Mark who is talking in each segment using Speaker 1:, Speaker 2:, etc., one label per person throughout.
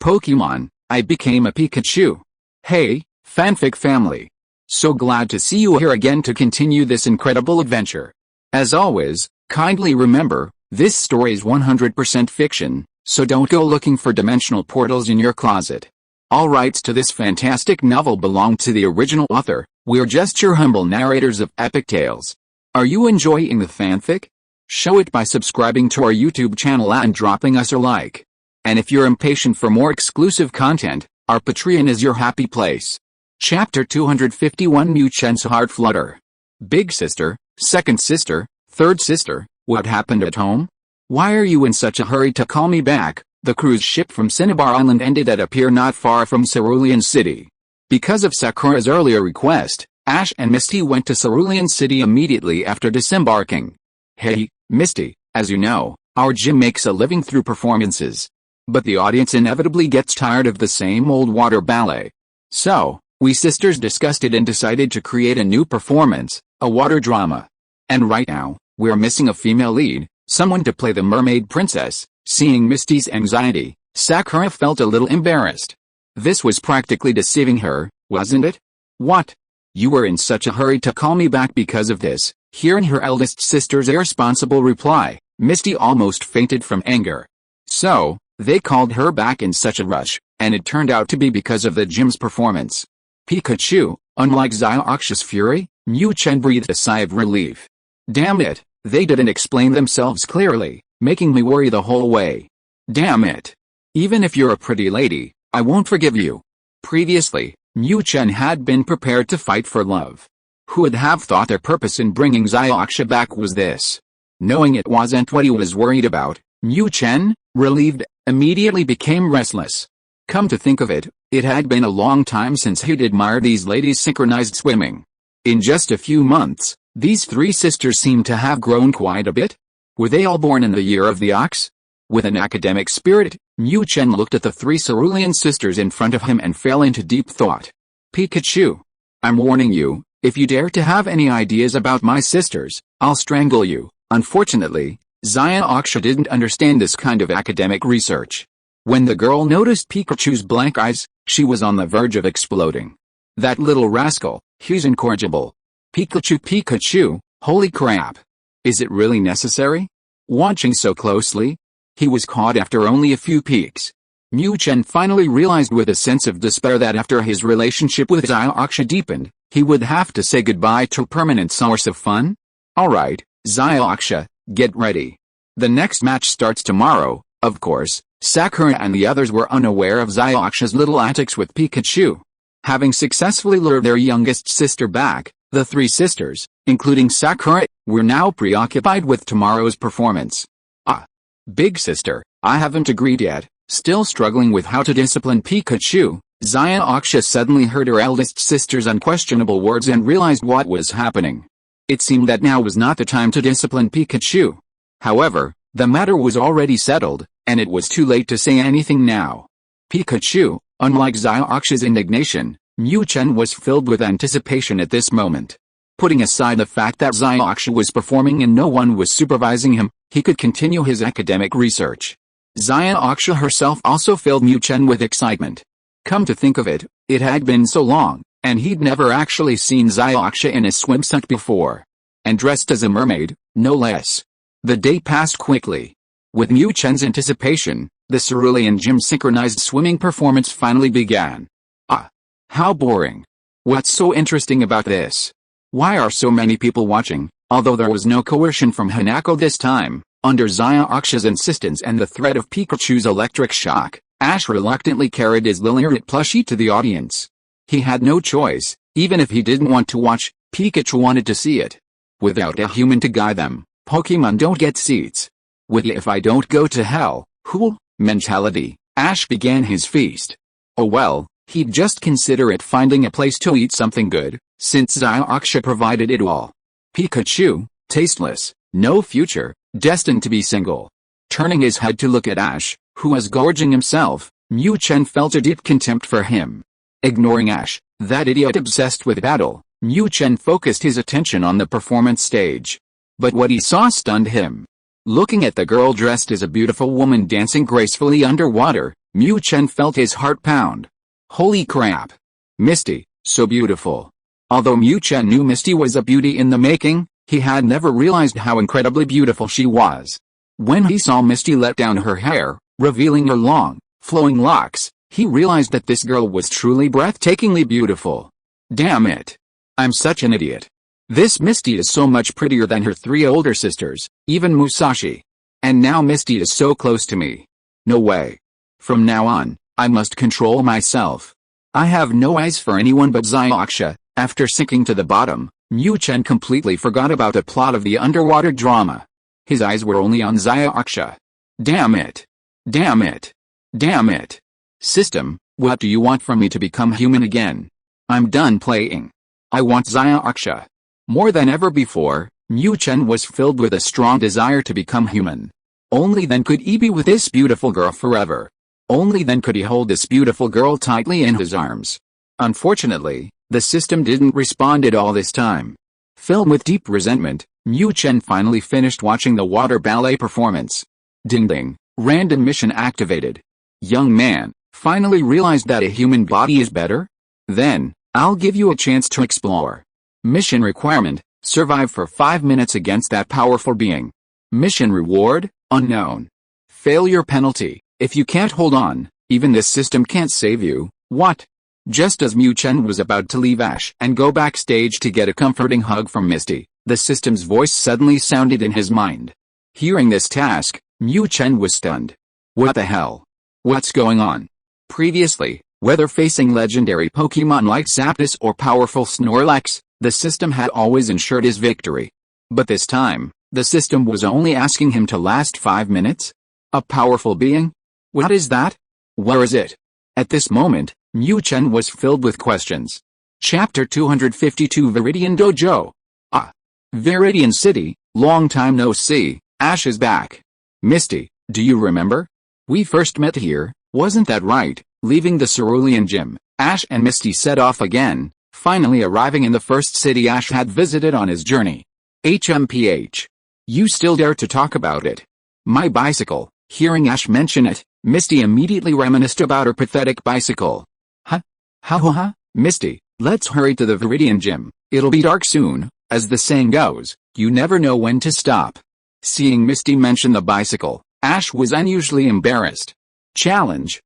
Speaker 1: Pokémon, I became a Pikachu. Hey, fanfic family. So glad to see you here again to continue this incredible adventure. As always, kindly remember, this story is 100% fiction, so don't go looking for dimensional portals in your closet. All rights to this fantastic novel belong to the original author. We're just your humble narrators of epic tales. Are you enjoying the fanfic? Show it by subscribing to our YouTube channel and dropping us a like. And if you're impatient for more exclusive content, our Patreon is your happy place. Chapter 251 Mu Chen's Heart Flutter. Big sister, second sister, third sister, what happened at home? Why are you in such a hurry to call me back? The cruise ship from Cinnabar Island ended at a pier not far from Cerulean City. Because of Sakura's earlier request, Ash and Misty went to Cerulean City immediately after disembarking. Hey, Misty, as you know, our gym makes a living through performances. But the audience inevitably gets tired of the same old water ballet. So, we sisters discussed it and decided to create a new performance, a water drama. And right now, we're missing a female lead, someone to play the mermaid princess. Seeing Misty's anxiety, Sakura felt a little embarrassed. This was practically deceiving her, wasn't it? What? You were in such a hurry to call me back because of this? Hearing her eldest sister's irresponsible reply, Misty almost fainted from anger. So, they called her back in such a rush, and it turned out to be because of the gym's performance. Pikachu, unlike Xiaoxia's fury, Mu Chen breathed a sigh of relief. Damn it, they didn't explain themselves clearly, making me worry the whole way. Damn it. Even if you're a pretty lady, I won't forgive you. Previously, Mu Chen had been prepared to fight for love. Who would have thought their purpose in bringing Xiaoxia back was this? Knowing it wasn't what he was worried about, Mu Chen, relieved, immediately became restless. Come to think of it, it had been a long time since he'd admired these ladies' synchronized swimming. In just a few months, these three sisters seemed to have grown quite a bit. Were they all born in the year of the ox? With an academic spirit, Mu Chen looked at the three cerulean sisters in front of him and fell into deep thought. Pikachu, I'm warning you, if you dare to have any ideas about my sisters, I'll strangle you. Unfortunately, Xiaoxia didn't understand this kind of academic research. When the girl noticed Pikachu's blank eyes, she was on the verge of exploding. That little rascal, he's incorrigible. Pikachu, holy crap. Is it really necessary? Watching so closely? He was caught after only a few peeks. Mu Chen finally realized with a sense of despair that after his relationship with Xiaoxia deepened, he would have to say goodbye to a permanent source of fun. Alright, Xiaoxia, get ready. The next match starts tomorrow. Of course, Sakura and the others were unaware of Xiaoxia's little antics with Pikachu. Having successfully lured their youngest sister back, the three sisters, including Sakura, were now preoccupied with tomorrow's performance. Big sister, I haven't agreed yet. Still struggling with how to discipline Pikachu, Xiaoxia suddenly heard her eldest sister's unquestionable words and realized what was happening. It seemed that now was not the time to discipline Pikachu. However, the matter was already settled, and it was too late to say anything now. Pikachu, unlike Xiaoxia's indignation, Mu Chen was filled with anticipation at this moment. Putting aside the fact that Xiaoxia was performing and no one was supervising him, he could continue his academic research. Xiaoxia herself also filled Mu Chen with excitement. Come to think of it, it had been so long, and he'd never actually seen Xiaoxia in a swimsuit before. And dressed as a mermaid, no less. The day passed quickly. With Mu Chen's anticipation, the Cerulean Gym synchronized swimming performance finally began. How boring. What's so interesting about this? Why are so many people watching? Although there was no coercion from Hanako this time, under Xiaoxia's insistence and the threat of Pikachu's electric shock, Ash reluctantly carried his Lillirit plushie to the audience. He had no choice, even if he didn't want to watch, Pikachu wanted to see it. Without a human to guide them, Pokémon don't get seats. With "if I don't go to hell, who'll" mentality, Ash began his feast. Oh well, he'd just consider it finding a place to eat something good, since Xiaoxia provided it all. Pikachu, tasteless, no future, destined to be single. Turning his head to look at Ash, who was gorging himself, Mu Chen felt a deep contempt for him. Ignoring Ash, that idiot obsessed with battle, Mu Chen focused his attention on the performance stage. But what he saw stunned him. Looking at the girl dressed as a beautiful woman dancing gracefully underwater, Mu Chen felt his heart pound. Holy crap! Misty, so beautiful. Although Mu Chen knew Misty was a beauty in the making, he had never realized how incredibly beautiful she was. When he saw Misty let down her hair, revealing her long, flowing locks, he realized that this girl was truly breathtakingly beautiful. Damn it! I'm such an idiot. This Misty is so much prettier than her 3 older sisters, even Musashi. And now Misty is so close to me. No way. From now on, I must control myself. I have no eyes for anyone but Xiaoxia. After sinking to the bottom, Mu Chen completely forgot about the plot of the underwater drama. His eyes were only on Xiaoxia. Damn it. Damn it. Damn it. System, what do you want from me to become human again? I'm done playing. I want Xiaoxia. More than ever before, Mu Chen was filled with a strong desire to become human. Only then could he be with this beautiful girl forever. Only then could he hold this beautiful girl tightly in his arms. Unfortunately, the system didn't respond at all this time. Filled with deep resentment, Mu Chen finally finished watching the water ballet performance. Ding ding, random mission activated. Young man, finally realized that a human body is better? Then, I'll give you a chance to explore. Mission requirement, survive for 5 minutes against that powerful being. Mission reward, unknown. Failure penalty, if you can't hold on, even this system can't save you. What? Just as Mu Chen was about to leave Ash and go backstage to get a comforting hug from Misty, the system's voice suddenly sounded in his mind. Hearing this task, Mu Chen was stunned. What the hell? What's going on? Previously, whether facing legendary Pokémon like Zapdos or powerful Snorlax, the system had always ensured his victory. But this time, the system was only asking him to last 5 minutes? A powerful being? What is that? Where is it? At this moment, Mu Chen was filled with questions. Chapter 252 Viridian Dojo. Ah. Viridian City, long time no see, Ash is back. Misty, do you remember? We first met here, wasn't that right? Leaving the Cerulean Gym, Ash and Misty set off again, finally arriving in the first city Ash had visited on his journey. HMPH. You still dare to talk about it? My bicycle. Hearing Ash mention it, Misty immediately reminisced about her pathetic bicycle. Huh? Ha. Misty, let's hurry to the Viridian Gym. It'll be dark soon. As the saying goes, you never know when to stop. Seeing Misty mention the bicycle, Ash was unusually embarrassed. Challenge,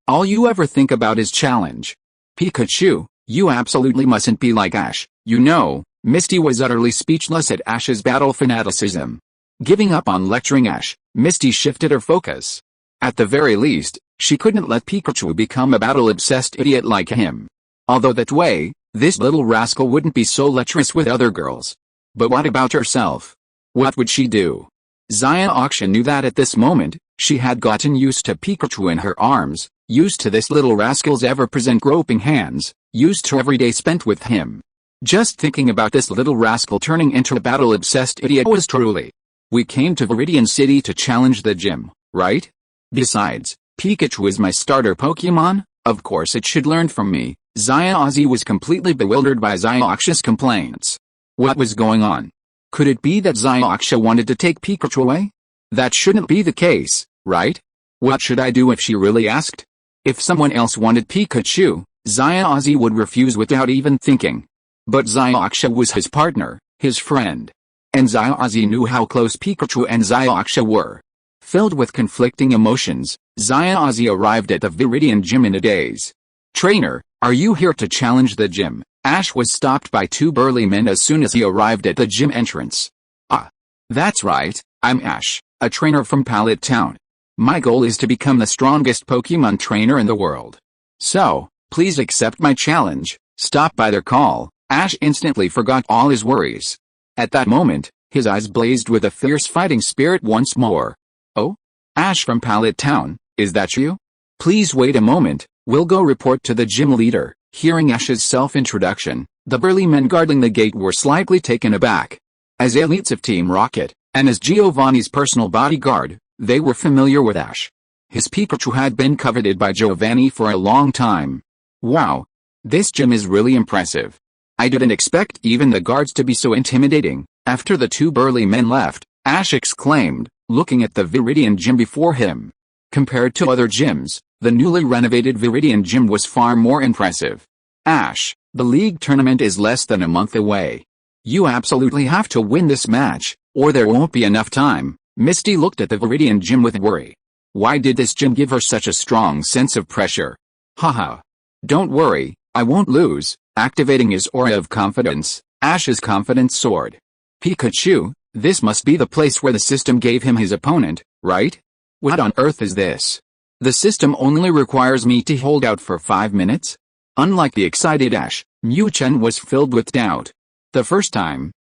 Speaker 1: all you ever think about is challenge. Pikachu, you absolutely mustn't be like Ash, you know. Misty was utterly speechless at Ash's battle fanaticism. Giving up on lecturing Ash, Misty shifted her focus. At the very least, she couldn't let Pikachu become a battle-obsessed idiot like him. Although that way, this little rascal wouldn't be so lecherous with other girls. But what about herself? What would she do? Xiaoxia knew that at this moment, she had gotten used to Pikachu in her arms, used to this little rascal's ever-present groping hands, used to every day spent with him. Just thinking about this little rascal turning into a battle-obsessed idiot was truly. We came to Viridian City to challenge the gym, right? Besides, Pikachu is my starter Pokémon, of course it should learn from me. Xiaoxia was completely bewildered by Xiaoxia's complaints. What was going on? Could it be that Xiaoxia wanted to take Pikachu away? That shouldn't be the case, right? What should I do if she really asked? If someone else wanted Pikachu, Xiaoxia would refuse without even thinking. But Xiaoxia was his partner, his friend. And Xiaoxia knew how close Pikachu and Xiaoxia were. Filled with conflicting emotions, Xiaoxia arrived at the Viridian Gym in a daze. Trainer, are you here to challenge the gym? Ash was stopped by 2 burly men as soon as he arrived at the gym entrance. Ah. That's right, I'm Ash, a trainer from Pallet Town. My goal is to become the strongest Pokémon trainer in the world. So, please accept my challenge. Stopped by their call, Ash instantly forgot all his worries. At that moment, his eyes blazed with a fierce fighting spirit once more. Oh? Ash from Pallet Town, is that you? Please wait a moment, we'll go report to the gym leader. Hearing Ash's self-introduction, the burly men guarding the gate were slightly taken aback. As elites of Team Rocket, and as Giovanni's personal bodyguard, they were familiar with Ash. His Pikachu had been coveted by Giovanni for a long time. Wow! This gym is really impressive. I didn't expect even the guards to be so intimidating. After the 2 burly men left, Ash exclaimed, looking at the Viridian Gym before him. Compared to other gyms, the newly renovated Viridian gym was far more impressive. Ash, the league tournament is less than a month away. You absolutely have to win this match, or there won't be enough time. Misty looked at the Viridian gym with worry. Why did this gym give her such a strong sense of pressure? Haha. Don't worry, I won't lose. Activating his aura of confidence, Ash's confidence soared. Pikachu, this must be the place where the system gave him his opponent, right? What on earth is this? The system only requires me to hold out for 5 minutes? Unlike the excited Ash, Mu Chen was filled with doubt. The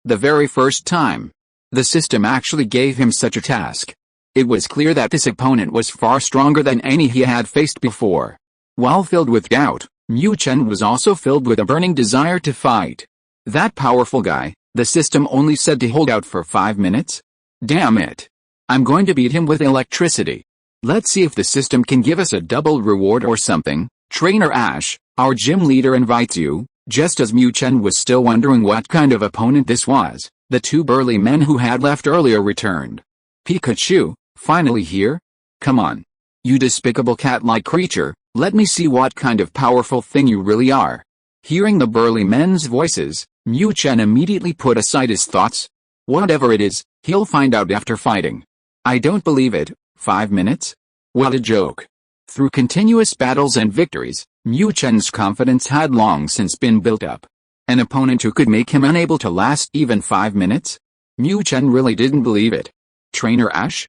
Speaker 1: very first time, the system actually gave him such a task. It was clear that this opponent was far stronger than any he had faced before. While filled with doubt, Mu Chen was also filled with a burning desire to fight. That powerful guy, the system only said to hold out for 5 minutes? Damn it. I'm going to beat him with electricity. Let's see if the system can give us a double reward or something. Trainer Ash, our gym leader invites you. Just as Mu Chen was still wondering what kind of opponent this was, the two burly men who had left earlier returned. Pikachu, finally here? Come on. You despicable cat-like creature, let me see what kind of powerful thing you really are. Hearing the burly men's voices, Mu Chen immediately put aside his thoughts. Whatever it is, he'll find out after fighting. I don't believe it. 5 minutes? What a joke. Through continuous battles and victories, Mu Chen's confidence had long since been built up. An opponent who could make him unable to last even 5 minutes? Mu Chen really didn't believe it. Trainer Ash?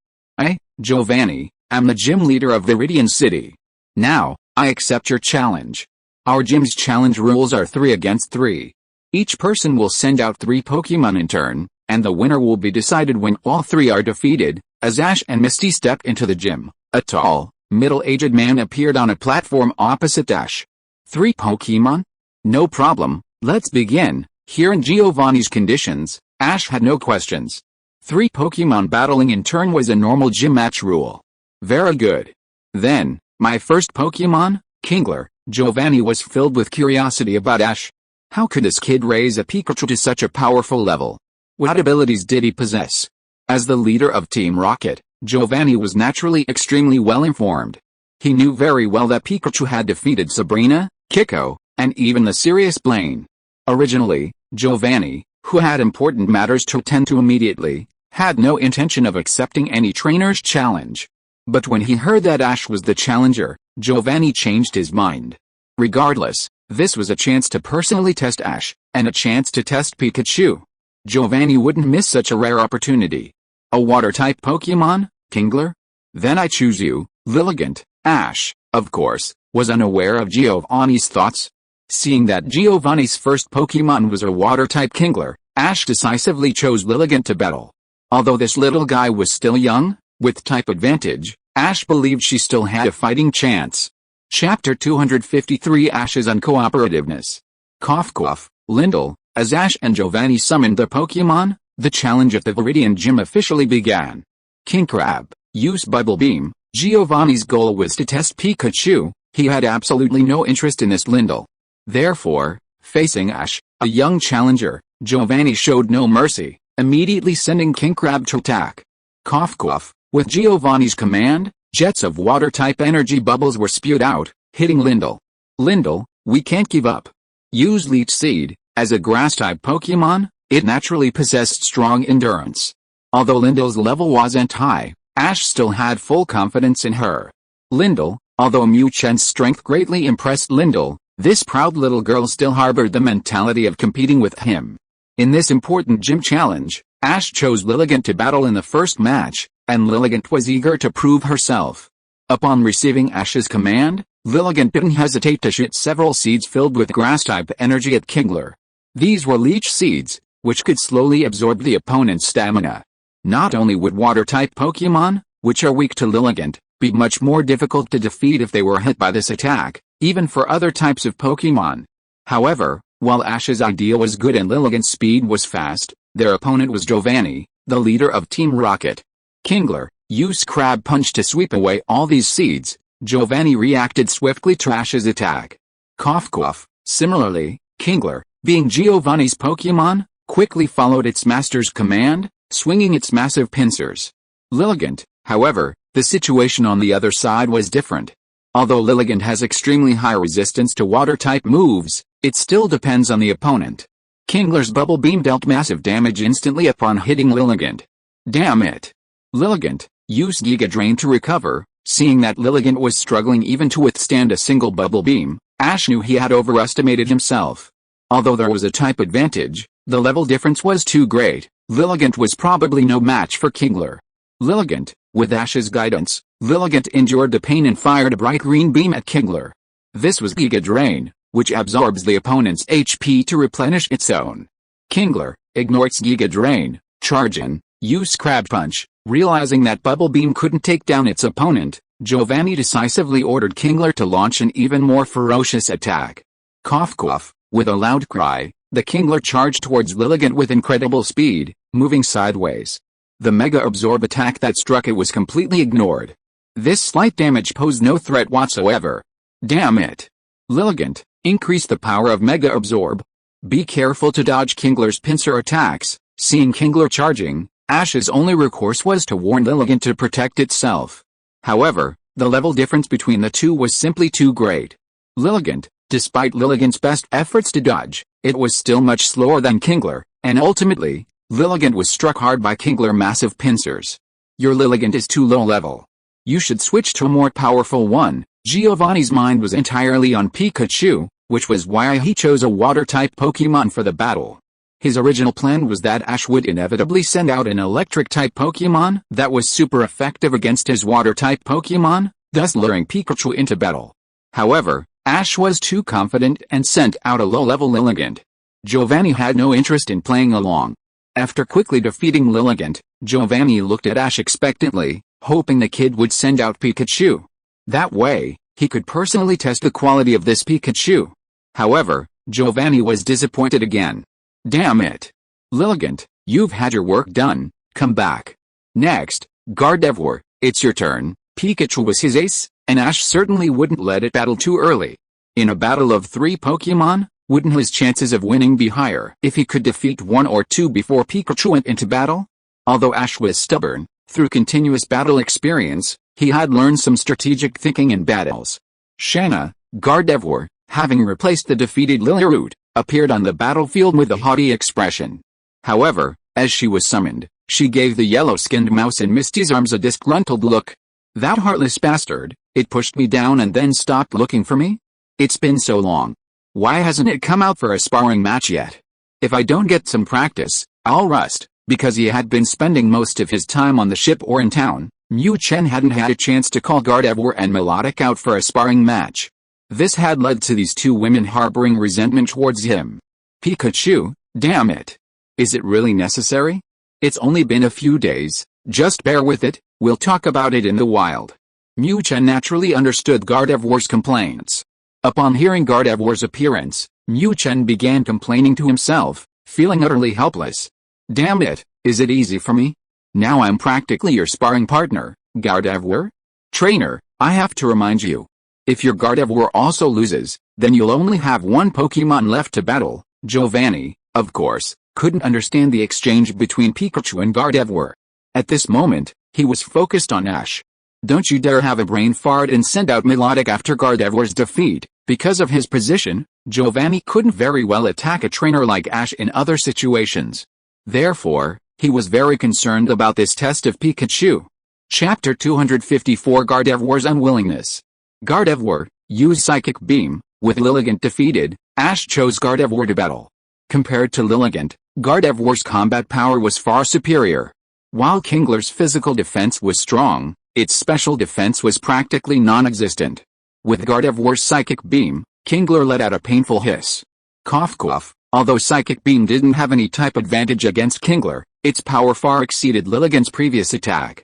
Speaker 1: Giovanni, I'm the gym leader of Viridian City. Now, I accept your challenge. Our gym's challenge rules are 3 against 3. Each person will send out 3 Pokémon in turn, and the winner will be decided when all 3 are defeated. As Ash and Misty stepped into the gym, a tall, middle-aged man appeared on a platform opposite Ash. 3 Pokémon? No problem, let's begin. Hearing Giovanni's conditions, Ash had no questions. 3 Pokémon battling in turn was a normal gym match rule. Very good. Then, my first Pokémon, Kingler. Giovanni was filled with curiosity about Ash. How could this kid raise a Pikachu to such a powerful level? What abilities did he possess? As the leader of Team Rocket, Giovanni was naturally extremely well informed. He knew very well that Pikachu had defeated Sabrina, Kiko, and even the serious Blaine. Originally, Giovanni, who had important matters to attend to immediately, had no intention of accepting any trainer's challenge. But when he heard that Ash was the challenger, Giovanni changed his mind. Regardless, this was a chance to personally test Ash, and a chance to test Pikachu. Giovanni wouldn't miss such a rare opportunity. A water-type Pokémon, Kingler? Then I choose you, Lilligant. Ash, of course, was unaware of Giovanni's thoughts. Seeing that Giovanni's first Pokémon was a water-type Kingler, Ash decisively chose Lilligant to battle. Although this little guy was still young, with type advantage, Ash believed she still had a fighting chance. Chapter 253 Ash's Uncooperativeness. Cough cough, Lindel. As Ash and Giovanni summoned the Pokémon, the challenge at the Viridian Gym officially began. King Crab, use Bubble Beam. Giovanni's goal was to test Pikachu. He had absolutely no interest in this Lindel. Therefore, facing Ash, a young challenger, Giovanni showed no mercy, immediately sending King Crab to attack. Cough cough, with Giovanni's command, jets of water-type energy bubbles were spewed out, hitting Lindel. Lindel, we can't give up. Use Leech Seed. As a grass-type Pokémon, it naturally possessed strong endurance. Although Lindel's level wasn't high, Ash still had full confidence in her. Lindel, although Mu Chen's strength greatly impressed Lindel, this proud little girl still harbored the mentality of competing with him. In this important gym challenge, Ash chose Lilligant to battle in the first match, and Lilligant was eager to prove herself. Upon receiving Ash's command, Lilligant didn't hesitate to shoot several seeds filled with grass-type energy at Kingler. These were leech seeds, which could slowly absorb the opponent's stamina. Not only would water-type Pokémon, which are weak to Lilligant, be much more difficult to defeat if they were hit by this attack, even for other types of Pokémon. However, while Ash's idea was good and Lilligant's speed was fast, their opponent was Giovanni, the leader of Team Rocket. Kingler, use Crab Punch to sweep away all these seeds. Giovanni reacted swiftly to Ash's attack. Cough cough, similarly, Kingler, being Giovanni's Pokémon, quickly followed its master's command, swinging its massive pincers. Lilligant, however, The situation on the other side was different. Although Lilligant has extremely high resistance to water-type moves, it still depends on the opponent. Kingler's bubble beam dealt massive damage instantly upon hitting Lilligant. Damn it! Lilligant used Giga Drain to recover. Seeing that Lilligant was struggling even to withstand a single bubble beam, Ash knew he had overestimated himself. Although there was a type advantage, the level difference was too great. Lilligant was probably no match for Kingler. Lilligant, with Ash's guidance, Lilligant endured the pain and fired a bright green beam at Kingler. This was Giga Drain, which absorbs the opponent's HP to replenish its own. Kingler ignores Giga Drain, charge in, use Crab Punch. Realizing that Bubble Beam couldn't take down its opponent, Giovanni decisively ordered Kingler to launch an even more ferocious attack. Cough cough, with a loud cry, the Kingler charged towards Lilligant with incredible speed, moving sideways. The Mega Absorb attack that struck it was completely ignored. This slight damage posed no threat whatsoever. Damn it! Lilligant, increase the power of Mega Absorb. Be careful to dodge Kingler's pincer attacks. Seeing Kingler charging, Ash's only recourse was to warn Lilligant to protect itself. However, the level difference between the two was simply too great. Lilligant, despite Lilligant's best efforts to dodge, it was still much slower than Kingler, and ultimately, Lilligant was struck hard by Kingler's massive pincers. Your Lilligant is too low level. You should switch to a more powerful one. Giovanni's mind was entirely on Pikachu, which was why he chose a water-type Pokémon for the battle. His original plan was that Ash would inevitably send out an electric-type Pokémon that was super effective against his water-type Pokémon, thus luring Pikachu into battle. However, Ash was too confident and sent out a low-level Lilligant. Giovanni had no interest in playing along. After quickly defeating Lilligant, Giovanni looked at Ash expectantly, hoping the kid would send out Pikachu. That way, he could personally test the quality of this Pikachu. However, Giovanni was disappointed again. Damn it! Lilligant, you've had your work done, come back. Next, Gardevoir, it's your turn. Pikachu was his ace, and Ash certainly wouldn't let it battle too early. In a battle of 3 Pokémon, wouldn't his chances of winning be higher if he could defeat 1 or 2 before Pikachu went into battle? Although Ash was stubborn, through continuous battle experience, he had learned some strategic thinking in battles. Shanna, Gardevoir, having replaced the defeated Lilyroot, appeared on the battlefield with a haughty expression. However, as she was summoned, she gave the yellow-skinned mouse in Misty's arms a disgruntled look. That heartless bastard, it pushed me down and then stopped looking for me? It's been so long. Why hasn't it come out for a sparring match yet? If I don't get some practice, I'll rust. Because he had been spending most of his time on the ship or in town, Mu Chen hadn't had a chance to call Gardevoir and Melodic out for a sparring match. This had led to these two women harboring resentment towards him. Pikachu, damn it. Is it really necessary? It's only been a few days, just bear with it, we'll talk about it in the wild. Mu Chen naturally understood Gardevoir's complaints. Upon hearing Gardevoir's appearance, Mu Chen began complaining to himself, feeling utterly helpless. Damn it, is it easy for me? Now I'm practically your sparring partner, Gardevoir? Trainer, I have to remind you. If your Gardevoir also loses, then you'll only have 1 Pokémon left to battle. Giovanni, of course, couldn't understand the exchange between Pikachu and Gardevoir. At this moment, he was focused on Ash. Don't you dare have a brain fart and send out Melodic after Gardevoir's defeat. Because of his position, Giovanni couldn't very well attack a trainer like Ash in other situations. Therefore, he was very concerned about this test of Pikachu. Chapter 254 Gardevoir's Unwillingness. Gardevoir, use Psychic Beam. With Lilligant defeated, Ash chose Gardevoir to battle. Compared to Lilligant, Gardevoir's combat power was far superior. While Kingler's physical defense was strong, its special defense was practically non-existent. With Gardevoir's Psychic Beam, Kingler let out a painful hiss. Cough cough. Although Psychic Beam didn't have any type advantage against Kingler, its power far exceeded Lilligant's previous attack.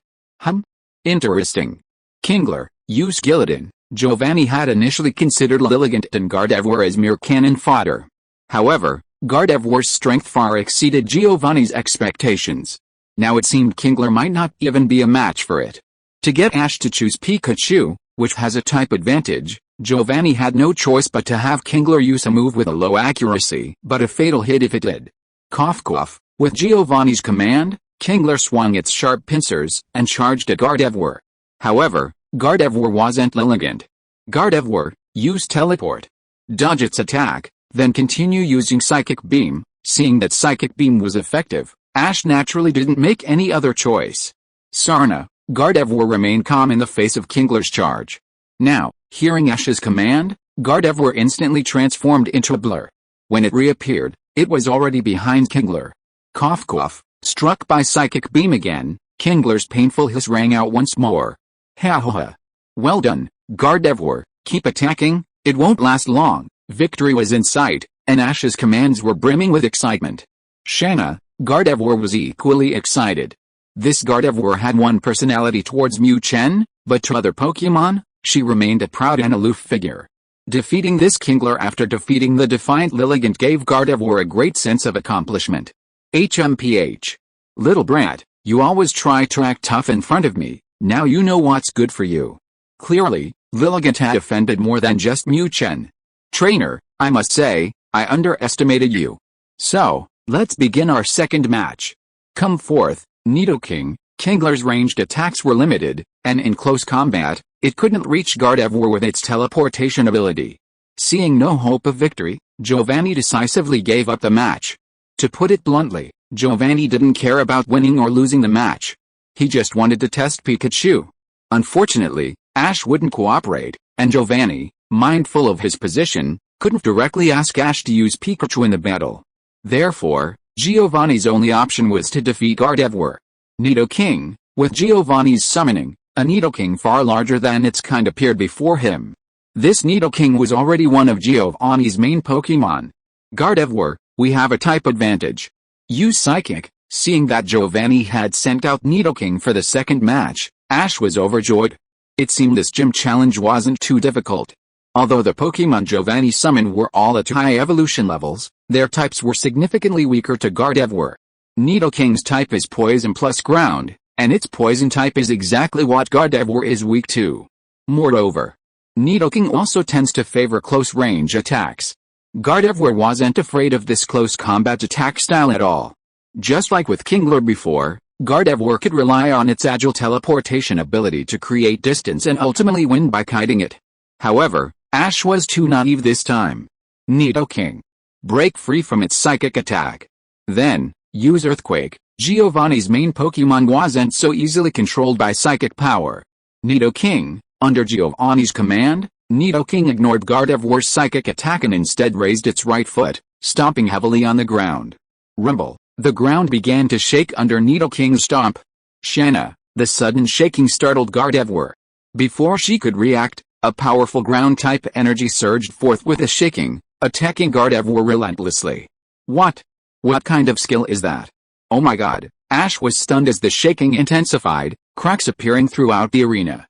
Speaker 1: Interesting. Kingler, use Gillidan. Giovanni had initially considered Lilligant and Gardevoir as mere cannon fodder. However, Gardevoir's strength far exceeded Giovanni's expectations. Now it seemed Kingler might not even be a match for it. To get Ash to choose Pikachu, which has a type advantage, Giovanni had no choice but to have Kingler use a move with a low accuracy, but a fatal hit if it did. Cough cough. With Giovanni's command, Kingler swung its sharp pincers and charged at Gardevoir. However, Gardevoir wasn't elegant. Gardevoir used teleport, dodge its attack, then continue using Psychic Beam. Seeing that Psychic Beam was effective, Ash naturally didn't make any other choice. Sarna, Gardevoir remained calm in the face of Kingler's charge. Now, hearing Ash's command, Gardevoir instantly transformed into a blur. When it reappeared, it was already behind Kingler. Cough cough, struck by Psychic Beam again, Kingler's painful hiss rang out once more. Ha ha ha. Well done, Gardevoir, keep attacking, it won't last long. Victory was in sight, and Ash's commands were brimming with excitement. Shanna, Gardevoir was equally excited. This Gardevoir had one personality towards Mu Chen, but to other Pokémon, she remained a proud and aloof figure. Defeating this Kingler after defeating the defiant Lilligant gave Gardevoir a great sense of accomplishment. HMPH. Little brat, you always try to act tough in front of me, now you know what's good for you. Clearly, Lilligant had offended more than just Mu Chen. Trainer, I must say, I underestimated you. So, let's begin our second match. Come forth, Nidoking. Kingler's ranged attacks were limited, and in close combat, it couldn't reach Gardevoir with its teleportation ability. Seeing no hope of victory, Giovanni decisively gave up the match. To put it bluntly, Giovanni didn't care about winning or losing the match. He just wanted to test Pikachu. Unfortunately, Ash wouldn't cooperate, and Giovanni, mindful of his position, couldn't directly ask Ash to use Pikachu in the battle. Therefore, Giovanni's only option was to defeat Gardevoir. Nidoking, with Giovanni's summoning, a Nidoking far larger than its kind appeared before him. This Nidoking was already one of Giovanni's main Pokémon. Gardevoir, we have a type advantage. Use Psychic. Seeing that Giovanni had sent out Nidoking for the second match, Ash was overjoyed. It seemed this gym challenge wasn't too difficult. Although the Pokémon Giovanni summoned were all at high evolution levels, their types were significantly weaker to Gardevoir. Nidoking's type is Poison plus Ground, and its Poison type is exactly what Gardevoir is weak to. Moreover, Nidoking also tends to favor close-range attacks. Gardevoir wasn't afraid of this close combat attack style at all. Just like with Kingler before, Gardevoir could rely on its agile teleportation ability to create distance and ultimately win by kiting it. However, Ash was too naive this time. Nidoking. Break free from its psychic attack. Then, use Earthquake. Giovanni's main Pokémon wasn't so easily controlled by psychic power. Nidoking, under Giovanni's command, Nidoking ignored Gardevoir's psychic attack and instead raised its right foot, stomping heavily on the ground. Rumble. The ground began to shake under Nidoking's stomp. Shanna. The sudden shaking startled Gardevoir. Before she could react, a powerful ground-type energy surged forth with a shaking, attacking Gardevoir relentlessly. What? What kind of skill is that? Oh my god, Ash was stunned as the shaking intensified, cracks appearing throughout the arena.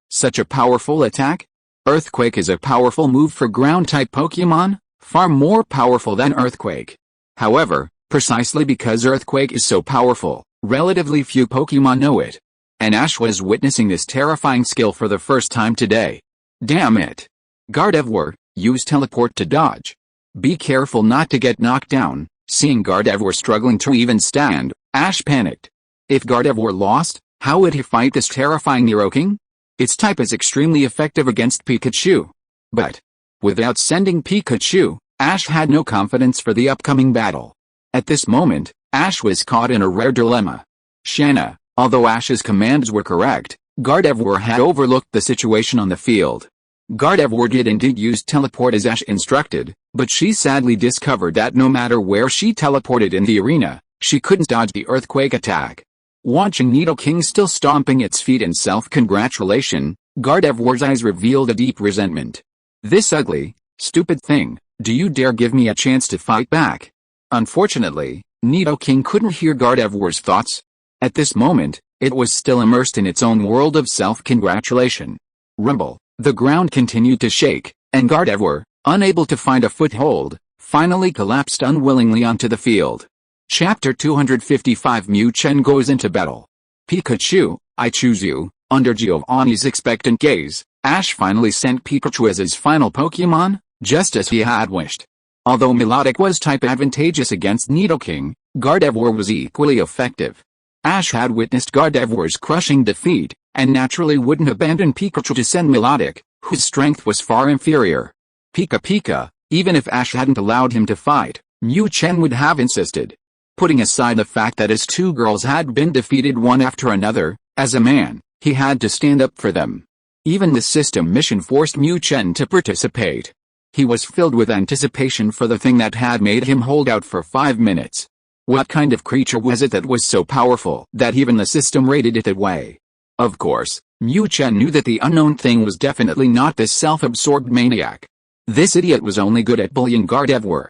Speaker 1: Such a powerful attack? Earthquake is a powerful move for ground-type Pokémon, far more powerful than Earthquake. However, precisely because Earthquake is so powerful, relatively few Pokémon know it. And Ash was witnessing this terrifying skill for the first time today. Damn it. Gardevoir, use Teleport to dodge. Be careful not to get knocked down. Seeing Gardevoir struggling to even stand, Ash panicked. If Gardevoir lost, how would he fight this terrifying Nidoking? Its type is extremely effective against Pikachu. But, without sending Pikachu, Ash had no confidence for the upcoming battle. At this moment, Ash was caught in a rare dilemma. Shanna. Although Ash's commands were correct, Gardevoir had overlooked the situation on the field. Gardevoir did indeed use teleport as Ash instructed, but she sadly discovered that no matter where she teleported in the arena, she couldn't dodge the earthquake attack. Watching Nidoking still stomping its feet in self-congratulation, Gardevoir's eyes revealed a deep resentment. This ugly, stupid thing, do you dare give me a chance to fight back? Unfortunately, Nidoking couldn't hear Gardevoir's thoughts. At this moment, it was still immersed in its own world of self-congratulation. Rumble. The ground continued to shake, and Gardevoir, unable to find a foothold, finally collapsed unwillingly onto the field. Chapter 255 Mu Chen goes into battle. Pikachu, I choose you. Under Giovanni's expectant gaze, Ash finally sent Pikachu as his final Pokémon, just as he had wished. Although Melodic was type advantageous against Nidoking, Gardevoir was equally effective. Ash had witnessed Gardevoir's crushing defeat, and naturally wouldn't abandon Pikachu to send Melodic, whose strength was far inferior. Pika, even if Ash hadn't allowed him to fight, Mu Chen would have insisted. Putting aside the fact that his two girls had been defeated one after another, as a man, he had to stand up for them. Even the system mission forced Mu Chen to participate. He was filled with anticipation for the thing that had made him hold out for 5 minutes. What kind of creature was it that was so powerful that even the system rated it that way? Of course, Mu Chen knew that the unknown thing was definitely not this self-absorbed maniac. This idiot was only good at bullying Gardevoir.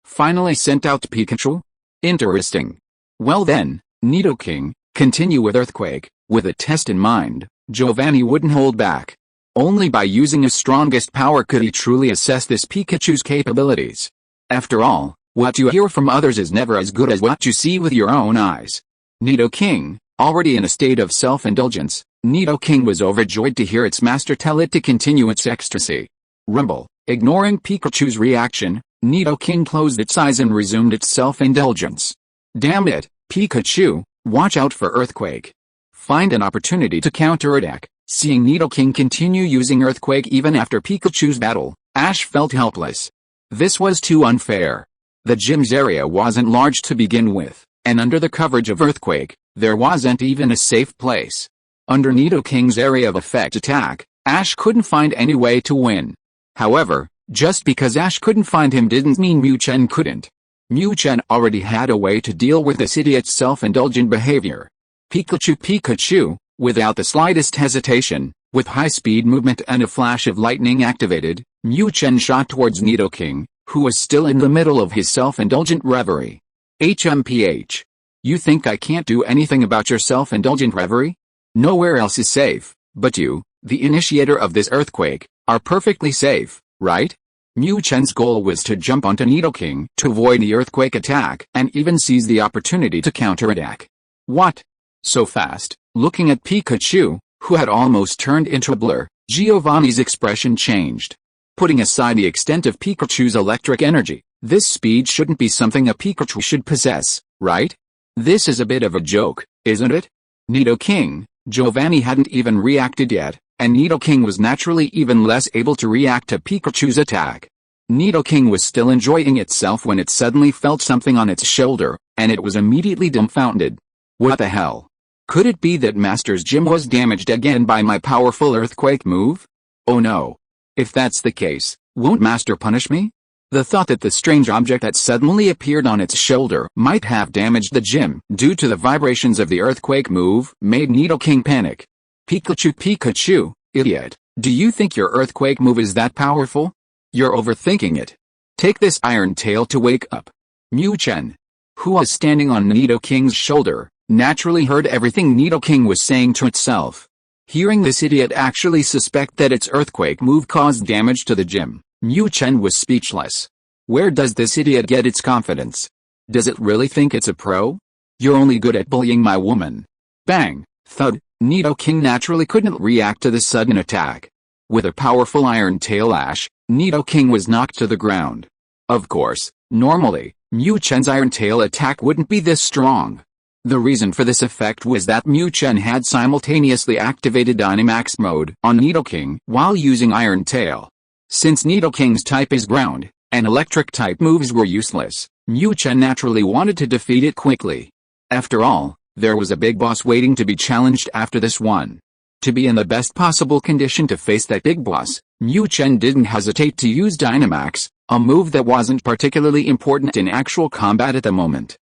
Speaker 1: Finally sent out Pikachu? Interesting. Well then, Nidoking, continue with Earthquake. With a test in mind, Giovanni wouldn't hold back. Only by using his strongest power could he truly assess this Pikachu's capabilities. After all, what you hear from others is never as good as what you see with your own eyes. Nidoking, already in a state of self-indulgence, Nidoking was overjoyed to hear its master tell it to continue its ecstasy. Rumble, ignoring Pikachu's reaction, Nidoking closed its eyes and resumed its self-indulgence. Damn it, Pikachu, watch out for Earthquake. Find an opportunity to counterattack. Seeing Nidoking continue using Earthquake even after Pikachu's battle, Ash felt helpless. This was too unfair. The gym's area wasn't large to begin with, and under the coverage of Earthquake, there wasn't even a safe place. Under Nidoking's area of effect attack, Ash couldn't find any way to win. However, just because Ash couldn't find him didn't mean Mu Chen couldn't. Mu Chen already had a way to deal with this idiot's self-indulgent behavior. Pikachu, without the slightest hesitation, with high-speed movement and a flash of lightning activated, Mu Chen shot towards Nidoking, who was still in the middle of his self-indulgent reverie. HMPH. You think I can't do anything about your self-indulgent reverie? Nowhere else is safe, but you, the initiator of this earthquake, are perfectly safe, right? Mu Chen's goal was to jump onto Nidoking to avoid the earthquake attack and even seize the opportunity to counterattack. What? So fast? Looking at Pikachu, who had almost turned into a blur, Giovanni's expression changed. Putting aside the extent of Pikachu's electric energy, this speed shouldn't be something a Pikachu should possess, right? This is a bit of a joke, isn't it? Nidoking, Giovanni hadn't even reacted yet, and Nidoking was naturally even less able to react to Pikachu's attack. Nidoking was still enjoying itself when it suddenly felt something on its shoulder, and it was immediately dumbfounded. What the hell? Could it be that Master's gym was damaged again by my powerful earthquake move? Oh no. If that's the case, won't Master punish me? The thought that the strange object that suddenly appeared on its shoulder might have damaged the gym due to the vibrations of the earthquake move made Nidoking panic. Pikachu, idiot, do you think your earthquake move is that powerful? You're overthinking it. Take this iron tail to wake up. Mu Chen, who was standing on Nidoking's shoulder, naturally heard everything Nidoking was saying to itself. Hearing this idiot actually suspect that its earthquake move caused damage to the gym, Mu Chen was speechless. Where does this idiot get its confidence? Does it really think it's a pro? You're only good at bullying my woman. Bang, thud, Nidoking naturally couldn't react to this sudden attack. With a powerful iron tail lash, Nidoking was knocked to the ground. Of course, normally, Mu Chen's iron tail attack wouldn't be this strong. The reason for this effect was that Mu Chen had simultaneously activated Dynamax mode on Nidoking while using Iron Tail. Since Nidoking's type is ground, and electric-type moves were useless, Mu Chen naturally wanted to defeat it quickly. After all, there was a big boss waiting to be challenged after this one. To be in the best possible condition to face that big boss, Mu Chen didn't hesitate to use Dynamax, a move that wasn't particularly important in actual combat at the moment.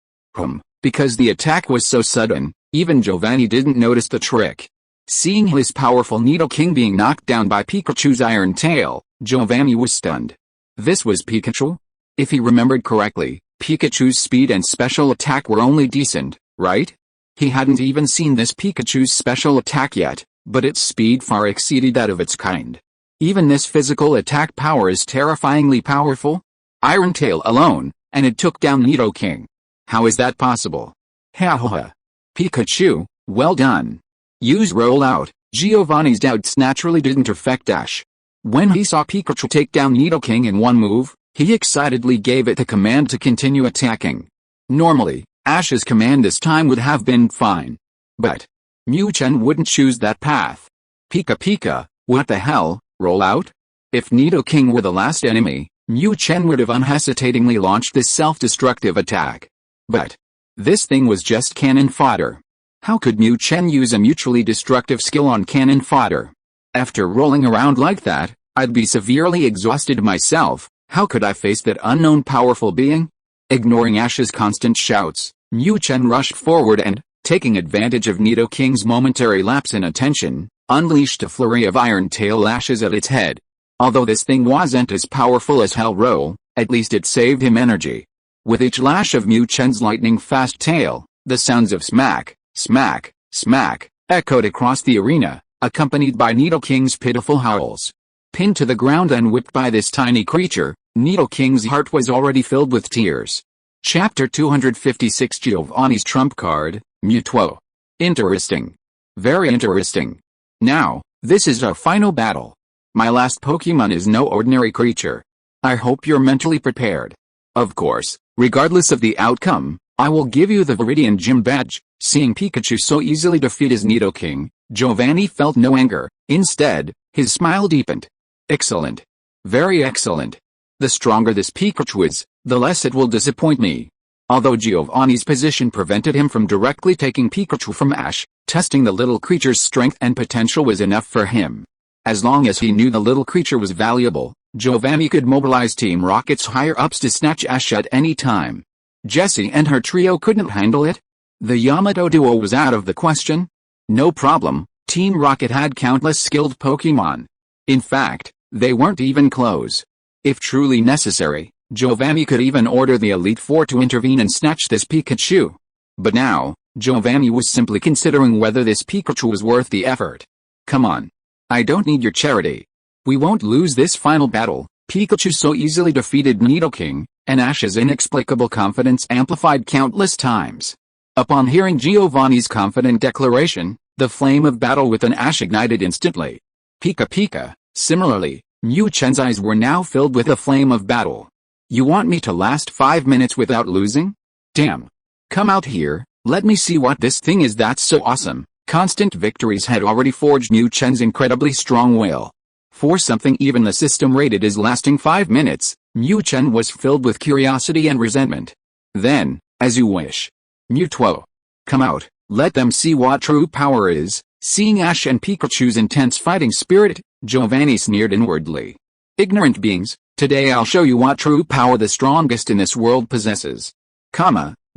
Speaker 1: Because the attack was so sudden, even Giovanni didn't notice the trick. Seeing his powerful Nidoking being knocked down by Pikachu's iron tail, Giovanni was stunned. This was Pikachu? If he remembered correctly, Pikachu's speed and special attack were only decent, right? He hadn't even seen this Pikachu's special attack yet, but its speed far exceeded that of its kind. Even this physical attack power is terrifyingly powerful. Iron Tail alone, and it took down Nidoking. How is that possible? Ha ha ha. Pikachu, well done. Use Rollout. Giovanni's doubts naturally didn't affect Ash. When he saw Pikachu take down Nidoking in one move, he excitedly gave it the command to continue attacking. Normally, Ash's command this time would have been fine. But Mu Chen wouldn't choose that path. Pika Pika, what the hell, roll out? If Nidoking were the last enemy, Mu Chen would have unhesitatingly launched this self-destructive attack. But this thing was just cannon fodder. How could Mu Chen use a mutually destructive skill on cannon fodder? After rolling around like that, I'd be severely exhausted myself. How could I face that unknown powerful being? Ignoring Ash's constant shouts, Mu Chen rushed forward and, taking advantage of Nidoking's momentary lapse in attention, unleashed a flurry of iron tail lashes at its head. Although this thing wasn't as powerful as Hell Roll, at least it saved him energy. With each lash of Mu Chen's lightning-fast tail, the sounds of smack, smack, smack, echoed across the arena, accompanied by Nidoking's pitiful howls. Pinned to the ground and whipped by this tiny creature, Nidoking's heart was already filled with tears. Chapter 256 Giovanni's Trump Card, Mewtwo. Interesting. Very interesting. Now, this is our final battle. My last Pokemon is no ordinary creature. I hope you're mentally prepared. Of course, regardless of the outcome, I will give you the Viridian Gym Badge. Seeing Pikachu so easily defeat his Nidoking, Giovanni felt no anger. Instead, his smile deepened. Excellent. Very excellent. The stronger this Pikachu is, the less it will disappoint me. Although Giovanni's position prevented him from directly taking Pikachu from Ash, testing the little creature's strength and potential was enough for him. As long as he knew the little creature was valuable, Giovanni could mobilize Team Rocket's higher-ups to snatch Ash at any time. Jessie and her trio couldn't handle it. The Yamato duo was out of the question. No problem, Team Rocket had countless skilled Pokemon. In fact, they weren't even close. If truly necessary, Giovanni could even order the Elite Four to intervene and snatch this Pikachu. But now, Giovanni was simply considering whether this Pikachu was worth the effort. Come on. I don't need your charity. We won't lose this final battle. Pikachu so easily defeated Nidoking, and Ash's inexplicable confidence amplified countless times. Upon hearing Giovanni's confident declaration, the flame of battle within Ash ignited instantly. Pika Pika, similarly, Mu Chen's eyes were now filled with a flame of battle. You want me to last 5 minutes without losing? Damn. Come out here, let me see what this thing is that's so awesome. Constant victories had already forged Mu Chen's incredibly strong will. For something even the system rated as lasting 5 minutes, Mu Chen was filled with curiosity and resentment. Then, as you wish. Mewtwo. Come out, let them see what true power is. Seeing Ash and Pikachu's intense fighting spirit, Giovanni sneered inwardly. Ignorant beings, today I'll show you what true power the strongest in this world possesses.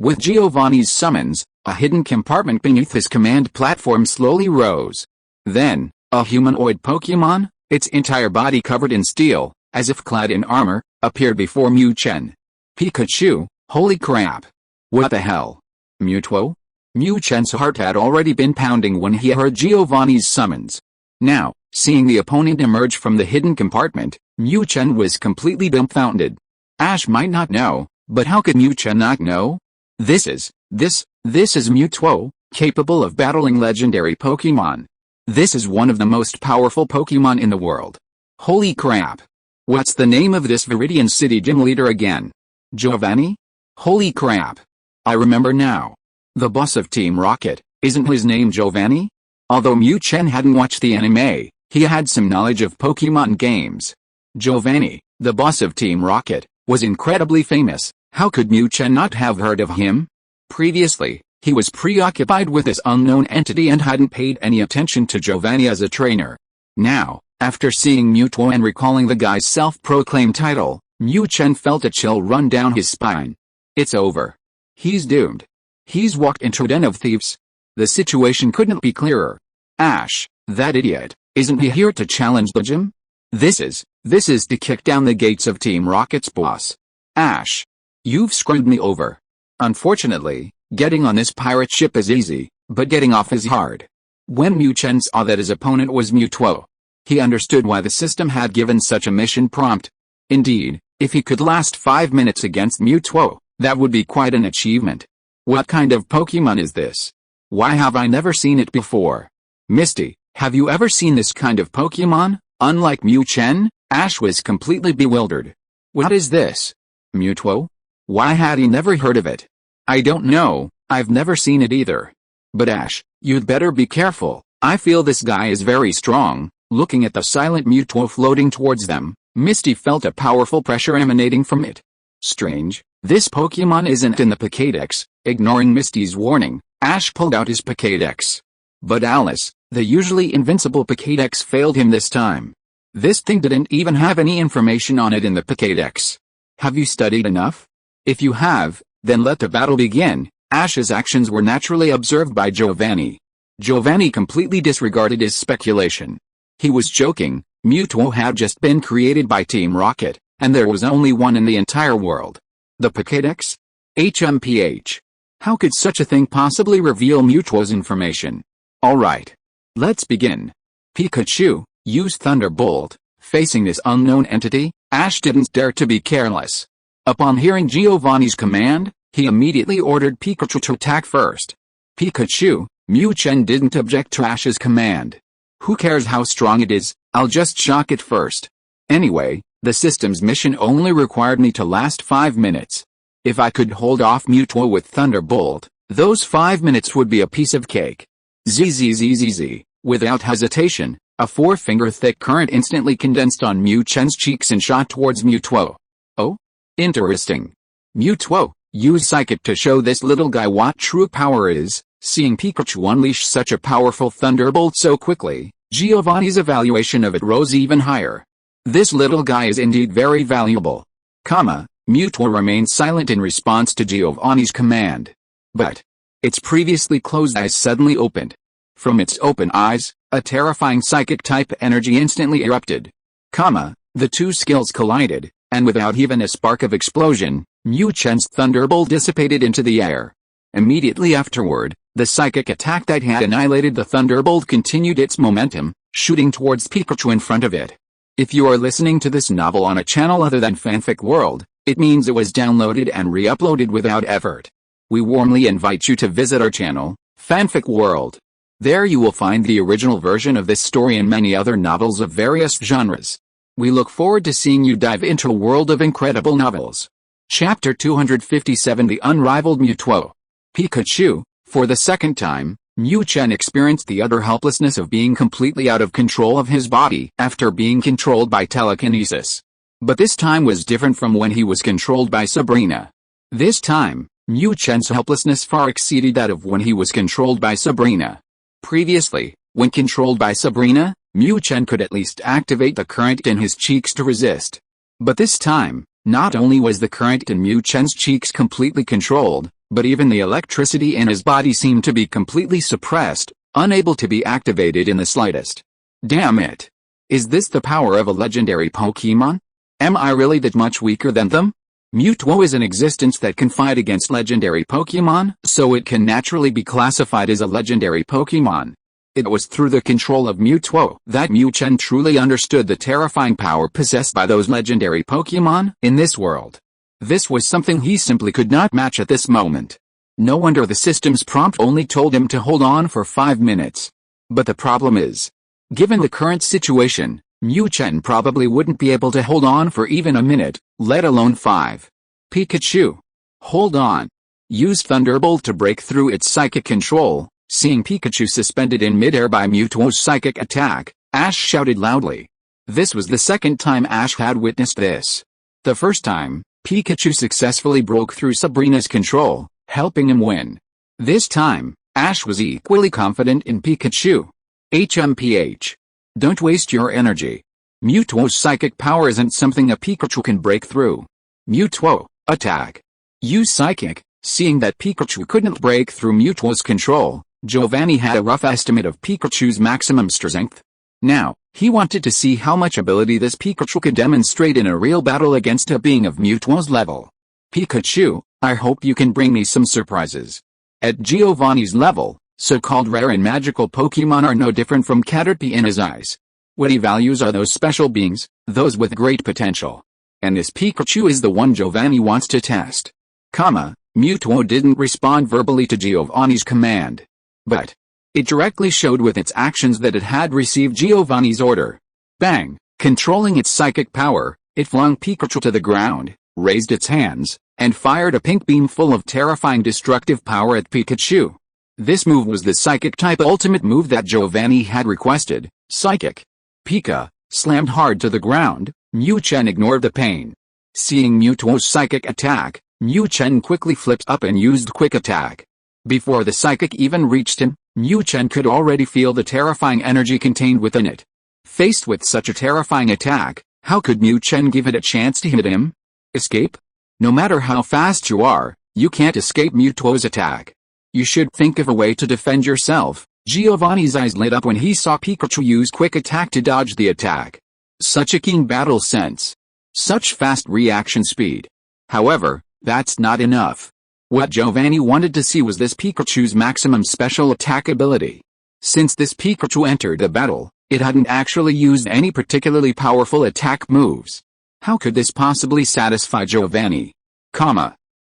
Speaker 1: With Giovanni's summons, a hidden compartment beneath his command platform slowly rose. Then, a humanoid Pokemon, its entire body covered in steel, as if clad in armor, appeared before Mu Chen. Pikachu, holy crap. What the hell? Mewtwo? Mu Chen's heart had already been pounding when he heard Giovanni's summons. Now, seeing the opponent emerge from the hidden compartment, Mu Chen was completely dumbfounded. Ash might not know, but how could Mu Chen not know? This is Mewtwo, capable of battling legendary Pokemon. This is one of the most powerful Pokemon in the world. Holy crap. What's the name of this Viridian City gym leader again? Giovanni? Holy crap. I remember now. The boss of Team Rocket, isn't his name Giovanni? Although Mu Chen hadn't watched the anime, he had some knowledge of Pokemon games. Giovanni, the boss of Team Rocket, was incredibly famous. How could Mu Chen not have heard of him? Previously, he was preoccupied with this unknown entity and hadn't paid any attention to Giovanni as a trainer. Now, after seeing Mewtwo and recalling the guy's self-proclaimed title, Mu Chen felt a chill run down his spine. It's over. He's doomed. He's walked into a den of thieves. The situation couldn't be clearer. Ash, that idiot, isn't he here to challenge the gym? This is to kick down the gates of Team Rocket's boss. Ash. You've screwed me over. Unfortunately, getting on this pirate ship is easy, but getting off is hard. When Mu Chen saw that his opponent was Mewtwo, he understood why the system had given such a mission prompt. Indeed, if he could last 5 minutes against Mewtwo, that would be quite an achievement. What kind of Pokemon is this? Why have I never seen it before? Misty, have you ever seen this kind of Pokemon? Unlike Mu Chen, Ash was completely bewildered. What is this? Mewtwo? Why had he never heard of it? I don't know, I've never seen it either. But Ash, you'd better be careful, I feel this guy is very strong. Looking at the silent Mewtwo floating towards them, Misty felt a powerful pressure emanating from it. Strange, this Pokémon isn't in the Pokédex. Ignoring Misty's warning, Ash pulled out his Pokédex. But Alice, the usually invincible Pokédex failed him this time. This thing didn't even have any information on it in the Pokédex. Have you studied enough? If you have, then let the battle begin. Ash's actions were naturally observed by Giovanni. Giovanni completely disregarded his speculation. He was joking, Mewtwo had just been created by Team Rocket, and there was only one in the entire world. The Pokédex? HMPH. How could such a thing possibly reveal Mewtwo's information? Alright. Let's begin. Pikachu, use Thunderbolt. Facing this unknown entity, Ash didn't dare to be careless. Upon hearing Giovanni's command, he immediately ordered Pikachu to attack first. Pikachu, Mu Chen didn't object to Ash's command. Who cares how strong it is, I'll just shock it first. Anyway, the system's mission only required me to last 5 minutes. If I could hold off Mewtwo with Thunderbolt, those 5 minutes would be a piece of cake. Zzzzz. Without hesitation, a 4-finger-thick current instantly condensed on Mu Chen's cheeks and shot towards Mewtwo. Oh? Interesting. Mewtwo, use Psychic to show this little guy what true power is. Seeing Pikachu unleash such a powerful Thunderbolt so quickly, Giovanni's evaluation of it rose even higher. This little guy is indeed very valuable. Mewtwo remained silent in response to Giovanni's command. But its previously closed eyes suddenly opened. From its open eyes, a terrifying psychic-type energy instantly erupted. The two skills collided, and without even a spark of explosion, Mu Chen's Thunderbolt dissipated into the air. Immediately afterward, the psychic attack that had annihilated the Thunderbolt continued its momentum, shooting towards Pikachu in front of it. If you are listening to this novel on a channel other than Fanfic World, it means it was downloaded and re-uploaded without effort. We warmly invite you to visit our channel, Fanfic World. There you will find the original version of this story and many other novels of various genres. We look forward to seeing you dive into a world of incredible novels. Chapter 257 The Unrivaled Mewtwo. Pikachu. For the second time, Mu Chen experienced the utter helplessness of being completely out of control of his body after being controlled by telekinesis. But this time was different from when he was controlled by Sabrina. This time, Mu Chen's helplessness far exceeded that of when he was controlled by Sabrina. Previously, when controlled by Sabrina, Mu Chen could at least activate the current in his cheeks to resist. But this time, not only was the current in Mu Chen's cheeks completely controlled, but even the electricity in his body seemed to be completely suppressed, unable to be activated in the slightest. Damn it! Is this the power of a legendary Pokémon? Am I really that much weaker than them? Mewtwo is an existence that can fight against legendary Pokémon, so it can naturally be classified as a legendary Pokémon. It was through the control of Mewtwo that Mu Chen truly understood the terrifying power possessed by those legendary Pokémon in this world. This was something he simply could not match at this moment. No wonder the system's prompt only told him to hold on for 5 minutes. But the problem is, given the current situation, Mu Chen probably wouldn't be able to hold on for even a minute, let alone 5. Pikachu. Hold on. Use Thunderbolt to break through its psychic control. Seeing Pikachu suspended in midair by Mewtwo's psychic attack, Ash shouted loudly. This was the second time Ash had witnessed this. The first time, Pikachu successfully broke through Sabrina's control, helping him win. This time, Ash was equally confident in Pikachu. HMPH. Don't waste your energy. Mewtwo's psychic power isn't something a Pikachu can break through. Mewtwo, attack. Use Psychic. Seeing that Pikachu couldn't break through Mewtwo's control, Giovanni had a rough estimate of Pikachu's maximum strength. Now, he wanted to see how much ability this Pikachu could demonstrate in a real battle against a being of Mewtwo's level. Pikachu, I hope you can bring me some surprises. At Giovanni's level, so-called rare and magical Pokémon are no different from Caterpie in his eyes. What he values are those special beings, those with great potential. And this Pikachu is the one Giovanni wants to test. Mewtwo didn't respond verbally to Giovanni's command. But it directly showed with its actions that it had received Giovanni's order. Bang! Controlling its psychic power, it flung Pikachu to the ground, raised its hands, and fired a pink beam full of terrifying destructive power at Pikachu. This move was the Psychic-type ultimate move that Giovanni had requested, Psychic. Pika slammed hard to the ground. Mu Chen ignored the pain. Seeing Mewtwo's Psychic attack, Mu Chen quickly flipped up and used Quick Attack. Before the Psychic even reached him, Mu Chen could already feel the terrifying energy contained within it. Faced with such a terrifying attack, how could Mu Chen give it a chance to hit him? Escape? No matter how fast you are, you can't escape Mewtwo's attack. You should think of a way to defend yourself. Giovanni's eyes lit up when he saw Pikachu use Quick Attack to dodge the attack. Such a keen battle sense. Such fast reaction speed. However, that's not enough. What Giovanni wanted to see was this Pikachu's maximum special attack ability. Since this Pikachu entered the battle, it hadn't actually used any particularly powerful attack moves. How could this possibly satisfy Giovanni?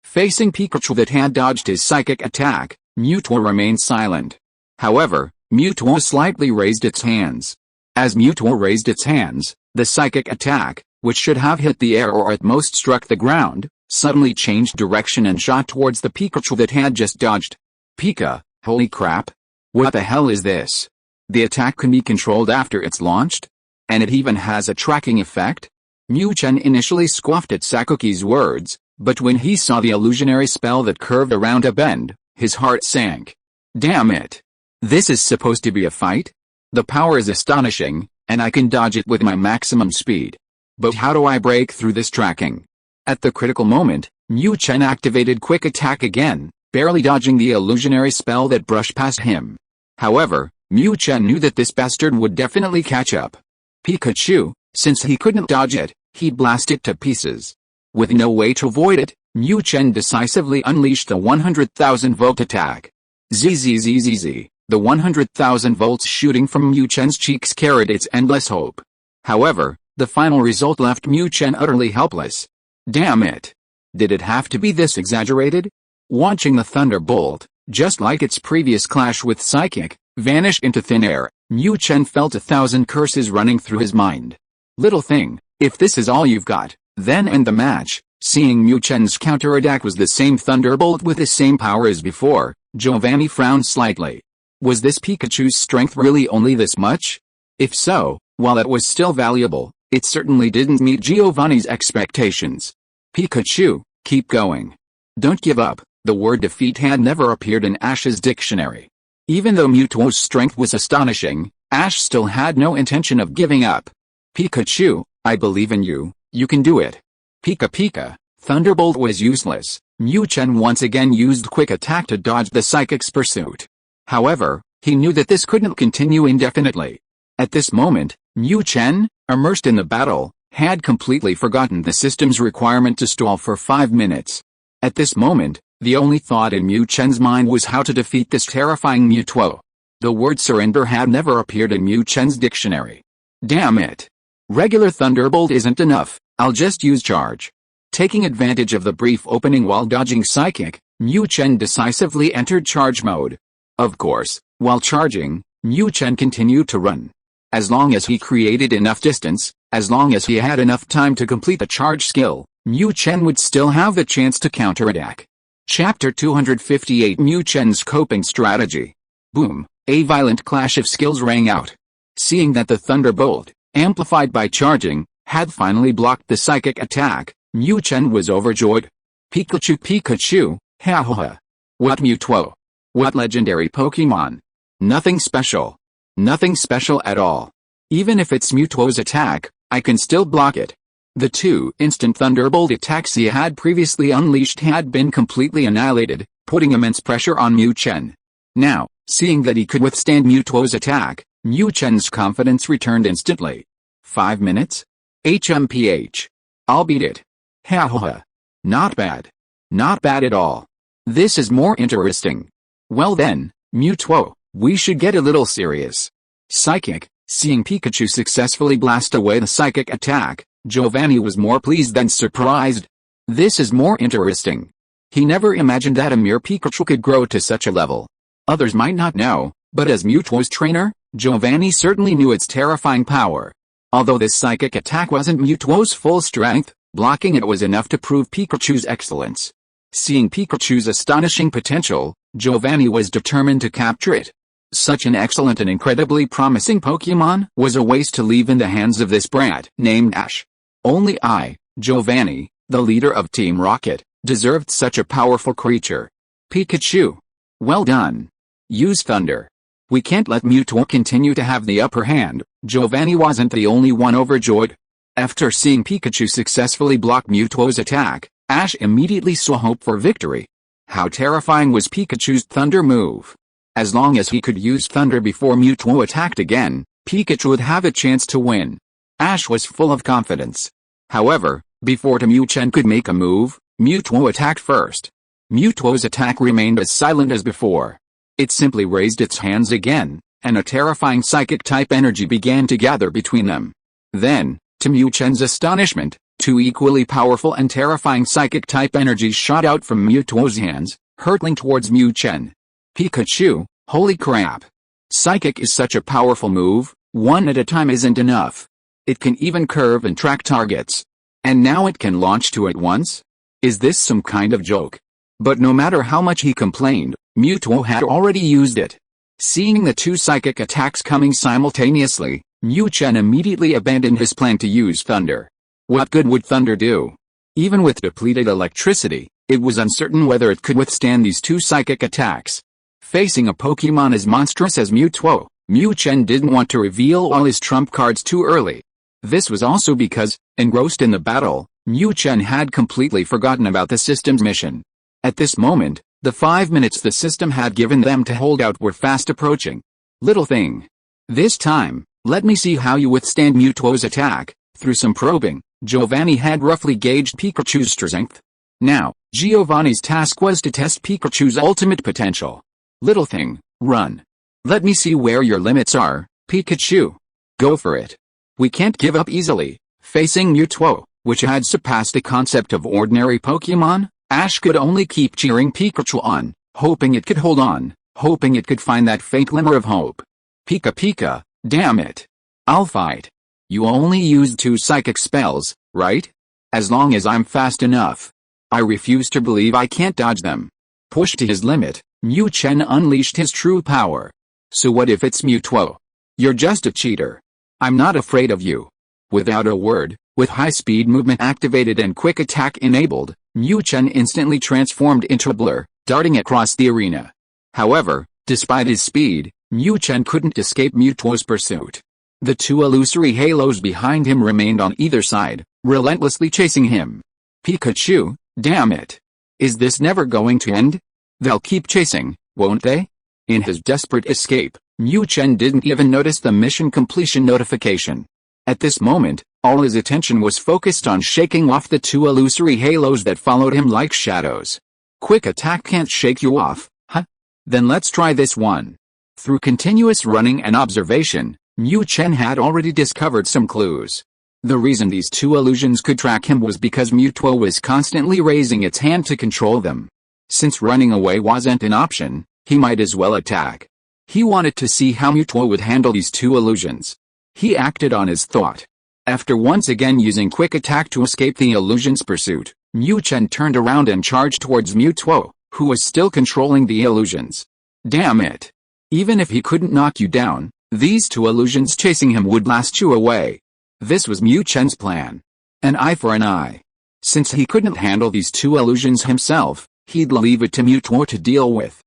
Speaker 1: Facing Pikachu that had dodged his Psychic attack, Mewtwo remained silent. However, Mewtwo slightly raised its hands. As Mewtwo raised its hands, the Psychic attack, which should have hit the air or at most struck the ground, suddenly changed direction and shot towards the Pikachu that had just dodged. Pika, holy crap. What the hell is this? The attack can be controlled after it's launched? And it even has a tracking effect? Mu Chen initially scoffed at Sakuki's words, but when he saw the illusionary spell that curved around a bend, his heart sank. Damn it. This is supposed to be a fight? The power is astonishing, and I can dodge it with my maximum speed. But how do I break through this tracking? At the critical moment, Mu Chen activated Quick Attack again, barely dodging the illusionary spell that brushed past him. However, Mu Chen knew that this bastard would definitely catch up. Pikachu, since he couldn't dodge it, he'd blast it to pieces. With no way to avoid it, Mu Chen decisively unleashed a 100,000-volt attack. Zzzzz. The 100,000 volts shooting from Mu Chen's cheeks carried its endless hope. However, the final result left Mu Chen utterly helpless. Damn it. Did it have to be this exaggerated? Watching the Thunderbolt, just like its previous clash with Psychic, vanish into thin air, Mu Chen felt 1,000 curses running through his mind. Little thing, if this is all you've got, then end the match. Seeing Mu Chen's counterattack was the same Thunderbolt with the same power as before, Giovanni frowned slightly. Was this Pikachu's strength really only this much? If so, while it was still valuable, it certainly didn't meet Giovanni's expectations. Pikachu, keep going. Don't give up. The word defeat had never appeared in Ash's dictionary. Even though Mewtwo's strength was astonishing, Ash still had no intention of giving up. Pikachu, I believe in you, you can do it. Pika. Thunderbolt was useless. Mu Chen once again used Quick Attack to dodge the Psychic's pursuit. However, he knew that this couldn't continue indefinitely. At this moment, Mu Chen, immersed in the battle, had completely forgotten the system's requirement to stall for 5 minutes. At this moment, the only thought in Mu Chen's mind was how to defeat this terrifying Mewtwo. The word surrender had never appeared in Mu Chen's dictionary. Damn it. Regular Thunderbolt isn't enough, I'll just use Charge. Taking advantage of the brief opening while dodging Psychic, Mu Chen decisively entered Charge mode. Of course, while charging, Mu Chen continued to run. As long as he created enough distance, as long as he had enough time to complete the charge skill, Mu Chen would still have the chance to counterattack. Chapter 258 Mu Chen's Coping Strategy. Boom, a violent clash of skills rang out. Seeing that the Thunderbolt, amplified by charging, had finally blocked the Psychic attack, Mu Chen was overjoyed. Pikachu, ha ha ha. What Mewtwo? What legendary Pokémon? Nothing special. Nothing special at all. Even if it's Mewtwo's attack, I can still block it. The 2 instant Thunderbolt attacks he had previously unleashed had been completely annihilated, putting immense pressure on Mu Chen. Now, seeing that he could withstand Mewtwo's attack, Mu Chen's confidence returned instantly. 5 minutes? HMPH. I'll beat it. Ha ha ha. Not bad. Not bad at all. This is more interesting. Well then, Mewtwo, we should get a little serious. Psychic, seeing Pikachu successfully blast away the Psychic attack, Giovanni was more pleased than surprised. This is more interesting. He never imagined that a mere Pikachu could grow to such a level. Others might not know, but as Mewtwo's trainer, Giovanni certainly knew its terrifying power. Although this Psychic attack wasn't Mewtwo's full strength, Blocking it was enough to prove Pikachu's excellence. Seeing Pikachu's astonishing potential, Giovanni was determined to capture it. Such an excellent and incredibly promising Pokémon was a waste to leave in the hands of this brat named Ash. Only I, Giovanni, the leader of Team Rocket, deserved such a powerful creature. Pikachu. Well done. Use Thunder. We can't let Mewtwo continue to have the upper hand. Giovanni wasn't the only one overjoyed. After seeing Pikachu successfully block Mewtwo's attack, Ash immediately saw hope for victory. How terrifying was Pikachu's Thunder move! As long as he could use Thunder before Mewtwo attacked again, Pikachu would have a chance to win. Ash was full of confidence. However, before Mu Chen could make a move, Mewtwo attacked first. Mewtwo's attack remained as silent as before. It simply raised its hands again, and a terrifying psychic-type energy began to gather between them. Then, to Mu Chen's astonishment, two equally powerful and terrifying psychic-type energies shot out from Mewtwo's hands, hurtling towards Mu Chen. Pikachu, holy crap! Psychic is such a powerful move, one at a time isn't enough. It can even curve and track targets. And now it can launch two at once? Is this some kind of joke? But no matter how much he complained, Mewtwo had already used it. Seeing the two psychic attacks coming simultaneously, Mu Chen immediately abandoned his plan to use Thunder. What good would Thunder do? Even with depleted electricity, it was uncertain whether it could withstand these two psychic attacks. Facing a Pokémon as monstrous as Mewtwo, Mu Chen didn't want to reveal all his trump cards too early. This was also because, engrossed in the battle, Mu Chen had completely forgotten about the system's mission. At this moment, the 5 minutes the system had given them to hold out were fast approaching. Little thing. This time, let me see how you withstand Mewtwo's attack. Through some probing, Giovanni had roughly gauged Pikachu's strength. Now, Giovanni's task was to test Pikachu's ultimate potential. Little thing, run. Let me see where your limits are, Pikachu. Go for it. We can't give up easily. Facing Mewtwo, which had surpassed the concept of ordinary Pokémon, Ash could only keep cheering Pikachu on, hoping it could hold on, hoping it could find that faint glimmer of hope. Pika, damn it. I'll fight. You only used 2 psychic spells, right? As long as I'm fast enough. I refuse to believe I can't dodge them. Pushed to his limit, Mu Chen unleashed his true power. So what if it's Mewtwo? You're just a cheater. I'm not afraid of you. Without a word, with high-speed movement activated and quick attack enabled, Mu Chen instantly transformed into a blur, darting across the arena. However, despite his speed, Mu Chen couldn't escape Mewtwo's pursuit. The 2 illusory halos behind him remained on either side, relentlessly chasing him. Pikachu, damn it. Is this never going to end? They'll keep chasing, won't they? In his desperate escape, Mu Chen didn't even notice the mission completion notification. At this moment, all his attention was focused on shaking off the 2 illusory halos that followed him like shadows. Quick attack can't shake you off, huh? Then let's try this one. Through continuous running and observation, Mu Chen had already discovered some clues. The reason these 2 illusions could track him was because Mewtwo was constantly raising its hand to control them. Since running away wasn't an option, he might as well attack. He wanted to see how Mewtwo would handle these 2 illusions. He acted on his thought. After once again using quick attack to escape the illusion's pursuit, Mu Chen turned around and charged towards Mewtwo, who was still controlling the illusions. Damn it! Even if he couldn't knock you down, these 2 illusions chasing him would blast you away. This was Mu Chen's plan. An eye for an eye. Since he couldn't handle these 2 illusions himself, he'd leave it to Mewtwo to deal with.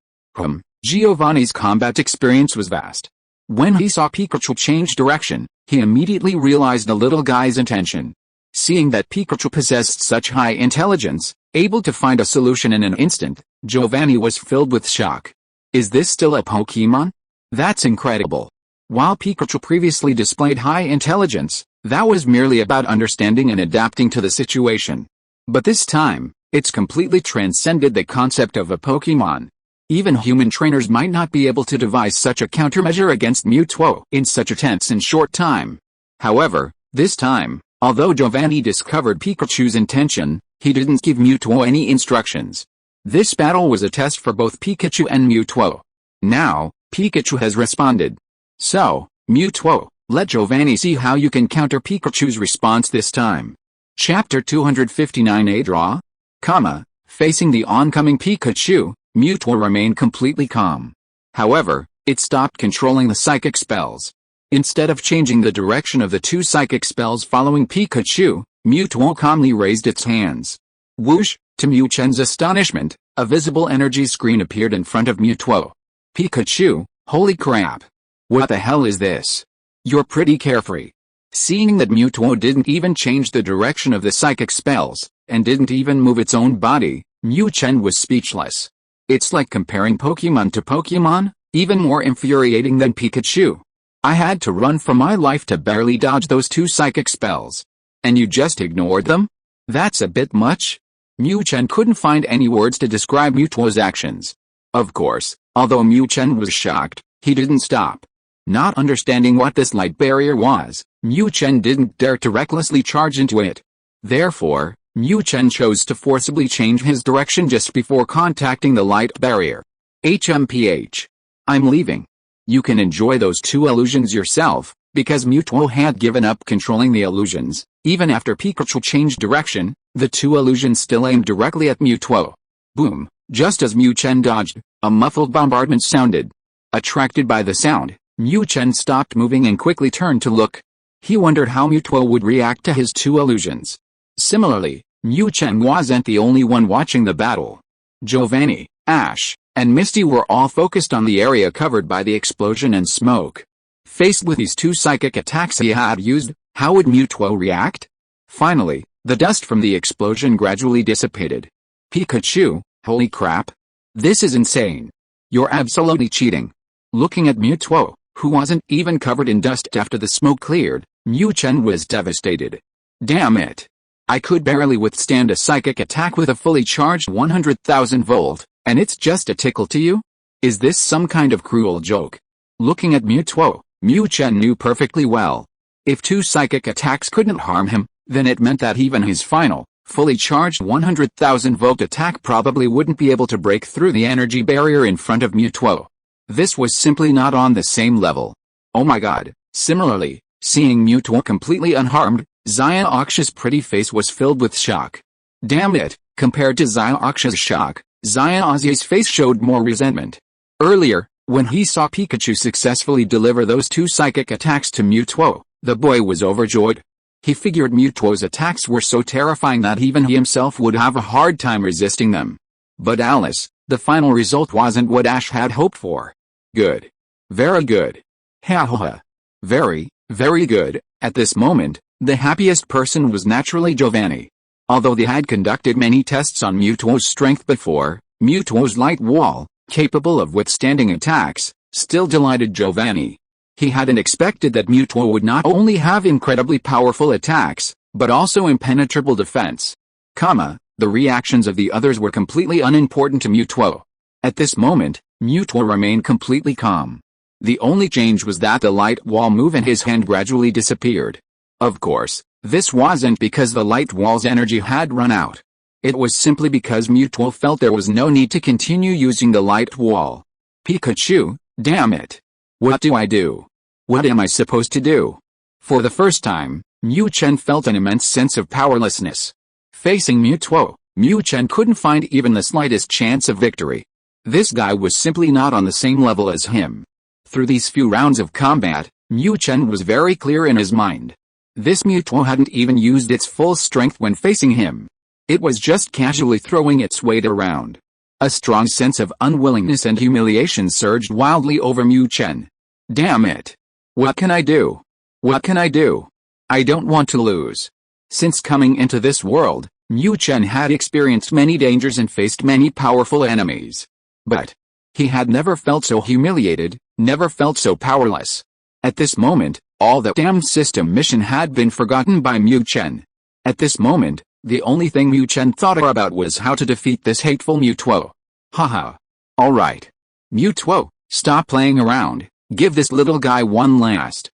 Speaker 1: Giovanni's combat experience was vast. When he saw Pikachu change direction, he immediately realized the little guy's intention. Seeing that Pikachu possessed such high intelligence, able to find a solution in an instant, Giovanni was filled with shock. Is this still a Pokémon? That's incredible. While Pikachu previously displayed high intelligence, that was merely about understanding and adapting to the situation. But this time, it's completely transcended the concept of a Pokémon. Even human trainers might not be able to devise such a countermeasure against Mewtwo in such a tense and short time. However, this time, although Giovanni discovered Pikachu's intention, he didn't give Mewtwo any instructions. This battle was a test for both Pikachu and Mewtwo. Now, Pikachu has responded. So, Mewtwo, let Giovanni see how you can counter Pikachu's response this time. Chapter 259 A Draw? Facing the oncoming Pikachu, Mewtwo remained completely calm. However, it stopped controlling the psychic spells. Instead of changing the direction of the two psychic spells following Pikachu, Mewtwo calmly raised its hands. Whoosh! To Mu Chen's astonishment, a visible energy screen appeared in front of Mewtwo. Pikachu, holy crap! What the hell is this? You're pretty carefree. Seeing that Mewtwo didn't even change the direction of the psychic spells, and didn't even move its own body, Mu Chen was speechless. It's like comparing Pokémon to Pokémon, even more infuriating than Pikachu. I had to run for my life to barely dodge those two psychic spells. And you just ignored them? That's a bit much. Mu Chen couldn't find any words to describe Mewtwo's actions. Of course, although Mu Chen was shocked, he didn't stop. Not understanding what this light barrier was, Mu Chen didn't dare to recklessly charge into it. Therefore, Mu Chen chose to forcibly change his direction just before contacting the light barrier. HMPH. I'm leaving. You can enjoy those two illusions yourself, because Mewtwo had given up controlling the illusions. Even after Pikachu changed direction, the two illusions still aimed directly at Mewtwo. Boom! Just as Mu Chen dodged, a muffled bombardment sounded. Attracted by the sound, Mu Chen stopped moving and quickly turned to look. He wondered how Mewtwo would react to his two illusions. Similarly, Mu Chen wasn't the only one watching the battle. Giovanni, Ash, and Misty were all focused on the area covered by the explosion and smoke. Faced with these two psychic attacks he had used, how would Mewtwo react? Finally, the dust from the explosion gradually dissipated. Pikachu, holy crap! This is insane. You're absolutely cheating. Looking at Mewtwo, who wasn't even covered in dust after the smoke cleared, Mu Chen was devastated. Damn it! I could barely withstand a psychic attack with a fully charged 100,000 volt, and it's just a tickle to you? Is this some kind of cruel joke? Looking at Mewtwo, Mu Chen knew perfectly well. If two psychic attacks couldn't harm him, then it meant that even his final, fully charged 100,000 volt attack probably wouldn't be able to break through the energy barrier in front of Mewtwo. This was simply not on the same level. Oh my god. Similarly, seeing Mewtwo completely unharmed, Xiaoxia's pretty face was filled with shock. Damn it, compared to Xiaoxia's shock, Xiaoxia's face showed more resentment. Earlier, when he saw Pikachu successfully deliver those two psychic attacks to Mewtwo, the boy was overjoyed. He figured Mewtwo's attacks were so terrifying that even he himself would have a hard time resisting them. But Alice, the final result wasn't what Ash had hoped for. Good. Very good. Ha ha ha. Very, very good. At this moment, the happiest person was naturally Giovanni. Although they had conducted many tests on Mewtwo's strength before, Mewtwo's light wall, capable of withstanding attacks, still delighted Giovanni. He hadn't expected that Mewtwo would not only have incredibly powerful attacks, but also impenetrable defense. The reactions of the others were completely unimportant to Mewtwo. At this moment, Mewtwo remained completely calm. The only change was that the light wall move in his hand gradually disappeared. Of course, this wasn't because the light wall's energy had run out. It was simply because Mewtwo felt there was no need to continue using the light wall. Pikachu, damn it. What do I do? What am I supposed to do? For the first time, Mu Chen felt an immense sense of powerlessness. Facing Mewtwo, Mu Chen couldn't find even the slightest chance of victory. This guy was simply not on the same level as him. Through these few rounds of combat, Mu Chen was very clear in his mind. This Mewtwo hadn't even used its full strength when facing him. It was just casually throwing its weight around. A strong sense of unwillingness and humiliation surged wildly over Mu Chen. Damn it! What can I do? What can I do? I don't want to lose. Since coming into this world, Mu Chen had experienced many dangers and faced many powerful enemies. But he had never felt so humiliated, never felt so powerless. At this moment, all the damned system mission had been forgotten by Mu Chen. At this moment, the only thing Mu Chen thought about was how to defeat this hateful Mewtwo. Haha. Alright. Mewtwo, stop playing around, give this little guy one last.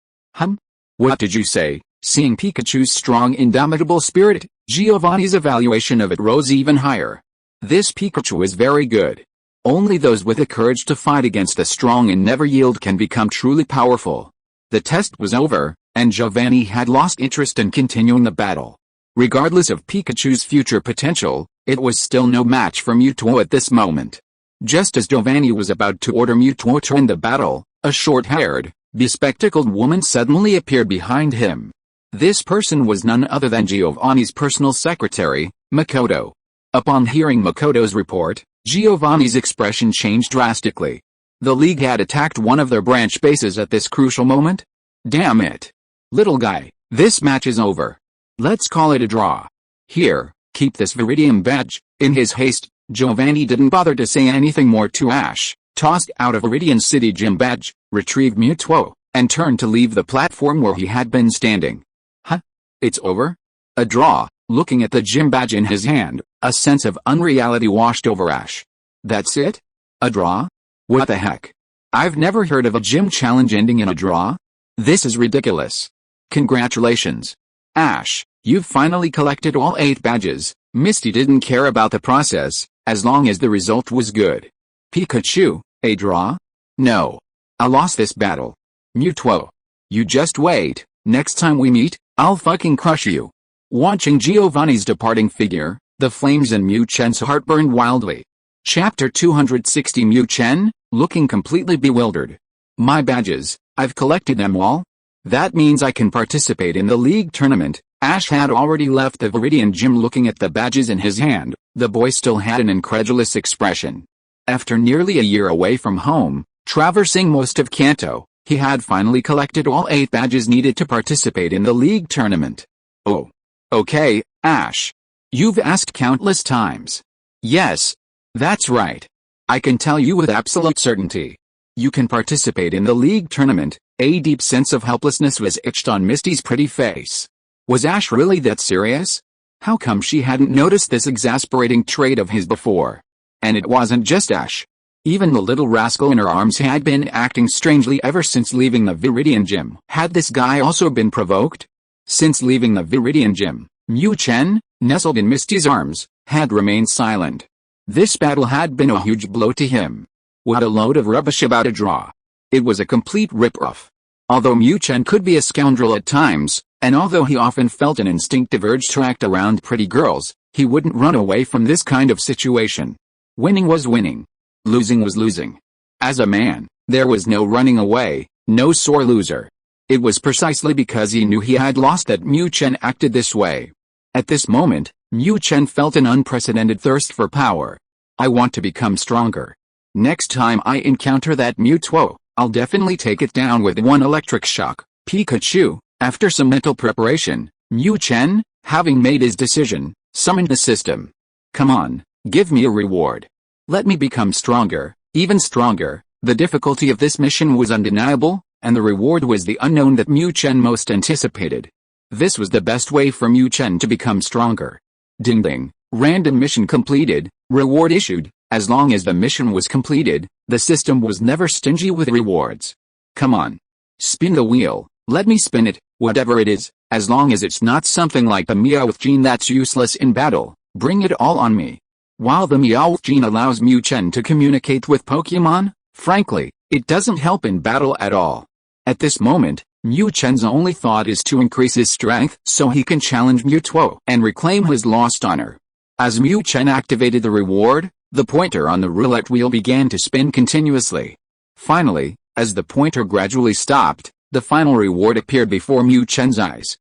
Speaker 1: What did you say? Seeing Pikachu's strong indomitable spirit, Giovanni's evaluation of it rose even higher. This Pikachu is very good. Only those with the courage to fight against the strong and never yield can become truly powerful. The test was over, and Giovanni had lost interest in continuing the battle. Regardless of Pikachu's future potential, it was still no match for Mewtwo at this moment. Just as Giovanni was about to order Mewtwo to end the battle, a short-haired, bespectacled woman suddenly appeared behind him. This person was none other than Giovanni's personal secretary, Makoto. Upon hearing Makoto's report, Giovanni's expression changed drastically. The League had attacked one of their branch bases at this crucial moment? Damn it. Little guy, this match is over. Let's call it a draw. Here, keep this Viridium badge. In his haste, Giovanni didn't bother to say anything more to Ash, tossed out a Viridian City gym badge, retrieved Mewtwo, and turned to leave the platform where he had been standing. Huh? It's over? A draw. Looking at the gym badge in his hand, a sense of unreality washed over Ash. That's it? A draw? What the heck? I've never heard of a gym challenge ending in a draw. This is ridiculous. Congratulations. Ash, you've finally collected all 8 badges. Misty didn't care about the process, as long as the result was good. Pikachu, a draw? No. I lost this battle. Mewtwo. You just wait, next time we meet, I'll fucking crush you. Watching Giovanni's departing figure, the flames in Mu Chen's heart burned wildly. Chapter 260. Mu Chen, looking completely bewildered. My badges, I've collected them all? That means I can participate in the league tournament. Ash had already left the Viridian gym. Looking at the badges in his hand, the boy still had an incredulous expression. After nearly a year away from home, traversing most of Kanto, he had finally collected all 8 badges needed to participate in the league tournament. Oh. Okay, Ash. You've asked countless times. Yes. That's right. I can tell you with absolute certainty. You can participate in the league tournament. A deep sense of helplessness was etched on Misty's pretty face. Was Ash really that serious? How come she hadn't noticed this exasperating trait of his before? And it wasn't just Ash. Even the little rascal in her arms had been acting strangely ever since leaving the Viridian gym. Had this guy also been provoked? Since leaving the Viridian gym, Mu Chen, nestled in Misty's arms, had remained silent. This battle had been a huge blow to him. What a load of rubbish about a draw. It was a complete rip-off. Although Mu Chen could be a scoundrel at times, and although he often felt an instinctive urge to act around pretty girls, he wouldn't run away from this kind of situation. Winning was winning. Losing was losing. As a man, there was no running away, no sore loser. It was precisely because he knew he had lost that Mu Chen acted this way. At this moment, Mu Chen felt an unprecedented thirst for power. I want to become stronger. Next time I encounter that Mewtwo, I'll definitely take it down with one electric shock. Pikachu, after some mental preparation, Mu Chen, having made his decision, summoned the system. Come on, give me a reward. Let me become stronger, even stronger. The difficulty of this mission was undeniable, and the reward was the unknown that Mu Chen most anticipated. This was the best way for Mu Chen to become stronger. Ding ding, random mission completed, reward issued. As long as the mission was completed, the system was never stingy with rewards. Come on. Spin the wheel, let me spin it, whatever it is, as long as it's not something like the Meowth gene that's useless in battle, bring it all on me. While the Meowth gene allows Mu Chen to communicate with Pokémon, frankly, it doesn't help in battle at all. At this moment, Mu Chen's only thought is to increase his strength so he can challenge Mewtwo and reclaim his lost honor. As Mu Chen activated the reward, the pointer on the roulette wheel began to spin continuously. Finally, as the pointer gradually stopped, the final reward appeared before Mu Chen's eyes.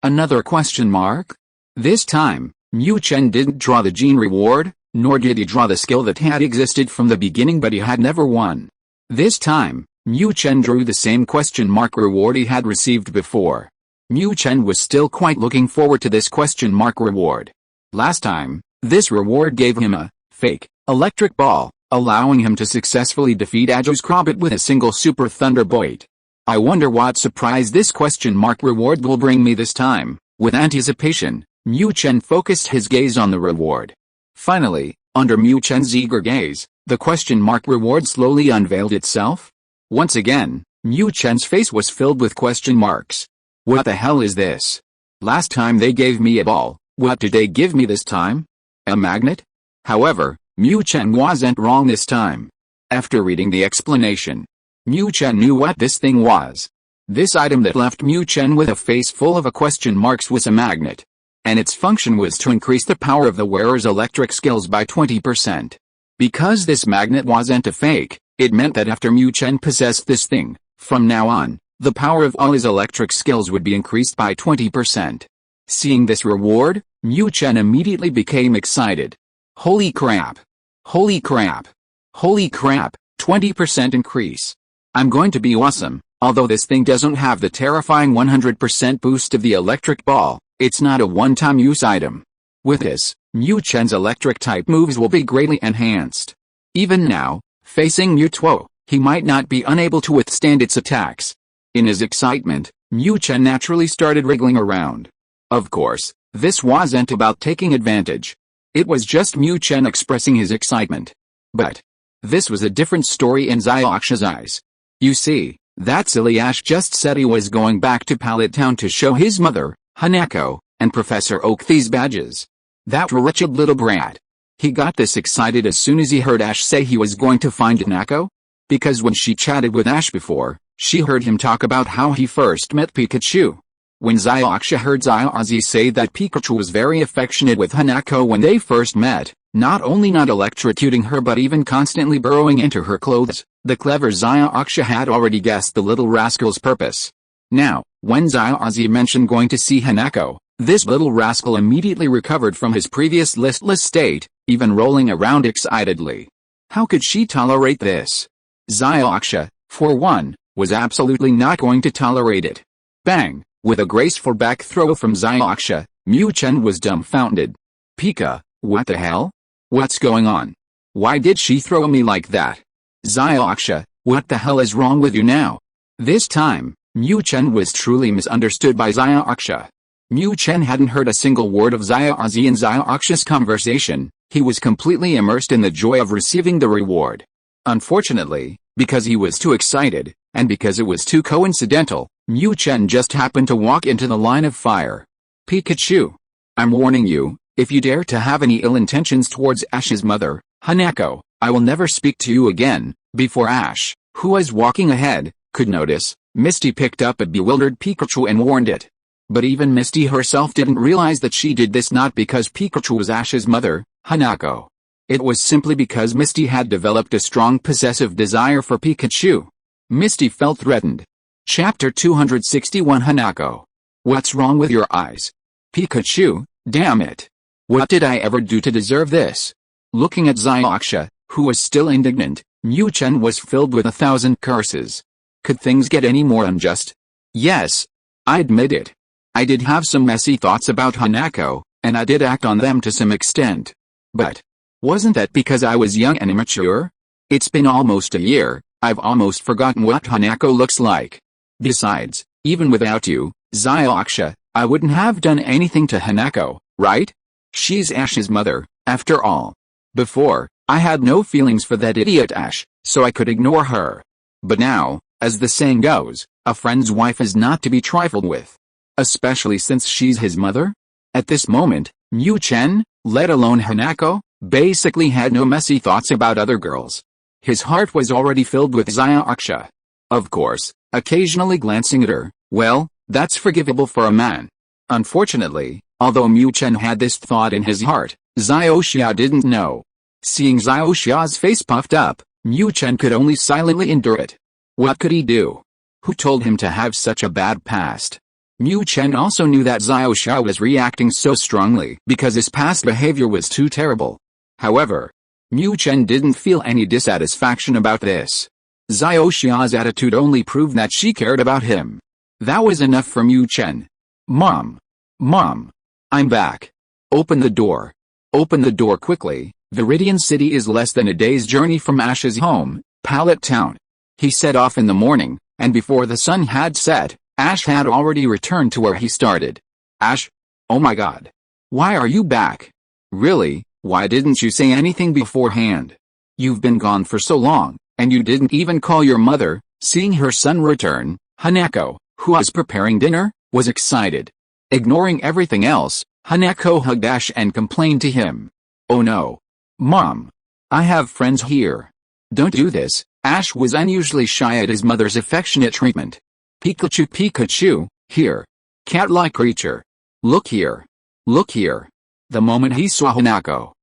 Speaker 1: Another question mark? This time, Mu Chen didn't draw the gene reward, nor did he draw the skill that had existed from the beginning but he had never won. This time, Mu Chen drew the same question mark reward he had received before. Mu Chen was still quite looking forward to this question mark reward. Last time, this reward gave him a fake electric ball, allowing him to successfully defeat Ajo's Crobat with a single Super Thunderbolt. I wonder what surprise this question mark reward will bring me this time. With anticipation, Mu Chen focused his gaze on the reward. Finally, under Mu Chen's eager gaze, the question mark reward slowly unveiled itself. Once again, Mu Chen's face was filled with question marks. What the hell is this? Last time they gave me a ball, what did they give me this time? A magnet? However, Mu Chen wasn't wrong this time. After reading the explanation, Mu Chen knew what this thing was. This item that left Mu Chen with a face full of question marks was a magnet. and its function was to increase the power of the wearer's electric skills by 20%. Because this magnet wasn't a fake, it meant that after Mu Chen possessed this thing, from now on, the power of all his electric skills would be increased by 20%. Seeing this reward, Mu Chen immediately became excited. Holy crap! Holy crap! Holy crap, 20% increase. I'm going to be awesome. Although this thing doesn't have the terrifying 100% boost of the electric ball, it's not a one-time use item. With this, Mu Chen's electric type moves will be greatly enhanced. Even now, facing Mu Tuo, he might not be unable to withstand its attacks. In his excitement, Mu Chen naturally started wriggling around. Of course, this wasn't about taking advantage. It was just Mu Chen expressing his excitement. But this was a different story in Xiaoxia's eyes. You see, that silly Ash just said he was going back to Pallet Town to show his mother, Hanako, and Professor Oak these badges. That wretched little brat. He got this excited as soon as he heard Ash say he was going to find Hanako. Because when she chatted with Ash before, she heard him talk about how he first met Pikachu. When Xiaoxia heard Xiaozi say that Pikachu was very affectionate with Hanako when they first met, not only not electrocuting her but even constantly burrowing into her clothes, the clever Xiaoxia had already guessed the little rascal's purpose. Now, when Xiaozi mentioned going to see Hanako, this little rascal immediately recovered from his previous listless state, even rolling around excitedly. How could she tolerate this? Xiaoxia, for one, was absolutely not going to tolerate it. Bang! With a graceful back throw from Xiaoxia, Mu Chen was dumbfounded. Pika, what the hell? What's going on? Why did she throw me like that? Xiaoxia, what the hell is wrong with you now? This time, Mu Chen was truly misunderstood by Xiaoxia. Mu Chen hadn't heard a single word of Xiaozi and Xiaoxia's conversation. He was completely immersed in the joy of receiving the reward. Unfortunately, because he was too excited, and because it was too coincidental, Mu Chen just happened to walk into the line of fire. Pikachu! I'm warning you, if you dare to have any ill intentions towards Ash's mother, Hanako, I will never speak to you again. Before Ash, who was walking ahead, could notice, Misty picked up a bewildered Pikachu and warned it. But even Misty herself didn't realize that she did this not because Pikachu was Ash's mother, Hanako. It was simply because Misty had developed a strong possessive desire for Pikachu. Misty felt threatened. Chapter 261 Hanako. What's wrong with your eyes? Pikachu, damn it. What did I ever do to deserve this? Looking at Xiaoxia, who was still indignant, Mu Chen was filled with 1,000 curses. Could things get any more unjust? Yes, I admit it. I did have some messy thoughts about Hanako, and I did act on them to some extent. But wasn't that because I was young and immature? It's been almost a year, I've almost forgotten what Hanako looks like. Besides, even without you, Xiaoxia, I wouldn't have done anything to Hanako, right? She's Ash's mother, after all. Before, I had no feelings for that idiot Ash, so I could ignore her. But now, as the saying goes, a friend's wife is not to be trifled with. Especially since she's his mother? At this moment, Mu Chen, let alone Hanako, basically had no messy thoughts about other girls. His heart was already filled with Xiaoxia. Of course, occasionally glancing at her, well, that's forgivable for a man. Unfortunately, although Mu Chen had this thought in his heart, Xiaoxia didn't know. Seeing Xiaoxia's face puffed up, Mu Chen could only silently endure it. What could he do? Who told him to have such a bad past? Mu Chen also knew that Xiaoxia was reacting so strongly because his past behavior was too terrible. However, Mu Chen didn't feel any dissatisfaction about this. Xiaoxia's attitude only proved that she cared about him. That was enough for Mu Chen. Mom! Mom! I'm back. Open the door. Open the door quickly. Viridian City is less than a day's journey from Ash's home, Pallet Town. He set off in the morning, and before the sun had set, Ash had already returned to where he started. Ash? Oh my god. Why are you back? Really, why didn't you say anything beforehand? You've been gone for so long, and you didn't even call your mother. Seeing her son return, Hanako, who was preparing dinner, was excited. Ignoring everything else, Hanako hugged Ash and complained to him. Oh no. Mom. I have friends here. Don't do this. Ash was unusually shy at his mother's affectionate treatment. Pikachu, Pikachu, here. Cat-like creature. Look here. Look here. The moment he saw Hanako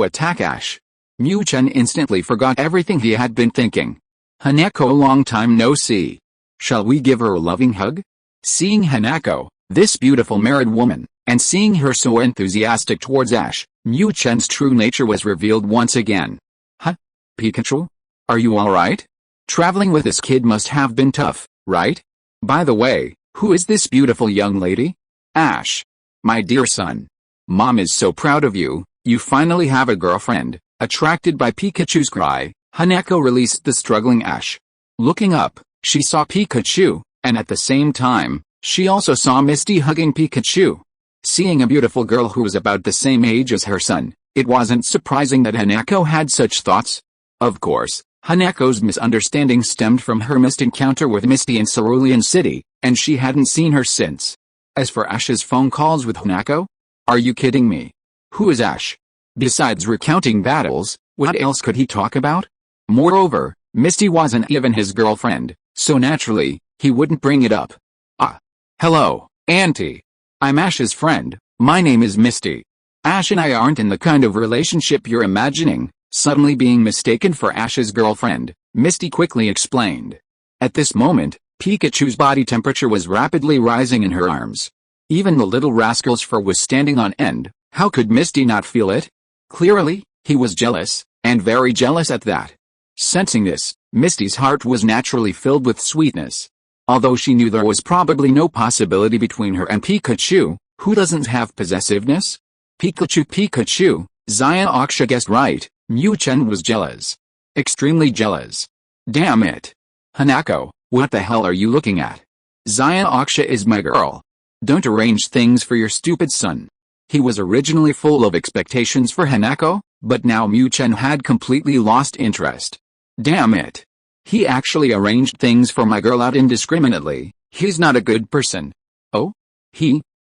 Speaker 1: attack Ash, Mu Chen instantly forgot everything he had been thinking. Hanako, long time no see. Shall we give her a loving hug? Seeing Hanako, this beautiful married woman, and seeing her so enthusiastic towards Ash, Mu Chen's true nature was revealed once again. Huh? Pikachu? Are you alright? Traveling with this kid must have been tough, right? By the way, who is this beautiful young lady? Ash. My dear son. Mom is so proud of you, you finally have a girlfriend. Attracted by Pikachu's cry, Hanako released the struggling Ash. Looking up, she saw Pikachu, and at the same time, she also saw Misty hugging Pikachu. Seeing a beautiful girl who was about the same age as her son, it wasn't surprising that Hanako had such thoughts. Of course, Hanako's misunderstanding stemmed from her missed encounter with Misty in Cerulean City, and she hadn't seen her since. As for Ash's phone calls with Hanako? Are you kidding me? Who is Ash? Besides recounting battles, what else could he talk about? Moreover, Misty wasn't even his girlfriend, so naturally, he wouldn't bring it up. Ah. Hello, Auntie. I'm Ash's friend, my name is Misty. Ash and I aren't in the kind of relationship you're imagining. Suddenly being mistaken for Ash's girlfriend, Misty quickly explained. At this moment, Pikachu's body temperature was rapidly rising in her arms. Even the little rascal's fur was standing on end. How could Misty not feel it? Clearly, he was jealous, and very jealous at that. Sensing this, Misty's heart was naturally filled with sweetness. Although she knew there was probably no possibility between her and Pikachu, who doesn't have possessiveness? Pikachu, Zaya Aksha guessed right, Mu Chen was jealous. Extremely jealous. Damn it. Hanako, what the hell are you looking at? Zaya Aksha is my girl. Don't arrange things for your stupid son. He was originally full of expectations for Hanako, but now Mu Chen had completely lost interest. Damn it. He actually arranged things for my girl out indiscriminately. He's not a good person. Oh?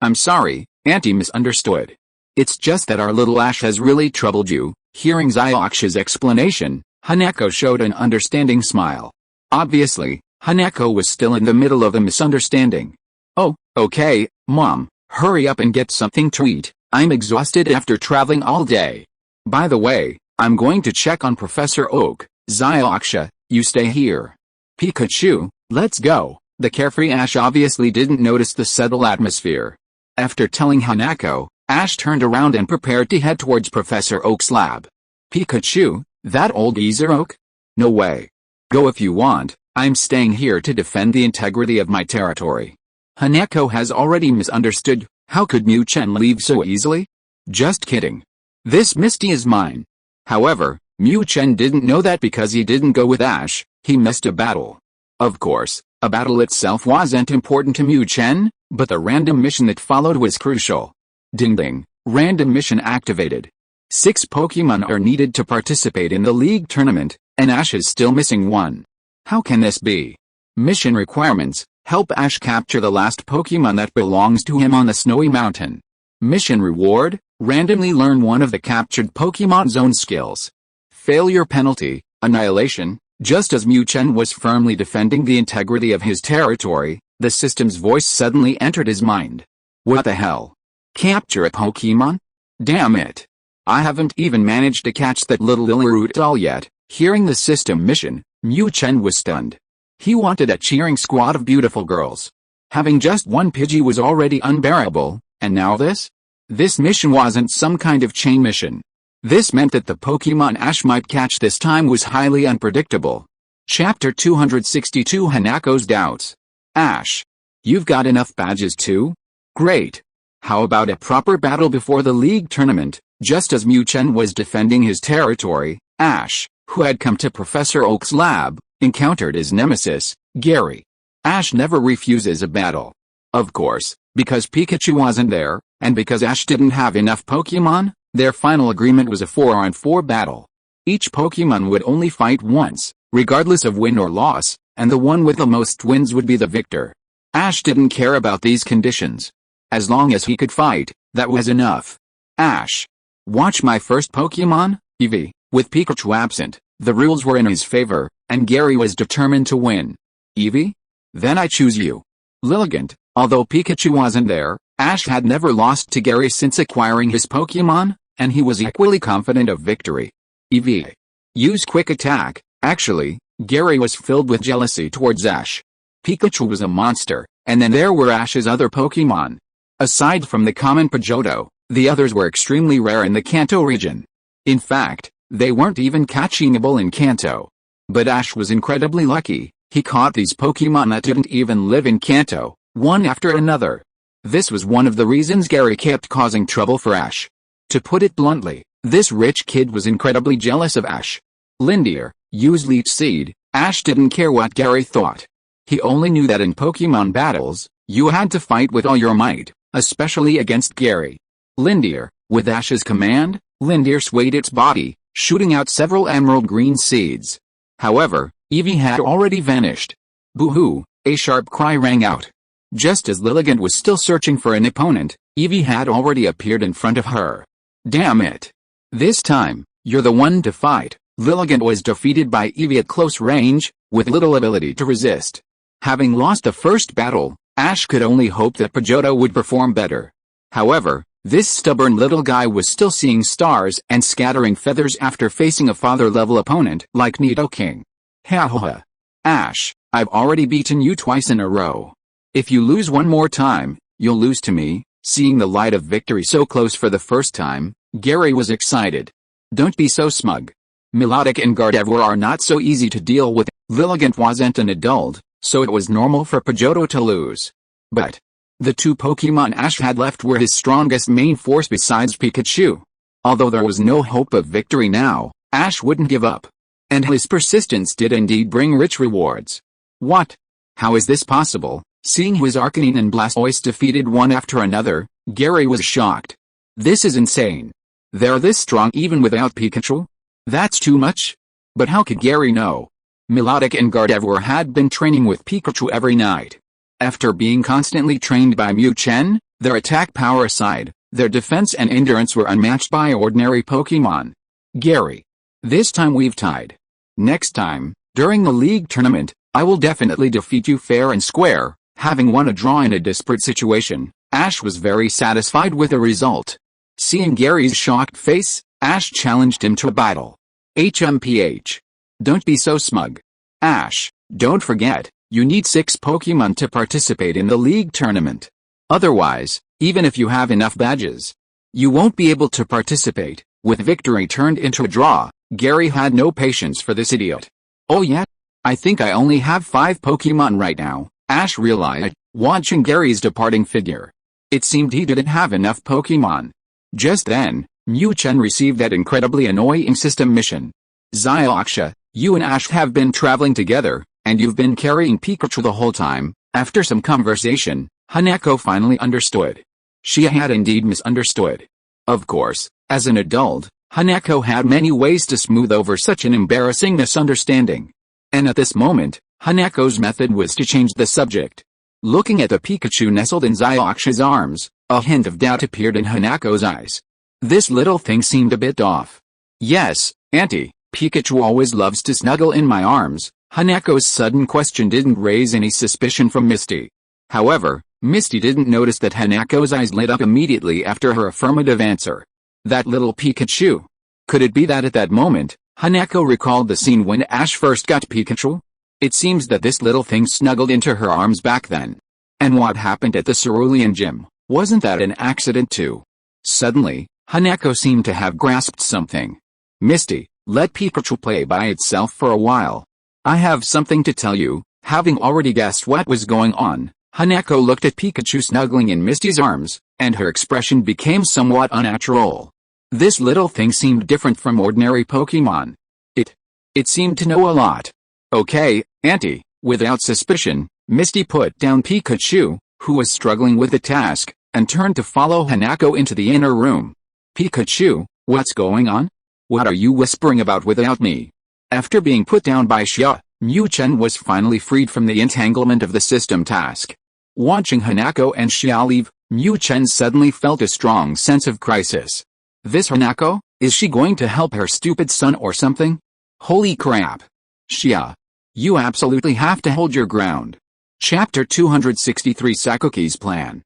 Speaker 1: I'm sorry, Auntie misunderstood. It's just that our little Ash has really troubled you. Hearing Zyaoksha's explanation, Hanako showed an understanding smile. Obviously, Hanako was still in the middle of a misunderstanding. Oh, okay, Mom, hurry up and get something to eat. I'm exhausted after traveling all day. By the way, I'm going to check on Professor Oak. Zyaoksha, you stay here. Pikachu, let's go. The carefree Ash obviously didn't notice the settled atmosphere. After telling Hanako, Ash turned around and prepared to head towards Professor Oak's lab. Pikachu, that old geezer Oak? No way. Go if you want, I'm staying here to defend the integrity of my territory. Hanako has already misunderstood. How could Mu Chen leave so easily? Just kidding. This Misty is mine. However, Mu Chen didn't know that because he didn't go with Ash, he missed a battle. Of course, a battle itself wasn't important to Mu Chen, but the random mission that followed was crucial. Ding ding, random mission activated. 6 Pokémon are needed to participate in the league tournament, and Ash is still missing one. How can this be? Mission requirements: help Ash capture the last Pokémon that belongs to him on the snowy mountain. Mission reward: randomly learn one of the captured Pokémon's own skills. Failure penalty: annihilation. Just as Mu Chen was firmly defending the integrity of his territory, the system's voice suddenly entered his mind. What the hell? Capture a Pokémon? Damn it. I haven't even managed to catch that little Illiroot doll yet. Hearing the system mission, Mu Chen was stunned. He wanted a cheering squad of beautiful girls. Having just one Pidgey was already unbearable, and now this? This mission wasn't some kind of chain mission. This meant that the Pokémon Ash might catch this time was highly unpredictable. Chapter 262 Hanako's Doubts. Ash. You've got enough badges too? Great. How about a proper battle before the league tournament? Just as Mu Chen was defending his territory, Ash, who had come to Professor Oak's lab, encountered his nemesis, Gary. Ash never refuses a battle. Of course, because Pikachu wasn't there, and because Ash didn't have enough Pokémon, their final agreement was a 4-on-4 battle. Each Pokémon would only fight once, regardless of win or loss, and the one with the most wins would be the victor. Ash didn't care about these conditions. As long as he could fight, that was enough. Ash. Watch my first Pokémon, Eevee. With Pikachu absent, the rules were in his favor, and Gary was determined to win. Eevee? Then I choose you. Lilligant. Although Pikachu wasn't there, Ash had never lost to Gary since acquiring his Pokémon, and he was equally confident of victory. EV. Use quick attack. Actually, Gary was filled with jealousy towards Ash. Pikachu was a monster, and then there were Ash's other Pokémon. Aside from the common Pidgeotto, the others were extremely rare in the Kanto region. In fact, they weren't even catchable in Kanto. But Ash was incredibly lucky. He caught these Pokémon that didn't even live in Kanto, one after another. This was one of the reasons Gary kept causing trouble for Ash. To put it bluntly, this rich kid was incredibly jealous of Ash. Lindier, use Leech Seed. Ash didn't care what Gary thought. He only knew that in Pokémon battles, you had to fight with all your might, especially against Gary. Lindier, with Ash's command, Lindier swayed its body, shooting out several emerald green seeds. However, Eevee had already vanished. Boo-hoo, a sharp cry rang out. Just as Lilligant was still searching for an opponent, Eevee had already appeared in front of her. Damn it. This time, you're the one to fight. Lilligant was defeated by Eevee at close range, with little ability to resist. Having lost the first battle, Ash could only hope that Pidgeotto would perform better. However, this stubborn little guy was still seeing stars and scattering feathers after facing a father-level opponent like Nidoking. Ha ha ha. Ash, I've already beaten you twice in a row. If you lose one more time, you'll lose to me. Seeing the light of victory so close for the first time, Gary was excited. Don't be so smug. Milotic and Gardevoir are not so easy to deal with. Lilligant wasn't an adult, so it was normal for Pidgeotto to lose. But the two Pokémon Ash had left were his strongest main force besides Pikachu. Although there was no hope of victory now, Ash wouldn't give up. And his persistence did indeed bring rich rewards. What? How is this possible? Seeing his Arcanine and Blastoise defeated one after another, Gary was shocked. This is insane. They're this strong even without Pikachu? That's too much? But how could Gary know? Milotic and Gardevoir had been training with Pikachu every night. After being constantly trained by Mu Chen, their attack power aside, their defense and endurance were unmatched by ordinary Pokémon. Gary. This time we've tied. Next time, during the league tournament, I will definitely defeat you fair and square. Having won a draw in a desperate situation, Ash was very satisfied with the result. Seeing Gary's shocked face, Ash challenged him to a battle. HMPH. Don't be so smug. Ash, don't forget, you need 6 Pokémon to participate in the league tournament. Otherwise, even if you have enough badges, you won't be able to participate. With victory turned into a draw, Gary had no patience for this idiot. Oh yeah? I think I only have 5 Pokémon right now, Ash realized, watching Gary's departing figure. It seemed he didn't have enough Pokémon. Just then, Mu Chen received that incredibly annoying system mission. Xiaoxia, you and Ash have been traveling together, and you've been carrying Pikachu the whole time. After some conversation, Hanako finally understood. She had indeed misunderstood. Of course, as an adult, Hanako had many ways to smooth over such an embarrassing misunderstanding. And at this moment, Hanako's method was to change the subject. Looking at the Pikachu nestled in Xiaoxia's arms, a hint of doubt appeared in Hanako's eyes. This little thing seemed a bit off. Yes, Auntie, Pikachu always loves to snuggle in my arms. Hanako's sudden question didn't raise any suspicion from Misty. However, Misty didn't notice that Hanako's eyes lit up immediately after her affirmative answer. That little Pikachu. Could it be that at that moment, Hanako recalled the scene when Ash first got Pikachu? It seems that this little thing snuggled into her arms back then. And what happened at the Cerulean Gym, wasn't that an accident too? Suddenly, Hanako seemed to have grasped something. Misty, let Pikachu play by itself for a while. I have something to tell you. Having already guessed what was going on, Hanako looked at Pikachu snuggling in Misty's arms, and her expression became somewhat unnatural. This little thing seemed different from ordinary Pokémon. It seemed to know a lot. Okay, Auntie. Without suspicion, Misty put down Pikachu, who was struggling with the task, and turned to follow Hanako into the inner room. Pikachu, what's going on? What are you whispering about without me? After being put down by Xia, Mu Chen was finally freed from the entanglement of the system task. Watching Hanako and Xia leave, Mu Chen suddenly felt a strong sense of crisis. This Hanako? Is she going to help her stupid son or something? Holy crap. Xia. You absolutely have to hold your ground. Chapter 263 Sakuki's Plan.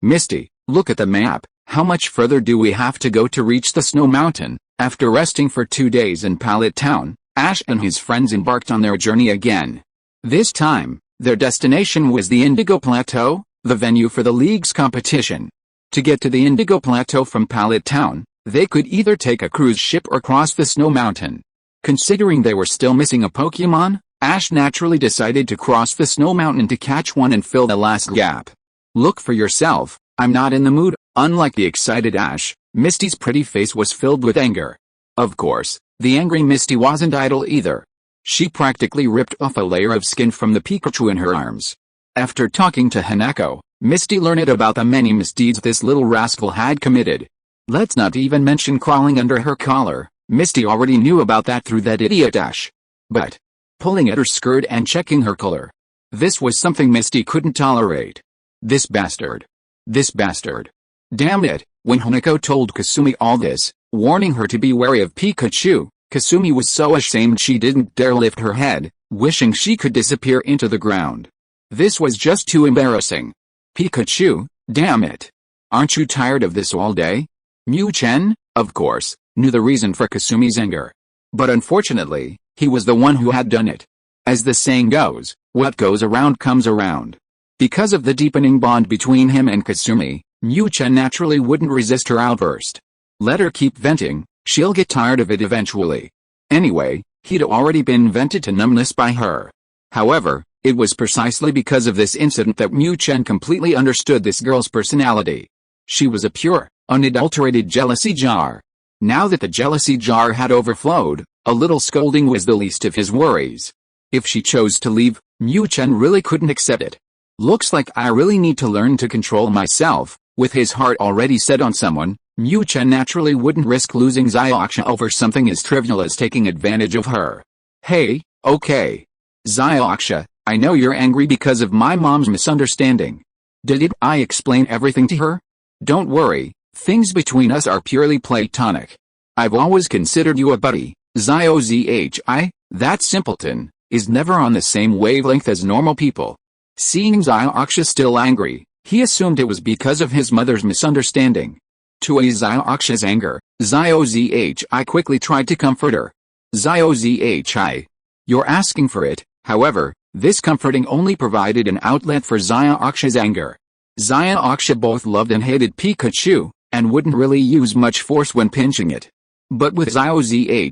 Speaker 1: Misty, look at the map. How much further do we have to go to reach the snow mountain? After resting for 2 days in Pallet Town, Ash and his friends embarked on their journey again. This time, their destination was the Indigo Plateau, the venue for the league's competition. To get to the Indigo Plateau from Pallet Town, they could either take a cruise ship or cross the snow mountain. Considering they were still missing a Pokémon, Ash naturally decided to cross the snow mountain to catch one and fill the last gap. Look for yourself, I'm not in the mood. Unlike the excited Ash, Misty's pretty face was filled with anger. Of course, the angry Misty wasn't idle either. She practically ripped off a layer of skin from the Pikachu in her arms. After talking to Hanako, Misty learned about the many misdeeds this little rascal had committed. Let's not even mention crawling under her collar. Misty already knew about that through that idiot Ash. But pulling at her skirt and checking her color. This was something Misty couldn't tolerate. This bastard. This bastard. Damn it, when Hanako told Kasumi all this, warning her to be wary of Pikachu, Kasumi was so ashamed she didn't dare lift her head, wishing she could disappear into the ground. This was just too embarrassing. Pikachu, damn it. Aren't you tired of this all day? Mu Chen, of course, knew the reason for Kasumi's anger. But unfortunately, he was the one who had done it. As the saying goes, what goes around comes around. Because of the deepening bond between him and Kasumi, Mu Chen naturally wouldn't resist her outburst. Let her keep venting, she'll get tired of it eventually. Anyway, he'd already been vented to numbness by her. However, it was precisely because of this incident that Mu Chen completely understood this girl's personality. She was a pure, unadulterated jealousy jar. Now that the jealousy jar had overflowed, a little scolding was the least of his worries. If she chose to leave, Mu Chen really couldn't accept it. Looks like I really need to learn to control myself. With his heart already set on someone, Mu Chen naturally wouldn't risk losing Xiaoxia over something as trivial as taking advantage of her. Hey, okay. Xiaoxia, I know you're angry because of my mom's misunderstanding. Did I explain everything to her? Don't worry, things between us are purely platonic. I've always considered you a buddy. Xiaoxi, that simpleton, is never on the same wavelength as normal people. Seeing Xiaoxia still angry, he assumed it was because of his mother's misunderstanding. To ease Xiaoxia's anger, Xiaoxi quickly tried to comfort her. Xiaoxi, you're asking for it, however, this comforting only provided an outlet for Xiaoxia's anger. Xiaoxia both loved and hated Pikachu, and wouldn't really use much force when pinching it. But with Xiaoxi,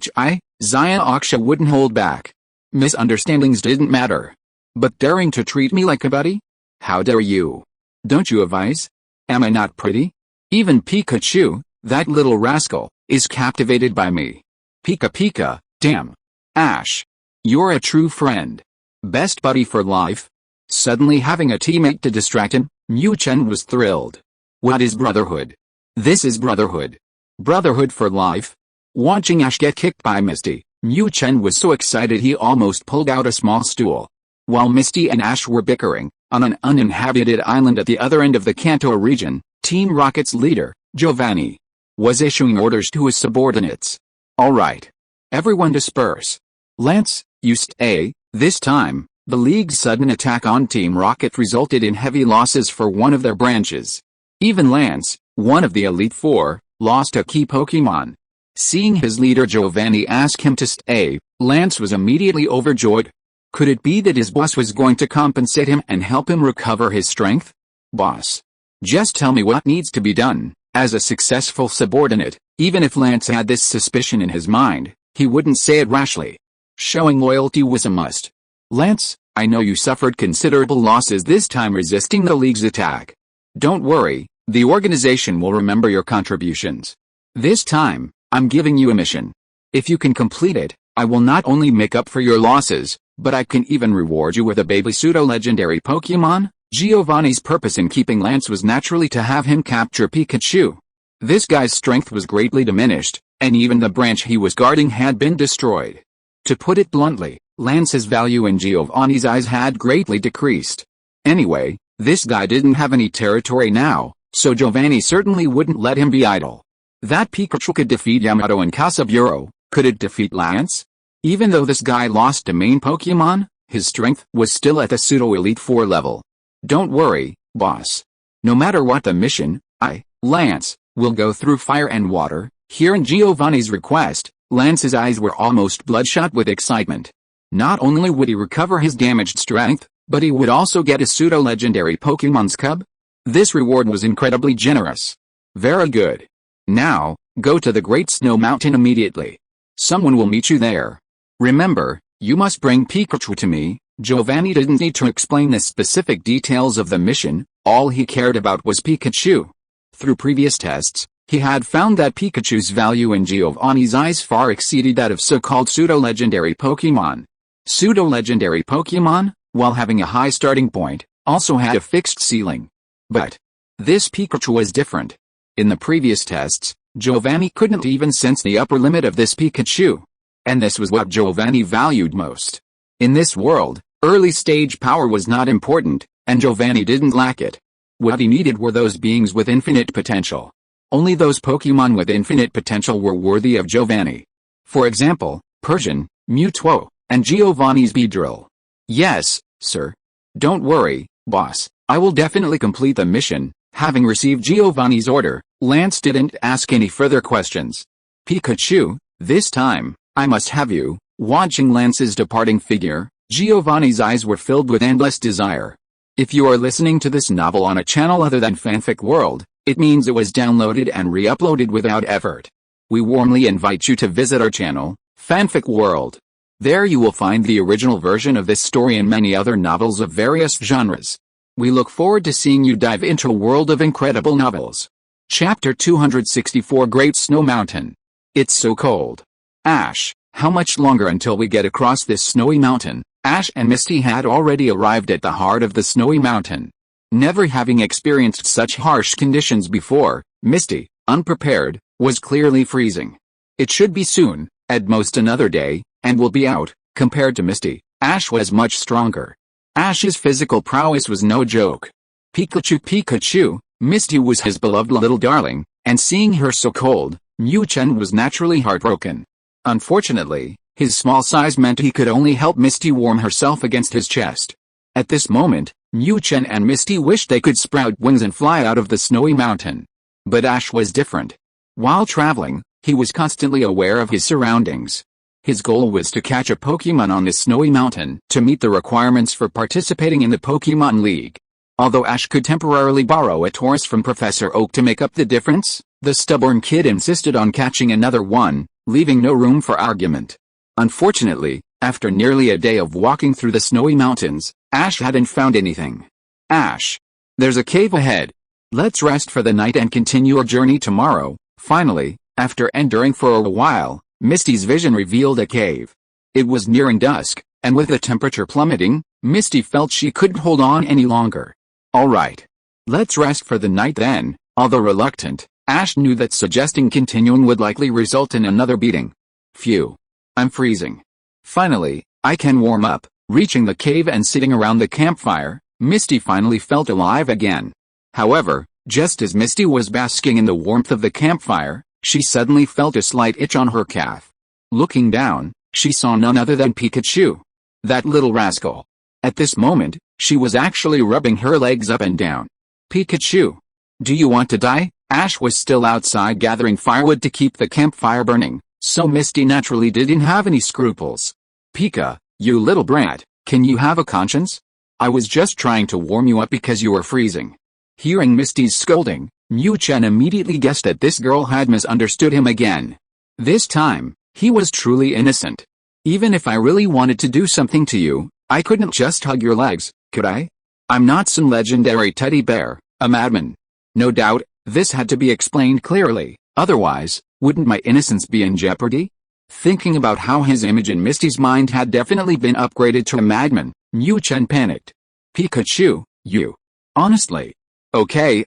Speaker 1: Xiaoxia wouldn't hold back. Misunderstandings didn't matter. But daring to treat me like a buddy? How dare you? Don't you advise? Am I not pretty? Even Pikachu, that little rascal, is captivated by me. Pika, damn. Ash. You're a true friend. Best buddy for life. Suddenly having a teammate to distract him, Mu Chen was thrilled. What is brotherhood? This is brotherhood. Brotherhood for life. Watching Ash get kicked by Misty, Mu Chen was so excited he almost pulled out a small stool. While Misty and Ash were bickering, on an uninhabited island at the other end of the Kanto region, Team Rocket's leader, Giovanni, was issuing orders to his subordinates. Alright. Everyone disperse. Lance, you stay. This time, the League's sudden attack on Team Rocket resulted in heavy losses for one of their branches. Even Lance, one of the Elite Four, lost a key Pokémon. Seeing his leader Giovanni ask him to stay, Lance was immediately overjoyed. Could it be that his boss was going to compensate him and help him recover his strength? Boss. Just tell me what needs to be done. As a successful subordinate, even if Lance had this suspicion in his mind, he wouldn't say it rashly. Showing loyalty was a must. Lance, I know you suffered considerable losses this time resisting the League's attack. Don't worry, the organization will remember your contributions. This time, I'm giving you a mission. If you can complete it, I will not only make up for your losses, but I can even reward you with a baby pseudo-legendary Pokémon. Giovanni's purpose in keeping Lance was naturally to have him capture Pikachu. This guy's strength was greatly diminished, and even the branch he was guarding had been destroyed. To put it bluntly, Lance's value in Giovanni's eyes had greatly decreased. Anyway, this guy didn't have any territory now, so Giovanni certainly wouldn't let him be idle. That Pikachu could defeat Yamato and Casaburo, could it defeat Lance? Even though this guy lost a main Pokémon, his strength was still at the pseudo-elite 4 level. Don't worry, boss. No matter what the mission, I, Lance, will go through fire and water. Hearing Giovanni's request, Lance's eyes were almost bloodshot with excitement. Not only would he recover his damaged strength, but he would also get a pseudo-legendary Pokémon's cub. This reward was incredibly generous. Very good. Now, go to the Great Snow Mountain immediately. Someone will meet you there. Remember, you must bring Pikachu to me. Giovanni didn't need to explain the specific details of the mission, all he cared about was Pikachu. Through previous tests, he had found that Pikachu's value in Giovanni's eyes far exceeded that of so-called pseudo-legendary Pokémon. Pseudo-legendary Pokémon, while having a high starting point, also had a fixed ceiling. But this Pikachu was different. In the previous tests, Giovanni couldn't even sense the upper limit of this Pikachu. And this was what Giovanni valued most. In this world, early stage power was not important, and Giovanni didn't lack it. What he needed were those beings with infinite potential. Only those Pokémon with infinite potential were worthy of Giovanni. For example, Persian, Mewtwo, and Giovanni's Beedrill. Yes, sir. Don't worry, boss, I will definitely complete the mission. Having received Giovanni's order, Lance didn't ask any further questions. Pikachu, this time, I must have you. Watching Lance's departing figure, Giovanni's eyes were filled with endless desire. If you are listening to this novel on a channel other than Fanfic World, it means it was downloaded and re-uploaded without effort. We warmly invite you to visit our channel, Fanfic World. There you will find the original version of this story and many other novels of various genres. We look forward to seeing you dive into a world of incredible novels. Chapter 264 Great Snow Mountain. It's so cold. Ash, how much longer until we get across this snowy mountain? Ash and Misty had already arrived at the heart of the snowy mountain. Never having experienced such harsh conditions before, Misty, unprepared, was clearly freezing. It should be soon, at most another day, and we'll be out. Compared to Misty, Ash was much stronger. Ash's physical prowess was no joke. Pikachu, Misty was his beloved little darling, and seeing her so cold, Mu Chen was naturally heartbroken. Unfortunately, his small size meant he could only help Misty warm herself against his chest. At this moment, Mu Chen and Misty wished they could sprout wings and fly out of the snowy mountain. But Ash was different. While traveling, he was constantly aware of his surroundings. His goal was to catch a Pokémon on this snowy mountain to meet the requirements for participating in the Pokémon League. Although Ash could temporarily borrow a Taurus from Professor Oak to make up the difference, the stubborn kid insisted on catching another one, leaving no room for argument. Unfortunately, after nearly a day of walking through the snowy mountains, Ash hadn't found anything. Ash, there's a cave ahead. Let's rest for the night and continue our journey tomorrow. Finally, after enduring for a while, Misty's vision revealed a cave. It was nearing dusk, and with the temperature plummeting, Misty felt she couldn't hold on any longer. Alright. Let's rest for the night then. Although reluctant, Ash knew that suggesting continuing would likely result in another beating. Phew. I'm freezing. Finally, I can warm up. Reaching the cave and sitting around the campfire, Misty finally felt alive again. However, just as Misty was basking in the warmth of the campfire, she suddenly felt a slight itch on her calf. Looking down, she saw none other than Pikachu. That little rascal. At this moment, she was actually rubbing her legs up and down. Pikachu. Do you want to die? Ash was still outside gathering firewood to keep the campfire burning, so Misty naturally didn't have any scruples. Pika, you little brat, can you have a conscience? I was just trying to warm you up because you were freezing. Hearing Misty's scolding, Mu Chen immediately guessed that this girl had misunderstood him again. This time, he was truly innocent. Even if I really wanted to do something to you, I couldn't just hug your legs, could I? I'm not some legendary teddy bear, a madman. No doubt, this had to be explained clearly, otherwise, wouldn't my innocence be in jeopardy? Thinking about how his image in Misty's mind had definitely been upgraded to a madman, Mu Chen panicked. Pikachu, you. Honestly. Okay,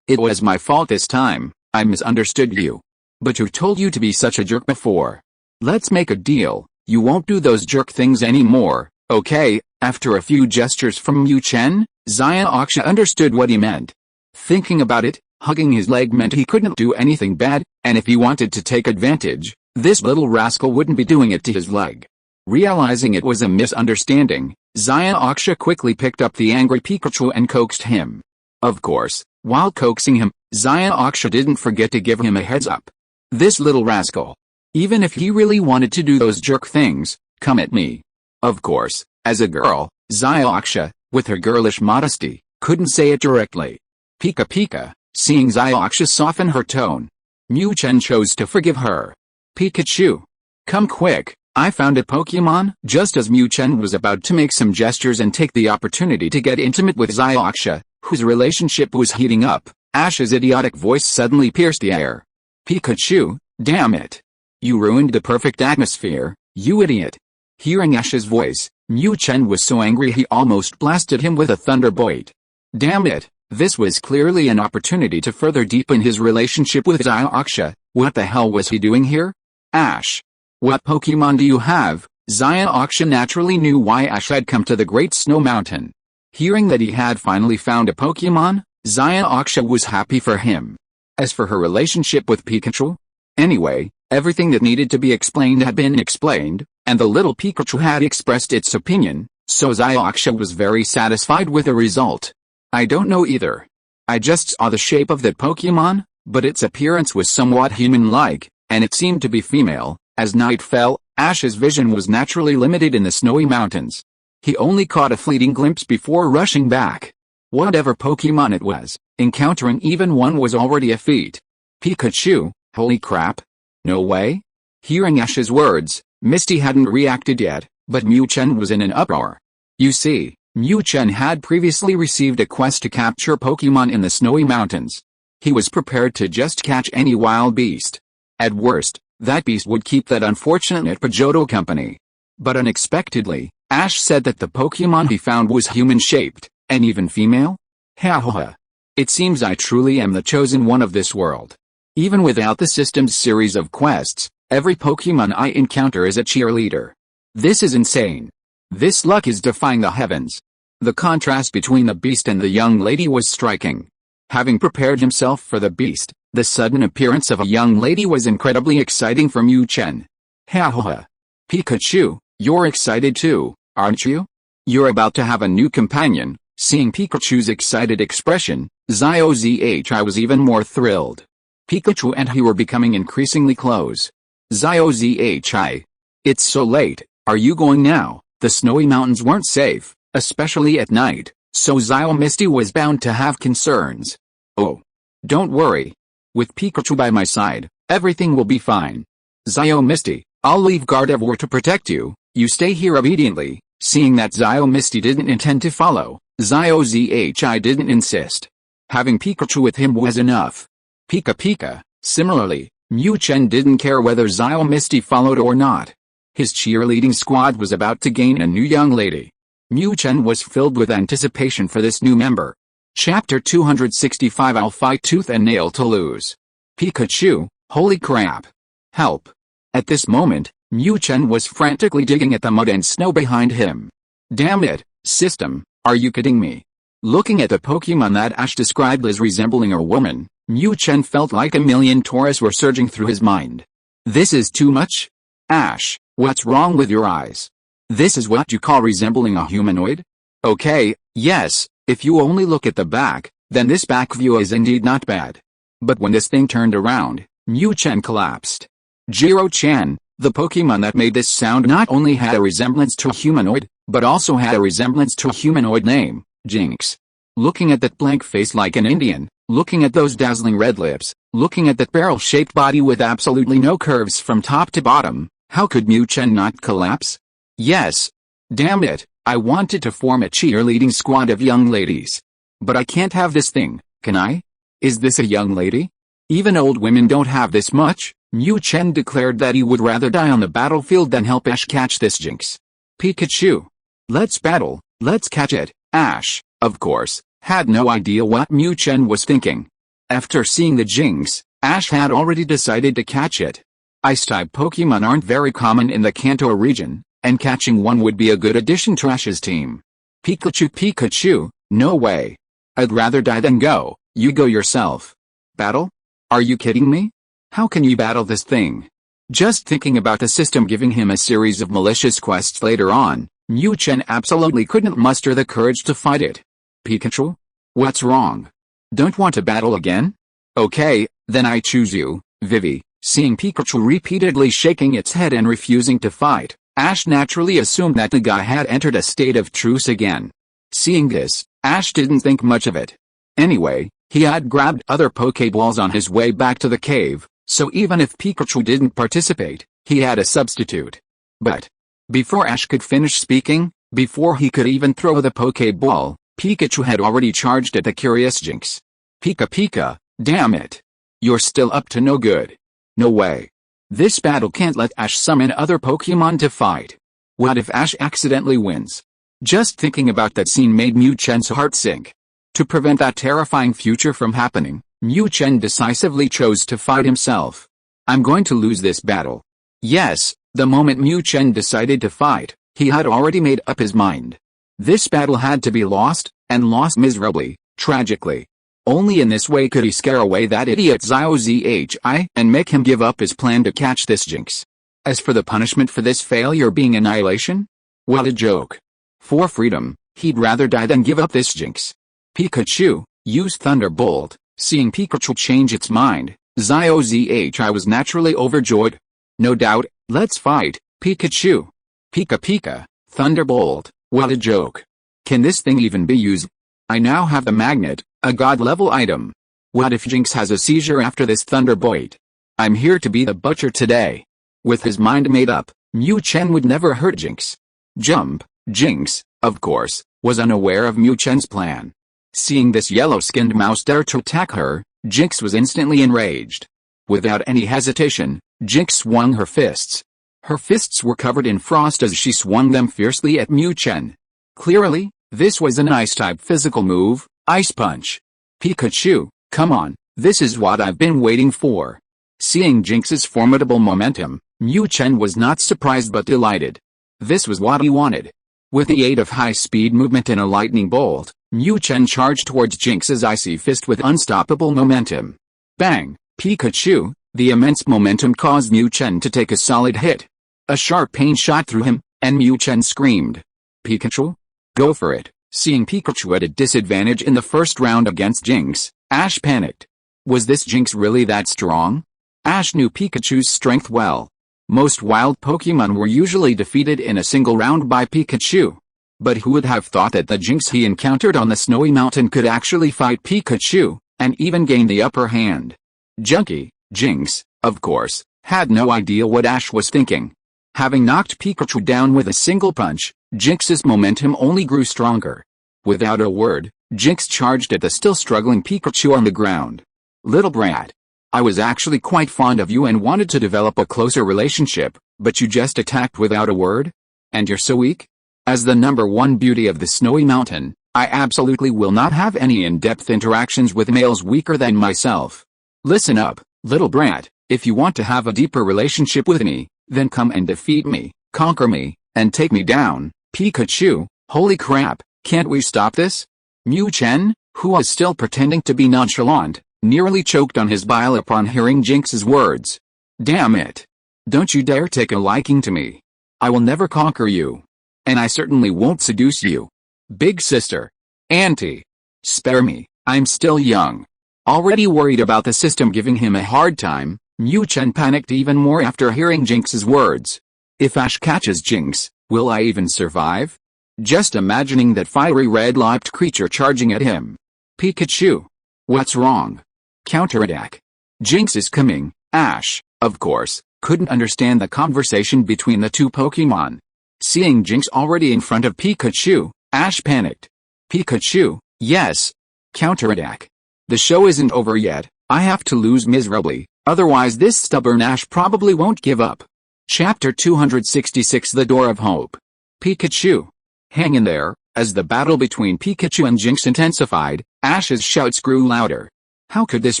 Speaker 1: it was my fault this time, I misunderstood you. But who told you to be such a jerk before? Let's make a deal, you won't do those jerk things anymore, okay? After a few gestures from Mu Chen, Aksha understood what he meant. Thinking about it, hugging his leg meant he couldn't do anything bad, and if he wanted to take advantage, this little rascal wouldn't be doing it to his leg. Realizing it was a misunderstanding, Aksha quickly picked up the angry Pikachu and coaxed him. Of course, while coaxing him, Aksha didn't forget to give him a heads up. This little rascal. Even if he really wanted to do those jerk things, come at me. Of course, as a girl, Aksha, with her girlish modesty, couldn't say it directly. Pika Pika, seeing Aksha soften her tone, Mu Chen chose to forgive her. Pikachu. Come quick, I found a Pokémon. Just as Mu Chen was about to make some gestures and take the opportunity to get intimate with Aksha, whose relationship was heating up, Ash's idiotic voice suddenly pierced the air. Pikachu, damn it. You ruined the perfect atmosphere, you idiot. Hearing Ash's voice, Mu Chen was so angry he almost blasted him with a thunderbolt. Damn it, this was clearly an opportunity to further deepen his relationship with Aksha. What the hell was he doing here? Ash. What Pokémon do you have? Aksha naturally knew why Ash had come to the Great Snow Mountain. Hearing that he had finally found a Pokémon, Aksha was happy for him. As for her relationship with Pikachu? Anyway, everything that needed to be explained had been explained, and the little Pikachu had expressed its opinion, so Aksha was very satisfied with the result. I don't know either. I just saw the shape of that Pokémon, but its appearance was somewhat human-like, and it seemed to be female. As night fell, Ash's vision was naturally limited in the snowy mountains. He only caught a fleeting glimpse before rushing back. Whatever Pokémon it was, encountering even one was already a feat. Pikachu, holy crap. No way? Hearing Ash's words, Misty hadn't reacted yet, but Mu Chen was in an uproar. You see, Mu Chen had previously received a quest to capture Pokémon in the snowy mountains. He was prepared to just catch any wild beast. At worst, that beast would keep that unfortunate Pidgeotto company. But unexpectedly, Ash said that the Pokémon he found was human-shaped, and even female? Ha ha ha. It seems I truly am the chosen one of this world. Even without the system's series of quests, every Pokémon I encounter is a cheerleader. This is insane. This luck is defying the heavens. The contrast between the beast and the young lady was striking. Having prepared himself for the beast, the sudden appearance of a young lady was incredibly exciting for Mu Chen. Ha ha ha. Pikachu, you're excited too, aren't you? You're about to have a new companion. Seeing Pikachu's excited expression, I was even more thrilled. Pikachu and he were becoming increasingly close. Zhi. It's so late, are you going now? The snowy mountains weren't safe, especially at night, so Misty was bound to have concerns. Oh. Don't worry. With Pikachu by my side, everything will be fine. Misty, I'll leave Gardevoir to protect you, you stay here obediently. Seeing that Misty didn't intend to follow, Zhi didn't insist. Having Pikachu with him was enough. Pika Pika. Similarly, Mu Chen didn't care whether Misty followed or not. His cheerleading squad was about to gain a new young lady. Mu Chen was filled with anticipation for this new member. Chapter 265 I'll fight tooth and nail to lose. Pikachu, holy crap. Help. At this moment, Mu Chen was frantically digging at the mud and snow behind him. Damn it, system, are you kidding me? Looking at the Pokémon that Ash described as resembling a woman, Mu Chen felt like a million Tauros were surging through his mind. This is too much? Ash, what's wrong with your eyes? This is what you call resembling a humanoid? Okay, yes, if you only look at the back, then this back view is indeed not bad. But when this thing turned around, Mu Chen collapsed. Jiro-chan, the Pokémon that made this sound not only had a resemblance to a humanoid, but also had a resemblance to a humanoid name, Jinx. Looking at that blank face like an Indian, looking at those dazzling red lips, looking at that barrel-shaped body with absolutely no curves from top to bottom, how could Mu Chen not collapse? Yes. Damn it, I wanted to form a cheerleading squad of young ladies. But I can't have this thing, can I? Is this a young lady? Even old women don't have this much. Mu Chen declared that he would rather die on the battlefield than help Ash catch this Jinx. Pikachu. Let's battle, let's catch it. Ash, of course, had no idea what Mu Chen was thinking. After seeing the Jinx, Ash had already decided to catch it. Ice-type Pokémon aren't very common in the Kanto region, and catching one would be a good addition to Ash's team. Pikachu, no way. I'd rather die than go, you go yourself. Battle? Are you kidding me? How can you battle this thing? Just thinking about the system giving him a series of malicious quests later on, Mu Chen absolutely couldn't muster the courage to fight it. Pikachu? What's wrong? Don't want to battle again? Okay, then I choose you, Vivi. Seeing Pikachu repeatedly shaking its head and refusing to fight, Ash naturally assumed that the guy had entered a state of truce again. Seeing this, Ash didn't think much of it. Anyway, he had grabbed other Pokeballs on his way back to the cave, so even if Pikachu didn't participate, he had a substitute. But before Ash could finish speaking, before he could even throw the Pokeball, Pikachu had already charged at the curious Jinx. Pika Pika, damn it. You're still up to no good. No way. This battle can't let Ash summon other Pokemon to fight. What if Ash accidentally wins? Just thinking about that scene made Mu Chen's heart sink. To prevent that terrifying future from happening, Mu Chen decisively chose to fight himself. I'm going to lose this battle. Yes, the moment Mu Chen decided to fight, he had already made up his mind. This battle had to be lost, and lost miserably, tragically. Only in this way could he scare away that idiot Xiao and make him give up his plan to catch this Jinx. As for the punishment for this failure being annihilation? What a joke. For freedom, he'd rather die than give up this Jinx. Pikachu, use Thunderbolt. Seeing Pikachu change its mind, Xiao was naturally overjoyed. No doubt, let's fight, Pikachu. Pika Pika, Thunderbolt, what a joke. Can this thing even be used? I now have the magnet, a god-level item. What if Jinx has a seizure after this Thunderbolt? I'm here to be the butcher today. With his mind made up, Mu Chen would never hurt Jinx. Jump, Jinx, of course, was unaware of Mu Chen's plan. Seeing this yellow-skinned mouse dare to attack her, Jinx was instantly enraged. Without any hesitation, Jinx swung her fists. Her fists were covered in frost as she swung them fiercely at Mu Chen. Clearly, this was an ice-type physical move, Ice Punch. Pikachu, come on, this is what I've been waiting for. Seeing Jinx's formidable momentum, Mu Chen was not surprised but delighted. This was what he wanted. With the aid of high-speed movement and a lightning bolt, Mu Chen charged towards Jinx's icy fist with unstoppable momentum. Bang! Pikachu, the immense momentum caused Mu Chen to take a solid hit. A sharp pain shot through him, and Mu Chen screamed. Pikachu? Go for it. Seeing Pikachu at a disadvantage in the first round against Jinx, Ash panicked. Was this Jinx really that strong? Ash knew Pikachu's strength well. Most wild Pokémon were usually defeated in a single round by Pikachu. But who would have thought that the Jinx he encountered on the snowy mountain could actually fight Pikachu, and even gain the upper hand? Junkie, Jinx, of course, had no idea what Ash was thinking. Having knocked Pikachu down with a single punch, Jinx's momentum only grew stronger. Without a word, Jinx charged at the still struggling Pikachu on the ground. Little brat. I was actually quite fond of you and wanted to develop a closer relationship, but you just attacked without a word? And you're so weak? As the #1 beauty of the snowy mountain, I absolutely will not have any in-depth interactions with males weaker than myself. Listen up, little brat, if you want to have a deeper relationship with me, then come and defeat me, conquer me, and take me down, Pikachu. Holy crap, can't we stop this? Mu Chen, who was still pretending to be nonchalant, nearly choked on his bile upon hearing Jinx's words. Damn it. Don't you dare take a liking to me. I will never conquer you. And I certainly won't seduce you. Big sister. Auntie. Spare me, I'm still young. Already worried about the system giving him a hard time, Mu Chen panicked even more after hearing Jinx's words. If Ash catches Jinx, will I even survive? Just imagining that fiery red-lipped creature charging at him. Pikachu. What's wrong? Counterattack. Jinx is coming. Ash, of course, couldn't understand the conversation between the two Pokémon. Seeing Jinx already in front of Pikachu, Ash panicked. Pikachu, yes. Counterattack. The show isn't over yet, I have to lose miserably, otherwise this stubborn Ash probably won't give up. Chapter 266 The Door of Hope. Pikachu. Hang in there. As the battle between Pikachu and Jinx intensified, Ash's shouts grew louder. How could this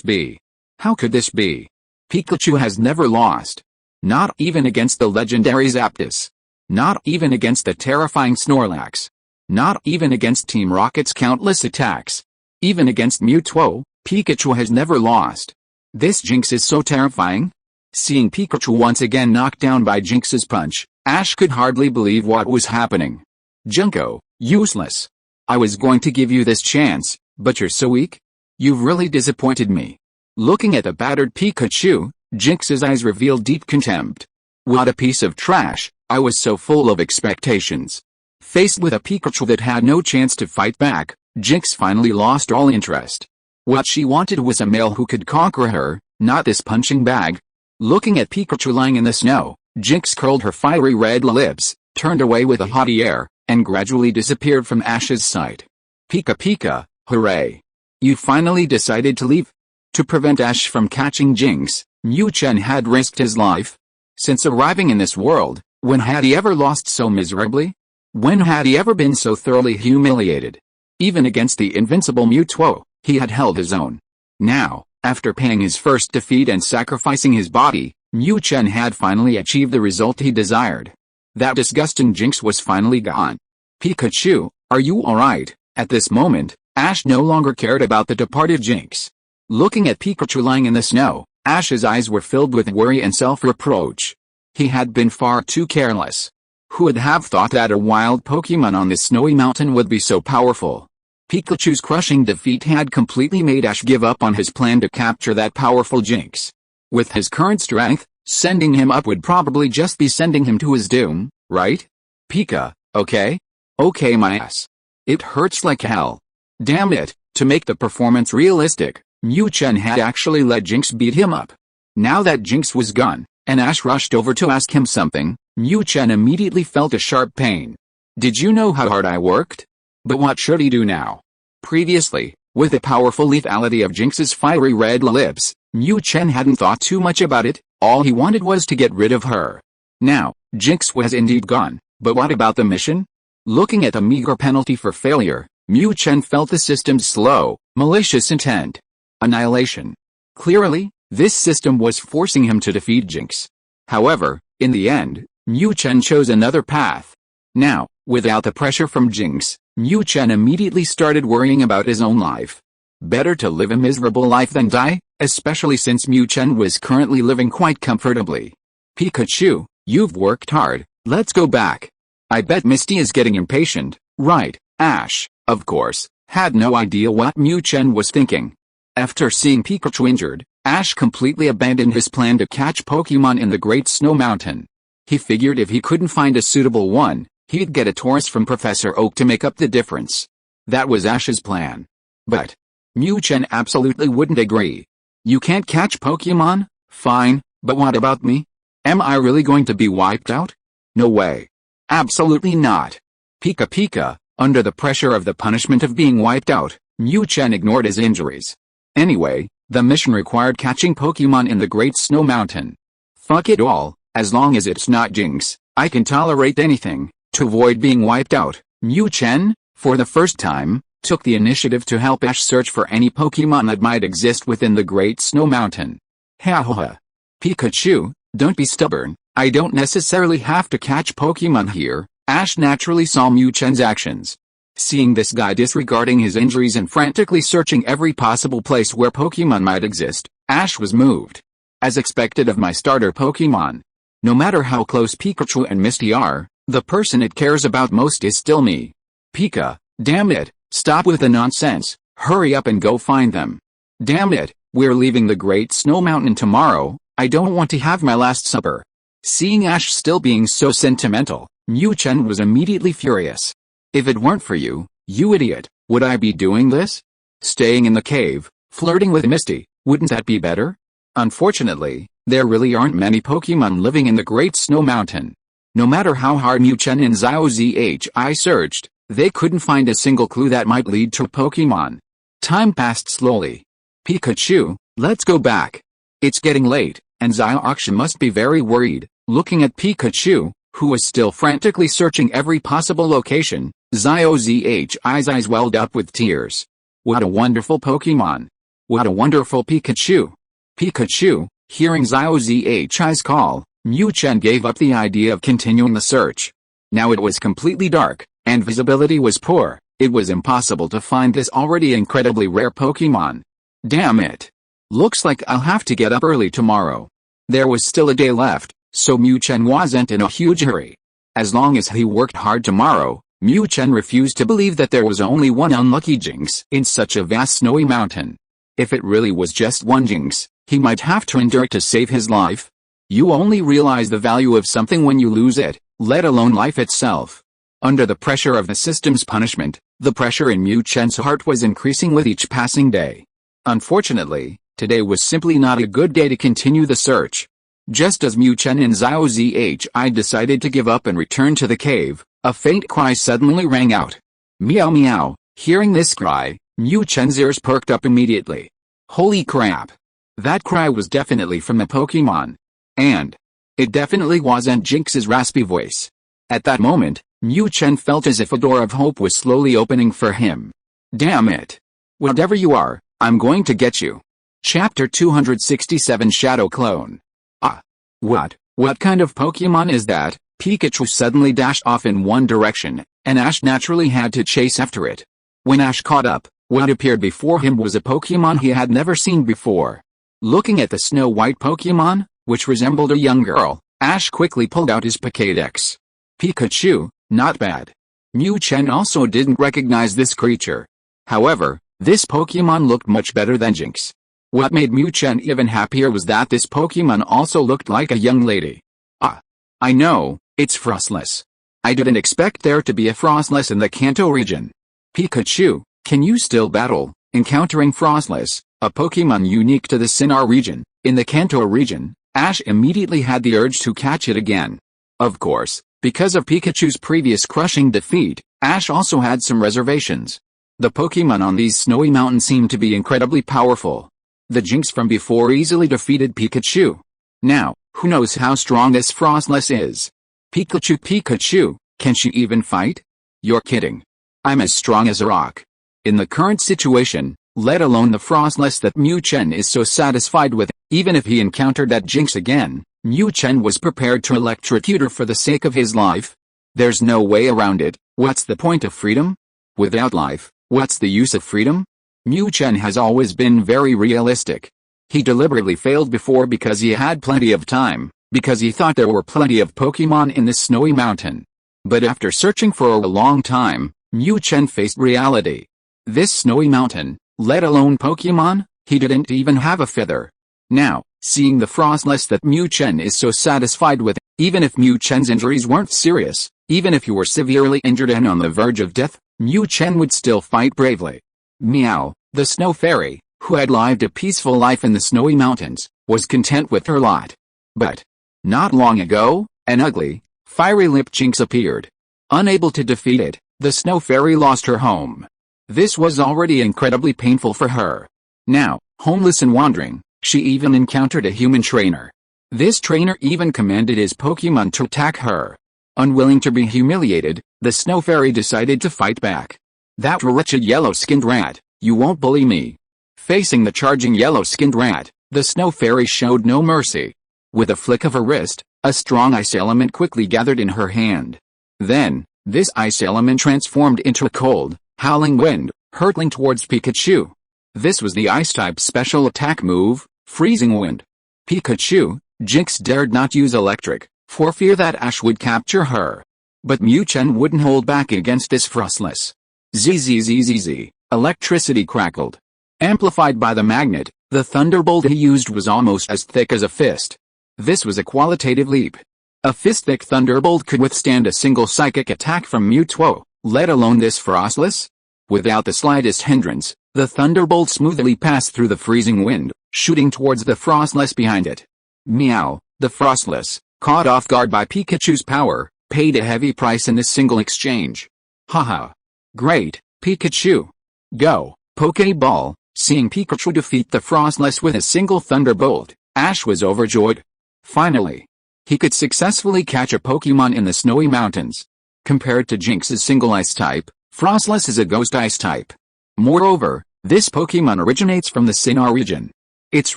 Speaker 1: be? How could this be? Pikachu has never lost. Not even against the legendary Zapdos. Not even against the terrifying Snorlax. Not even against Team Rocket's countless attacks. Even against Mewtwo, Pikachu has never lost. This Jinx is so terrifying. Seeing Pikachu once again knocked down by Jinx's punch, Ash could hardly believe what was happening. Junko, useless. I was going to give you this chance, but you're so weak. You've really disappointed me. Looking at the battered Pikachu, Jinx's eyes revealed deep contempt. What a piece of trash, I was so full of expectations. Faced with a Pikachu that had no chance to fight back, Jinx finally lost all interest. What she wanted was a male who could conquer her, not this punching bag. Looking at Pikachu lying in the snow, Jinx curled her fiery red lips, turned away with a haughty air, and gradually disappeared from Ash's sight. Pika Pika, hooray! You finally decided to leave? To prevent Ash from catching Jinx, Mu Chen had risked his life. Since arriving in this world, when had he ever lost so miserably? When had he ever been so thoroughly humiliated? Even against the invincible Mewtwo, he had held his own. Now, after paying his first defeat and sacrificing his body, Mu Chen had finally achieved the result he desired. That disgusting Jinx was finally gone. Pikachu, are you alright? At this moment, Ash no longer cared about the departed Jinx. Looking at Pikachu lying in the snow, Ash's eyes were filled with worry and self-reproach. He had been far too careless. Who would have thought that a wild Pokémon on this snowy mountain would be so powerful? Pikachu's crushing defeat had completely made Ash give up on his plan to capture that powerful Jinx. With his current strength, sending him up would probably just be sending him to his doom, right? Pika, okay? Okay my ass. It hurts like hell. Damn it, to make the performance realistic, Mu Chen had actually let Jinx beat him up. Now that Jinx was gone, and Ash rushed over to ask him something, Mu Chen immediately felt a sharp pain. Did you know how hard I worked? But what should he do now? Previously, with the powerful lethality of Jinx's fiery red lips, Mu Chen hadn't thought too much about it, all he wanted was to get rid of her. Now, Jinx was indeed gone, but what about the mission? Looking at the meager penalty for failure, Mu Chen felt the system's slow, malicious intent. Annihilation. Clearly, this system was forcing him to defeat Jinx. However, in the end, Mu Chen chose another path. Now, without the pressure from Jinx, Mu Chen immediately started worrying about his own life. Better to live a miserable life than die, especially since Mu Chen was currently living quite comfortably. Pikachu, you've worked hard, let's go back. I bet Misty is getting impatient, right? Ash, of course, had no idea what Mu Chen was thinking. After seeing Pikachu injured, Ash completely abandoned his plan to catch Pokémon in the Great Snow Mountain. He figured if he couldn't find a suitable one, he'd get a Taurus from Professor Oak to make up the difference. That was Ash's plan. But Mu Chen absolutely wouldn't agree. You can't catch Pokémon? Fine, but what about me? Am I really going to be wiped out? No way. Absolutely not. Pika Pika, under the pressure of the punishment of being wiped out, Mu Chen ignored his injuries. Anyway, the mission required catching Pokémon in the Great Snow Mountain. Fuck it all, as long as it's not Jinx, I can tolerate anything. To avoid being wiped out, Mu Chen, for the first time, took the initiative to help Ash search for any Pokémon that might exist within the Great Snow Mountain. Ha ha ha. Pikachu, don't be stubborn, I don't necessarily have to catch Pokémon here. Ash naturally saw Mu Chen's actions. Seeing this guy disregarding his injuries and frantically searching every possible place where Pokémon might exist, Ash was moved. As expected of my starter Pokémon. No matter how close Pikachu and Misty are, the person it cares about most is still me. Pika, damn it, stop with the nonsense, hurry up and go find them. Damn it, we're leaving the Great Snow Mountain tomorrow, I don't want to have my last supper. Seeing Ash still being so sentimental, Mu Chen was immediately furious. If it weren't for you, you idiot, would I be doing this? Staying in the cave, flirting with Misty, wouldn't that be better? Unfortunately, there really aren't many Pokémon living in the Great Snow Mountain. No matter how hard Mu Chen and Xiao searched, they couldn't find a single clue that might lead to Pokémon. Time passed slowly. Pikachu, let's go back. It's getting late, and Xiao must be very worried. Looking at Pikachu, who was still frantically searching every possible location, Xiao's eyes welled up with tears. What a wonderful Pokémon. What a wonderful Pikachu. Pikachu, hearing Xiao's call, Mu Chen gave up the idea of continuing the search. Now it was completely dark, and visibility was poor. It was impossible to find this already incredibly rare Pokémon. Damn it. Looks like I'll have to get up early tomorrow. There was still a day left, so Mu Chen wasn't in a huge hurry. As long as he worked hard tomorrow, Mu Chen refused to believe that there was only one unlucky Jinx in such a vast snowy mountain. If it really was just one Jinx, he might have to endure it to save his life. You only realize the value of something when you lose it, let alone life itself. Under the pressure of the system's punishment, the pressure in Mu Chen's heart was increasing with each passing day. Unfortunately, today was simply not a good day to continue the search. Just as Mu Chen and Xiao Zhi decided to give up and return to the cave, a faint cry suddenly rang out. Meow meow. Hearing this cry, Mu Chen's ears perked up immediately. Holy crap! That cry was definitely from a Pokémon. And it definitely wasn't Jinx's raspy voice. At that moment, Mu Chen felt as if a door of hope was slowly opening for him. Damn it! Whatever you are, I'm going to get you. Chapter 267 Shadow Clone. Ah! What kind of Pokémon is that? Pikachu suddenly dashed off in one direction, and Ash naturally had to chase after it. When Ash caught up, what appeared before him was a Pokémon he had never seen before. Looking at the snow-white Pokémon, which resembled a young girl, Ash quickly pulled out his Pokédex. Pikachu, not bad. Mu Chen also didn't recognize this creature. However, this Pokémon looked much better than Jinx. What made Mu Chen even happier was that this Pokémon also looked like a young lady. Ah! I know, it's Frostless. I didn't expect there to be a Frostless in the Kanto region. Pikachu, can you still battle? Encountering Frostless, a Pokémon unique to the Sinnoh region, in the Kanto region, Ash immediately had the urge to catch it again. Of course, because of Pikachu's previous crushing defeat, Ash also had some reservations. The Pokémon on these snowy mountains seemed to be incredibly powerful. The Jinx from before easily defeated Pikachu. Now, who knows how strong this Frostless is? Pikachu, can she even fight? You're kidding. I'm as strong as a rock. In the current situation, let alone the Frostless that Mu Chen is so satisfied with, even if he encountered that Jinx again, Mu Chen was prepared to electrocute her for the sake of his life. There's no way around it. What's the point of freedom? Without life, what's the use of freedom? Mu Chen has always been very realistic. He deliberately failed before because he had plenty of time, because he thought there were plenty of Pokémon in this snowy mountain. But after searching for a long time, Mu Chen faced reality. This snowy mountain, let alone Pokémon, he didn't even have a feather. Now, seeing the Frostless that Mu Chen is so satisfied with, even if Mu Chen's injuries weren't serious, even if he were severely injured and on the verge of death, Mu Chen would still fight bravely. Meow, the snow fairy, who had lived a peaceful life in the snowy mountains, was content with her lot. But not long ago, an ugly, fiery-lipped Jinx appeared. Unable to defeat it, the snow fairy lost her home. This was already incredibly painful for her. Now, homeless and wandering, she even encountered a human trainer. This trainer even commanded his Pokémon to attack her. Unwilling to be humiliated, the snow fairy decided to fight back. That wretched yellow-skinned rat, you won't bully me. Facing the charging yellow-skinned rat, the snow fairy showed no mercy. With a flick of her wrist, a strong ice element quickly gathered in her hand. Then, this ice element transformed into a cold, howling wind, hurtling towards Pikachu. This was the Ice-type special attack move, Freezing Wind. Pikachu, Jinx dared not use electric, for fear that Ash would capture her. But Mu Chen wouldn't hold back against this Frostless. Zzz, electricity crackled. Amplified by the magnet, the thunderbolt he used was almost as thick as a fist. This was a qualitative leap. A fist-thick thunderbolt could withstand a single psychic attack from Mewtwo, let alone this Frostless? Without the slightest hindrance, the thunderbolt smoothly passed through the freezing wind, shooting towards the Frostless behind it. Meow, the Frostless, caught off guard by Pikachu's power, paid a heavy price in this single exchange. Haha. Great, Pikachu. Go, Pokéball. Seeing Pikachu defeat the Frostless with a single thunderbolt, Ash was overjoyed. Finally, he could successfully catch a Pokémon in the snowy mountains. Compared to Jinx's single ice type, Frostless is a ghost ice type. Moreover, this Pokémon originates from the Sinnoh region. Its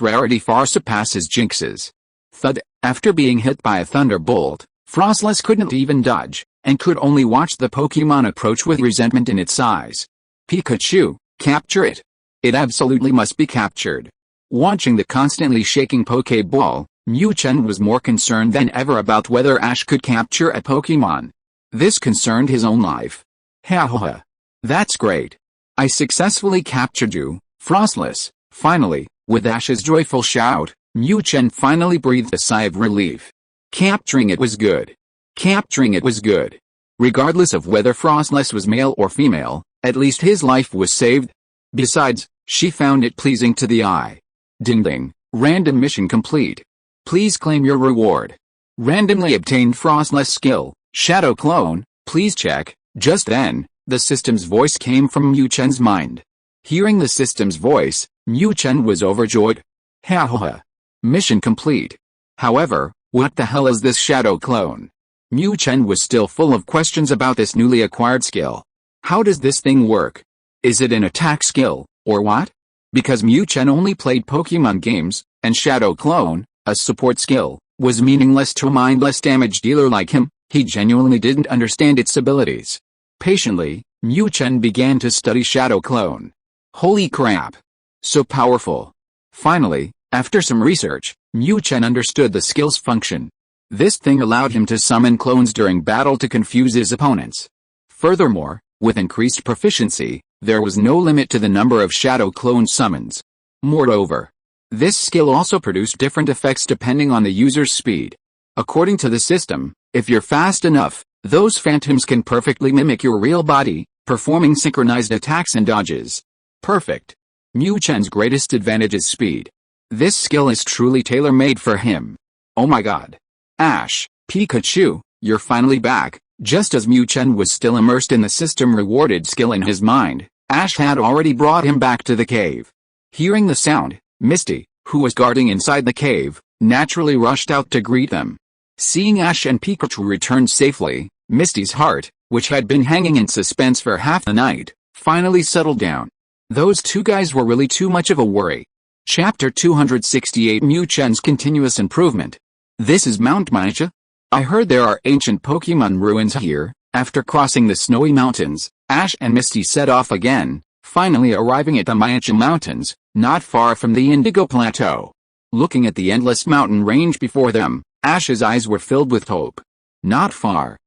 Speaker 1: rarity far surpasses Jinx's. Thud, after being hit by a thunderbolt, Frostless couldn't even dodge, and could only watch the Pokémon approach with resentment in its eyes. Pikachu, capture it. It absolutely must be captured. Watching the constantly shaking Pokéball, Mu Chen was more concerned than ever about whether Ash could capture a Pokémon. This concerned his own life. Ha ha ha. That's great. I successfully captured you, Frostless. Finally, with Ash's joyful shout, Mu Chen finally breathed a sigh of relief. Capturing it was good. Capturing it was good. Regardless of whether Frostless was male or female, at least his life was saved. Besides, she found it pleasing to the eye. Ding ding, random mission complete. Please claim your reward. Randomly obtained Frostless skill, Shadow Clone, please check. Just then, the system's voice came from Mu Chen's mind. Hearing the system's voice, Mu Chen was overjoyed. Ha ha ha. Mission complete. However, what the hell is this Shadow Clone? Mu Chen was still full of questions about this newly acquired skill. How does this thing work? Is it an attack skill, or what? Because Mu Chen only played Pokemon games, and Shadow Clone, a support skill, was meaningless to a mindless damage dealer like him. He genuinely didn't understand its abilities. Patiently, Mu Chen began to study Shadow Clone. Holy crap! So powerful. Finally, after some research, Mu Chen understood the skill's function. This thing allowed him to summon clones during battle to confuse his opponents. Furthermore, with increased proficiency, there was no limit to the number of Shadow Clone summons. Moreover, this skill also produced different effects depending on the user's speed. According to the system, if you're fast enough, those phantoms can perfectly mimic your real body, performing synchronized attacks and dodges. Perfect. Mu Chen's greatest advantage is speed. This skill is truly tailor-made for him. Oh my god. Ash, Pikachu, you're finally back. Just as Mu Chen was still immersed in the system-rewarded skill in his mind, Ash had already brought him back to the cave. Hearing the sound, Misty, who was guarding inside the cave, naturally rushed out to greet them. Seeing Ash and Pikachu return safely, Misty's heart, which had been hanging in suspense for half the night, finally settled down. Those two guys were really too much of a worry. Chapter 268 Mu Chen's Continuous Improvement. This is Mount Maicha? I heard there are ancient Pokemon ruins here. After crossing the snowy mountains, Ash and Misty set off again, finally arriving at the Maicha Mountains, not far from the Indigo Plateau. Looking at the endless mountain range before them, Ash's eyes were filled with hope. Not far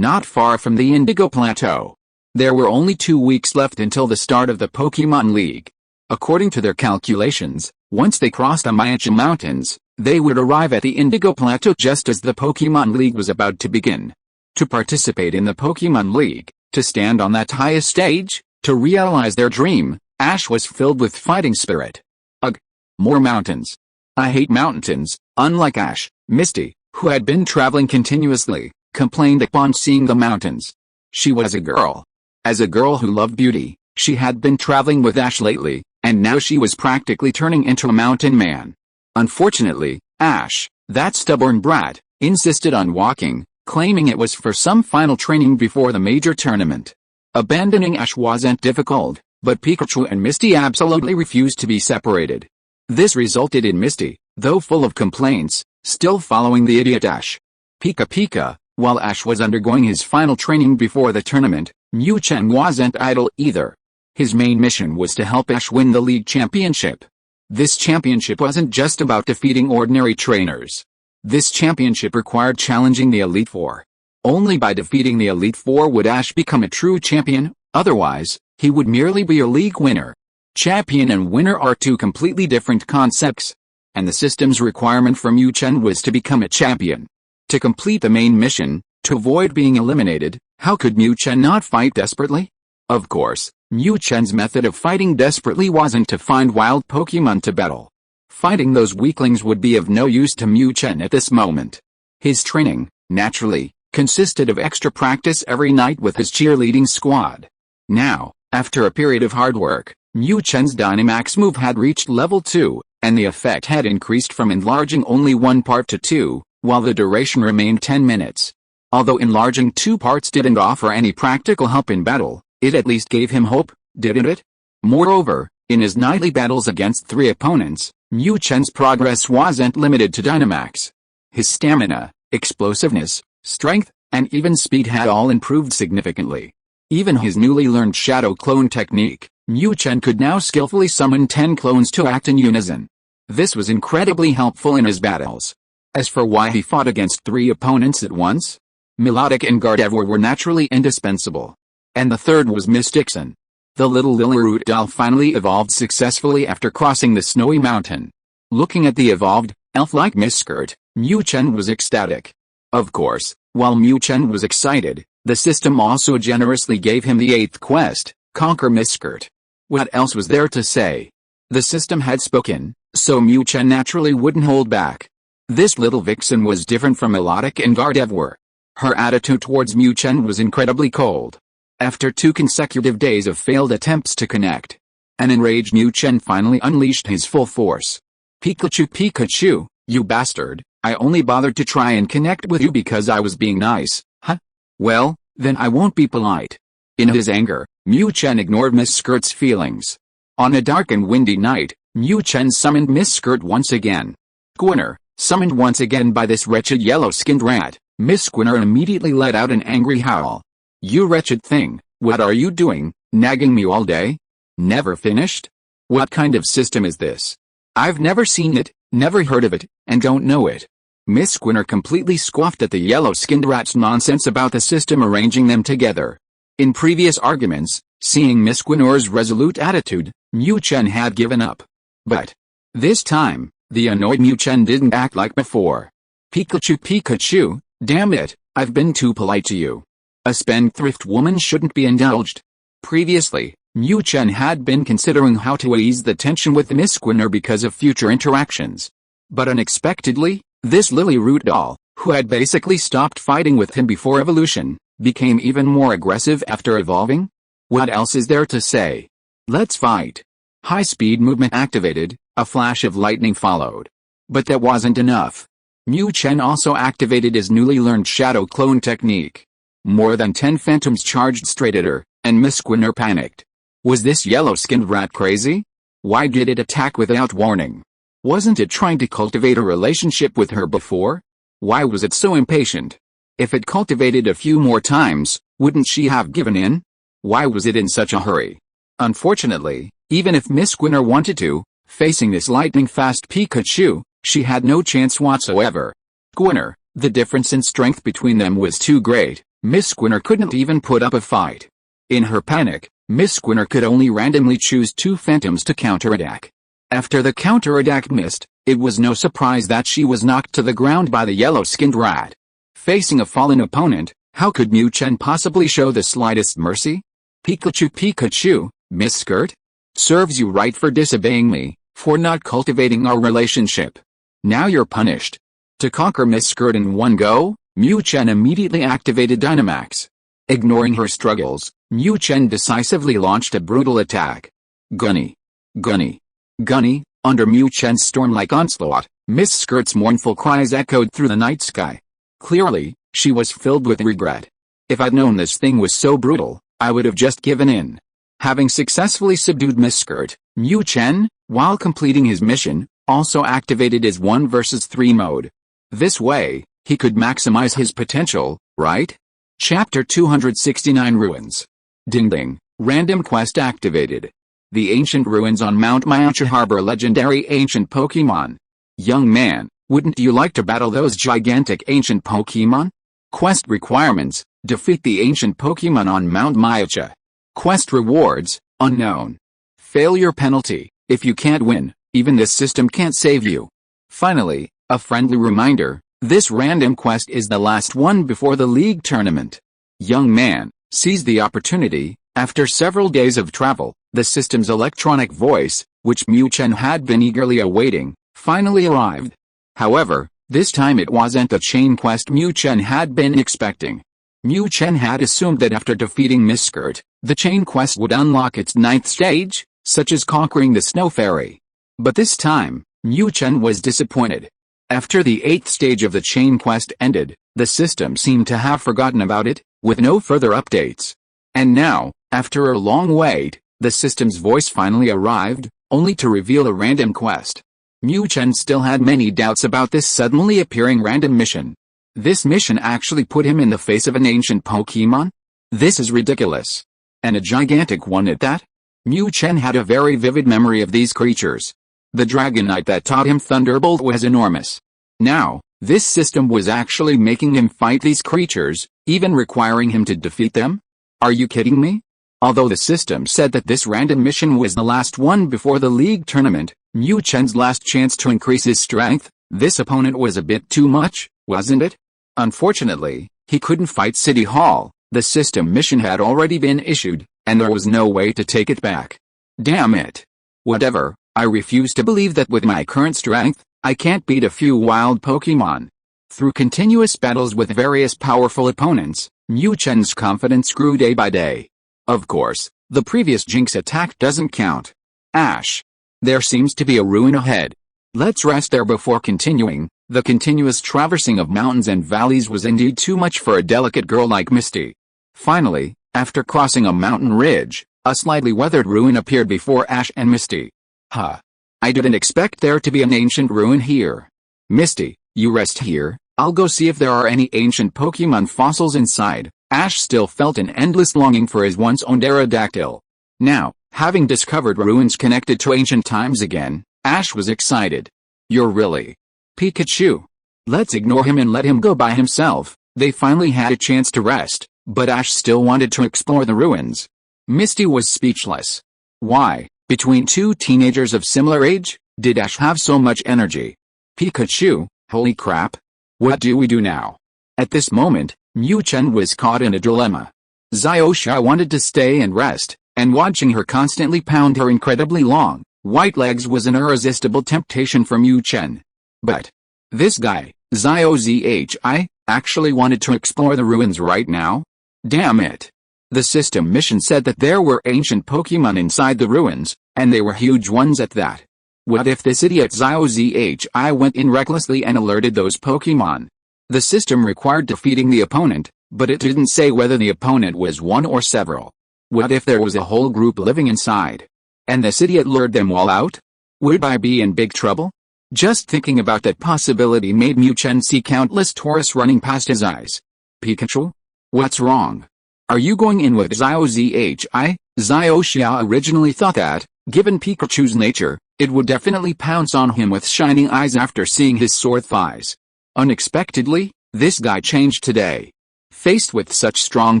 Speaker 1: from the Indigo Plateau. There were only 2 weeks left until the start of the Pokemon League. According to their calculations, once they crossed the Maicha Mountains, they would arrive at the Indigo Plateau just as the Pokemon League was about to begin. To participate in the Pokemon League, to stand on that highest stage, to realize their dream, Ash was filled with fighting spirit. Ugh! More mountains. I hate mountains. Unlike Ash, Misty, who had been traveling continuously, complained upon seeing the mountains. She was a girl. As a girl who loved beauty, she had been traveling with Ash lately, and now she was practically turning into a mountain man. Unfortunately, Ash, that stubborn brat, insisted on walking, claiming it was for some final training before the major tournament. Abandoning Ash wasn't difficult, but Pikachu and Misty absolutely refused to be separated. This resulted in Misty, though full of complaints, still following the idiot Ash. Pika, while Ash was undergoing his final training before the tournament, Mu Chen wasn't idle either. His main mission was to help Ash win the league championship. This championship wasn't just about defeating ordinary trainers. This championship required challenging the Elite Four. Only by defeating the Elite Four would Ash become a true champion, otherwise, he would merely be a league winner. Champion and winner are two completely different concepts. And the system's requirement for Mu Chen was to become a champion. To complete the main mission, to avoid being eliminated, how could Mu Chen not fight desperately? Of course, Mu Chen's method of fighting desperately wasn't to find wild Pokemon to battle. Fighting those weaklings would be of no use to Mu Chen at this moment. His training, naturally, consisted of extra practice every night with his cheerleading squad. Now, after a period of hard work, Mu Chen's Dynamax move had reached level 2, and the effect had increased from enlarging only one part to 2, while the duration remained 10 minutes. Although enlarging 2 parts didn't offer any practical help in battle, it at least gave him hope, didn't it? Moreover, in his nightly battles against 3 opponents, Mu Chen's progress wasn't limited to Dynamax. His stamina, explosiveness, strength, and even speed had all improved significantly. Even his newly learned Shadow Clone technique, Mu Chen could now skillfully summon 10 clones to act in unison. This was incredibly helpful in his battles. As for why he fought against 3 opponents at once, Melodic and Gardevoir were naturally indispensable. And the third was Mystixon. The little Lilyroot doll finally evolved successfully after crossing the snowy mountain. Looking at the evolved, elf-like Mistskirt, Mu Chen was ecstatic. Of course, while Mu Chen was excited, the system also generously gave him the 8th quest, Conquer Mistskirt. What else was there to say? The system had spoken, so Mu Chen naturally wouldn't hold back. This little vixen was different from Melodic and Gardevoir. Her attitude towards Mu Chen was incredibly cold. After 2 consecutive days of failed attempts to connect, an enraged Mu Chen finally unleashed his full force. Pikachu, Pikachu, you bastard, I only bothered to try and connect with you because I was being nice, huh? Well, then I won't be polite. In his anger, Mu Chen ignored Mistskirt's feelings. On a dark and windy night, Mu Chen summoned Mistskirt once again. Squinter, summoned once again by this wretched yellow-skinned rat, Miss Squinter immediately let out an angry howl. You wretched thing, what are you doing, nagging me all day? Never finished? What kind of system is this? I've never seen it, never heard of it, and don't know it. Miss Squinter completely scoffed at the yellow-skinned rat's nonsense about the system arranging them together. In previous arguments, seeing Miss Squinter's resolute attitude, Mu Chen had given up. But this time, the annoyed Mu Chen didn't act like before. Pikachu, Pikachu, damn it, I've been too polite to you. A spendthrift woman shouldn't be indulged. Previously, Mu Chen had been considering how to ease the tension with Miss Squinter because of future interactions. But unexpectedly, this Lilyroot doll, who had basically stopped fighting with him before evolution, became even more aggressive after evolving? What else is there to say? Let's fight. High-speed movement activated, a flash of lightning followed. But that wasn't enough. Mu Chen also activated his newly learned shadow clone technique. More than 10 phantoms charged straight at her, and Miss Squinter panicked. Was this yellow-skinned rat crazy? Why did it attack without warning? Wasn't it trying to cultivate a relationship with her before? Why was it so impatient? If it cultivated a few more times, wouldn't she have given in? Why was it in such a hurry? Unfortunately, even if Miss Squinter wanted to, facing this lightning-fast Pikachu, she had no chance whatsoever. Squinter, the difference in strength between them was too great. Miss Squinter couldn't even put up a fight. In her panic, Miss Squinter could only randomly choose 2 phantoms to counterattack. After the counterattack missed, it was no surprise that she was knocked to the ground by the yellow-skinned rat. Facing a fallen opponent, how could Mu Chen possibly show the slightest mercy? Pikachu, Pikachu, Miss Skirt? Serves you right for disobeying me, for not cultivating our relationship. Now you're punished. To conquer Miss Skirt in one go, Mu Chen immediately activated Dynamax. Ignoring her struggles, Mu Chen decisively launched a brutal attack. Gunny. Gunny. Gunny. Under Mu Chen's storm-like onslaught, Miss Skirt's mournful cries echoed through the night sky. Clearly, she was filled with regret. If I'd known this thing was so brutal, I would have just given in. Having successfully subdued Miss Skirt, Mu Chen, while completing his mission, also activated his 1 vs 3 mode. This way, he could maximize his potential, right? Chapter 269 Ruins. Ding ding, random quest activated. The ancient ruins on Mount Myacha harbor legendary ancient Pokémon. Young man, wouldn't you like to battle those gigantic ancient Pokémon? Quest requirements, defeat the ancient Pokémon on Mount Myacha. Quest rewards, unknown. Failure penalty, if you can't win, even this system can't save you. Finally, a friendly reminder, this random quest is the last one before the league tournament. Young man, seize the opportunity. After several days of travel, the system's electronic voice, which Mu Chen had been eagerly awaiting, finally arrived. However, this time it wasn't the chain quest Mu Chen had been expecting. Mu Chen had assumed that after defeating Miss Skirt, the chain quest would unlock its 9th stage, such as conquering the Snow Fairy. But this time, Mu Chen was disappointed. After the 8th stage of the chain quest ended, the system seemed to have forgotten about it, with no further updates. And now, after a long wait, the system's voice finally arrived, only to reveal a random quest. Mu Chen still had many doubts about this suddenly appearing random mission. This mission actually put him in the face of an ancient Pokémon? This is ridiculous. And a gigantic one at that? Mu Chen had a very vivid memory of these creatures. The Dragonite that taught him Thunderbolt was enormous. Now, this system was actually making him fight these creatures, even requiring him to defeat them? Are you kidding me? Although the system said that this random mission was the last one before the league tournament, Mu Chen's last chance to increase his strength, this opponent was a bit too much, wasn't it? Unfortunately, he couldn't fight City Hall. The system mission had already been issued, and there was no way to take it back. Damn it. Whatever, I refuse to believe that with my current strength, I can't beat a few wild Pokémon. Through continuous battles with various powerful opponents, Mu Chen's confidence grew day by day. Of course, the previous Jinx attack doesn't count. Ash. There seems to be a ruin ahead. Let's rest there before continuing. The continuous traversing of mountains and valleys was indeed too much for a delicate girl like Misty. Finally, after crossing a mountain ridge, a slightly weathered ruin appeared before Ash and Misty. Huh. I didn't expect there to be an ancient ruin here. Misty, you rest here, I'll go see if there are any ancient Pokémon fossils inside. Ash still felt an endless longing for his once-owned Aerodactyl. Now, having discovered ruins connected to ancient times again, Ash was excited. You're really Pikachu. Let's ignore him and let him go by himself. They finally had a chance to rest, but Ash still wanted to explore the ruins. Misty was speechless. Why, between two teenagers of similar age, did Ash have so much energy? Pikachu, holy crap. What do we do now? At this moment, Mu Chen was caught in a dilemma. Xiaoxia wanted to stay and rest, and watching her constantly pound her incredibly long, white legs was an irresistible temptation for Mu Chen. But this guy, Xiaoxi, actually wanted to explore the ruins right now? Damn it. The system mission said that there were ancient Pokémon inside the ruins, and they were huge ones at that. What if this idiot Xiaoxi went in recklessly and alerted those Pokémon? The system required defeating the opponent, but it didn't say whether the opponent was one or several. What if there was a whole group living inside? And this idiot lured them all out? Would I be in big trouble? Just thinking about that possibility made Mu Chen see countless tourists running past his eyes. Pikachu? What's wrong? Are you going in with Xiaoxi? Xiaoxia originally thought that, given Pikachu's nature, it would definitely pounce on him with shining eyes after seeing his sore thighs. Unexpectedly, this guy changed today. Faced with such strong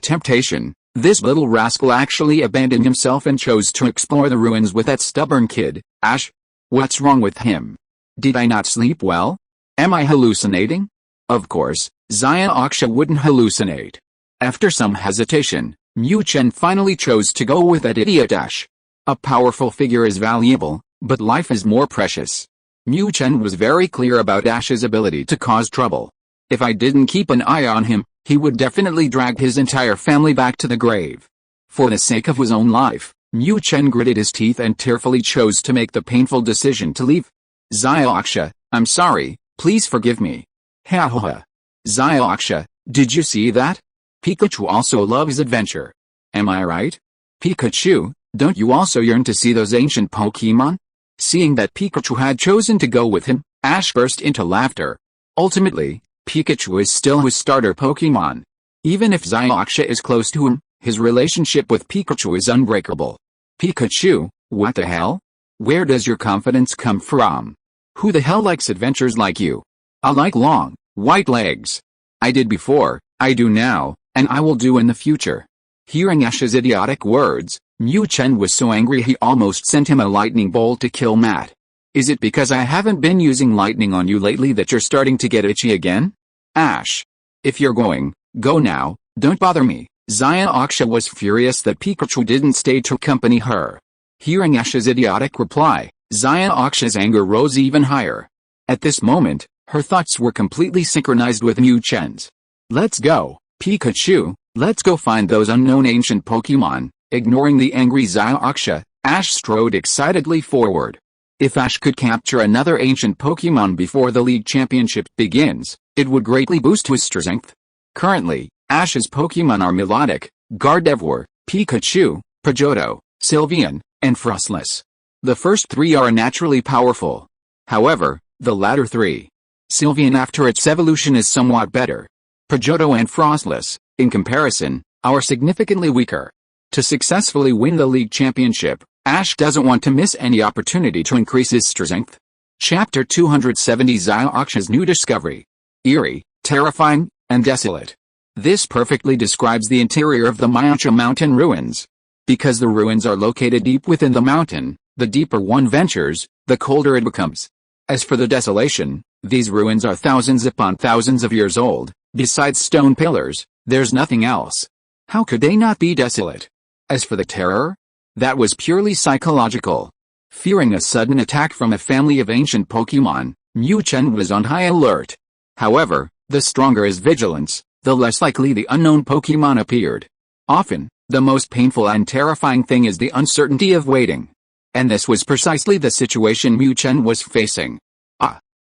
Speaker 1: temptation, this little rascal actually abandoned himself and chose to explore the ruins with that stubborn kid. Ash? What's wrong with him? Did I not sleep well? Am I hallucinating? Of course, Xiaoxia wouldn't hallucinate. After some hesitation, Mu Chen finally chose to go with that idiot Ash. A powerful figure is valuable, but life is more precious. Mu Chen was very clear about Ash's ability to cause trouble. If I didn't keep an eye on him, he would definitely drag his entire family back to the grave. For the sake of his own life, Mu Chen gritted his teeth and tearfully chose to make the painful decision to leave. Xiaoxia, I'm sorry, please forgive me. Ha ha ha. Xiaoxia, did you see that? Pikachu also loves adventure. Am I right? Pikachu, don't you also yearn to see those ancient Pokémon? Seeing that Pikachu had chosen to go with him, Ash burst into laughter. Ultimately, Pikachu is still his starter Pokémon. Even if Xiaoxia is close to him, his relationship with Pikachu is unbreakable. Pikachu, what the hell? Where does your confidence come from? Who the hell likes adventures like you? I like long, white legs. I did before, I do now, and I will do in the future. Hearing Ash's idiotic words, Mu Chen was so angry he almost sent him a lightning bolt to kill Matt. Is it because I haven't been using lightning on you lately that you're starting to get itchy again? Ash. If you're going, go now, don't bother me. Xiaoxia was furious that Pikachu didn't stay to accompany her. Hearing Ash's idiotic reply, Xiaoxia's anger rose even higher. At this moment, her thoughts were completely synchronized with Mu Chen's. Let's go, Pikachu, let's go find those unknown ancient Pokémon. Ignoring the angry Xiaoxia, Ash strode excitedly forward. If Ash could capture another ancient Pokémon before the League Championship begins, it would greatly boost his strength. Currently, Ash's Pokémon are Melodic, Gardevoir, Pikachu, Pidgeotto, Sylveon, and Frostless. The first three are naturally powerful. However, the latter three, Sylveon after its evolution is somewhat better. Pidgeotto and Frostless, in comparison, are significantly weaker. To successfully win the League Championship, Ash doesn't want to miss any opportunity to increase his strength. Chapter 270 Xiaoxia's New Discovery. Eerie, terrifying, and desolate. This perfectly describes the interior of the Mu Chen mountain ruins. Because the ruins are located deep within the mountain, the deeper one ventures, the colder it becomes. As for the desolation, these ruins are thousands upon thousands of years old. Besides stone pillars, there's nothing else. How could they not be desolate? As for the terror, that was purely psychological. Fearing a sudden attack from a family of ancient Pokémon, Mu Chen was on high alert. However, the stronger his vigilance, the less likely the unknown Pokémon appeared. Often, the most painful and terrifying thing is the uncertainty of waiting. And this was precisely the situation Mu Chen was facing.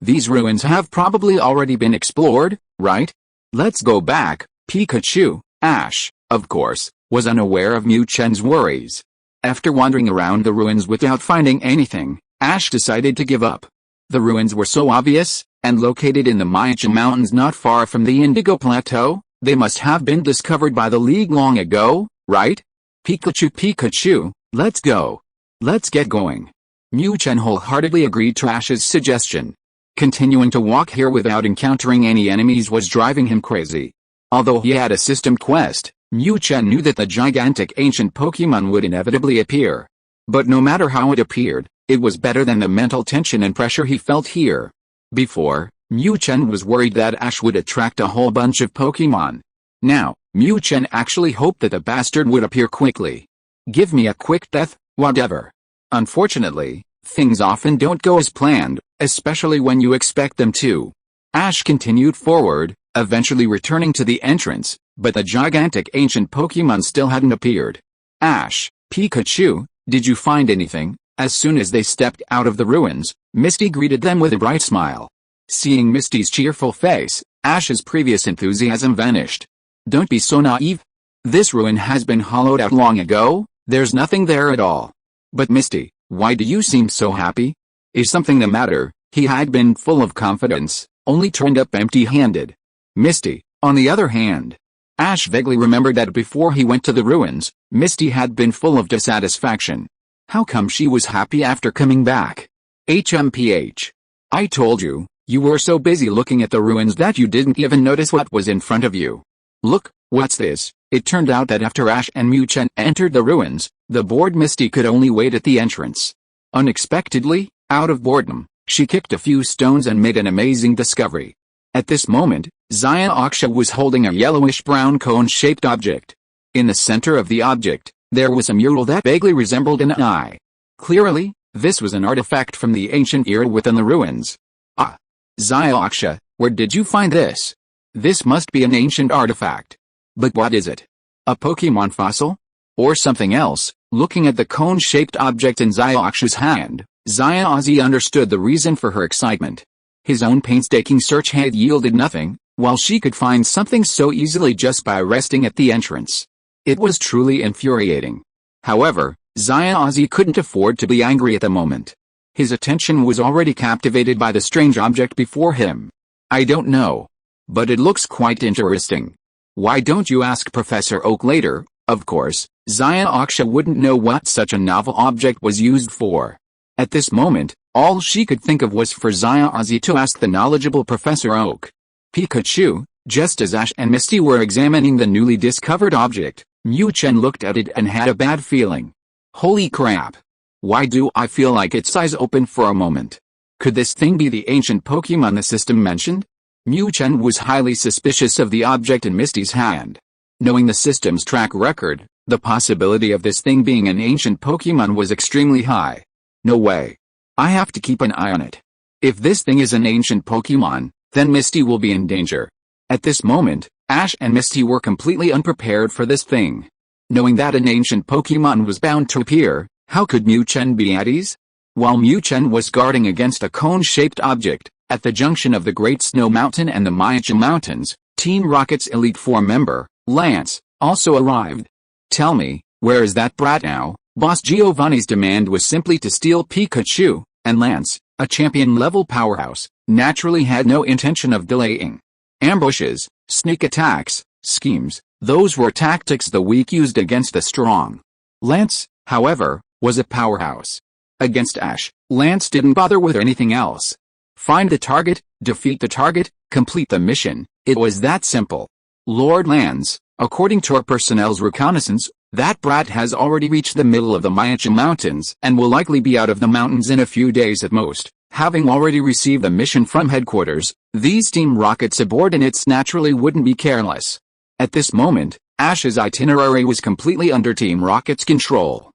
Speaker 1: These ruins have probably already been explored, right? Let's go back. Pikachu, Ash, of course, was unaware of Mu Chen's worries. After wandering around the ruins without finding anything, Ash decided to give up. The ruins were so obvious, and located in the Mu Chen Mountains not far from the Indigo Plateau, they must have been discovered by the League long ago, right? Pikachu, let's go. Let's get going. Mu Chen wholeheartedly agreed to Ash's suggestion. Continuing to walk here without encountering any enemies was driving him crazy. Although he had a system quest, Mu Chen knew that the gigantic ancient Pokémon would inevitably appear. But no matter how it appeared, it was better than the mental tension and pressure he felt here. Before, Mu Chen was worried that Ash would attract a whole bunch of Pokémon. Now, Mu Chen actually hoped that the bastard would appear quickly. Give me a quick death, whatever. Unfortunately, things often don't go as planned, especially when you expect them to. Ash continued forward, eventually returning to the entrance, but the gigantic ancient Pokémon still hadn't appeared. Ash, Pikachu, did you find anything? As soon as they stepped out of the ruins, Misty greeted them with a bright smile. Seeing Misty's cheerful face, Ash's previous enthusiasm vanished. Don't be so naive. This ruin has been hollowed out long ago, there's nothing there at all. But Misty, why do you seem so happy? Is something the matter? He had been full of confidence, only turned up empty-handed. Misty, on the other hand. Ash vaguely remembered that before he went to the ruins, Misty had been full of dissatisfaction. How come she was happy after coming back? HMPH. I told you, you were so busy looking at the ruins that you didn't even notice what was in front of you. Look, what's this? It turned out that after Ash and Mu Chen entered the ruins, the bored Misty could only wait at the entrance. Unexpectedly, out of boredom, she kicked a few stones and made an amazing discovery. At this moment, Zaya-Aksha was holding a yellowish-brown cone-shaped object. In the center of the object, there was a mural that vaguely resembled an eye. Clearly, this was an artifact from the ancient era within the ruins. Zaya-Aksha, where did you find this? This must be an ancient artifact. But what is it? A Pokémon fossil? Or something else? Looking at the cone-shaped object in Zaya-Aksha's hand, Zaya-Ozzy understood the reason for her excitement. His own painstaking search had yielded nothing, while she could find something so easily just by resting at the entrance. It was truly infuriating. However, Zaya-Ozzy couldn't afford to be angry at the moment. His attention was already captivated by the strange object before him. I don't know. But it looks quite interesting. Why don't you ask Professor Oak later? Of course, Zaya-Aksha wouldn't know what such a novel object was used for. At this moment, all she could think of was for Zaya-Ozzy to ask the knowledgeable Professor Oak. Pikachu, just as Ash and Misty were examining the newly discovered object, Mu Chen looked at it and had a bad feeling. Holy crap! Why do I feel like its eyes opened for a moment? Could this thing be the ancient Pokémon the system mentioned? Mu Chen was highly suspicious of the object in Misty's hand. Knowing the system's track record, the possibility of this thing being an ancient Pokémon was extremely high. No way. I have to keep an eye on it. If this thing is an ancient Pokémon, then Misty will be in danger. At this moment, Ash and Misty were completely unprepared for this thing. Knowing that an ancient Pokémon was bound to appear, how could Mu Chen be at ease? While Mu Chen was guarding against a cone-shaped object, at the junction of the Great Snow Mountain and the Mu Chen Mountains, Team Rocket's Elite Four member, Lance, also arrived. Tell me, where is that brat now? Boss Giovanni's demand was simply to steal Pikachu, and Lance, a champion-level powerhouse, naturally had no intention of delaying. Ambushes, sneak attacks, schemes, those were tactics the weak used against the strong. Lance, however, was a powerhouse. Against Ash, Lance didn't bother with anything else. Find the target, defeat the target, complete the mission, it was that simple. Lord Lance, according to our personnel's reconnaissance, That brat has already reached the middle of the Mu Chen Mountains and will likely be out of the mountains in a few days at most. Having already received a mission from headquarters, these Team Rocket subordinates naturally wouldn't be careless. At this moment, Ash's itinerary was completely under Team Rocket's control.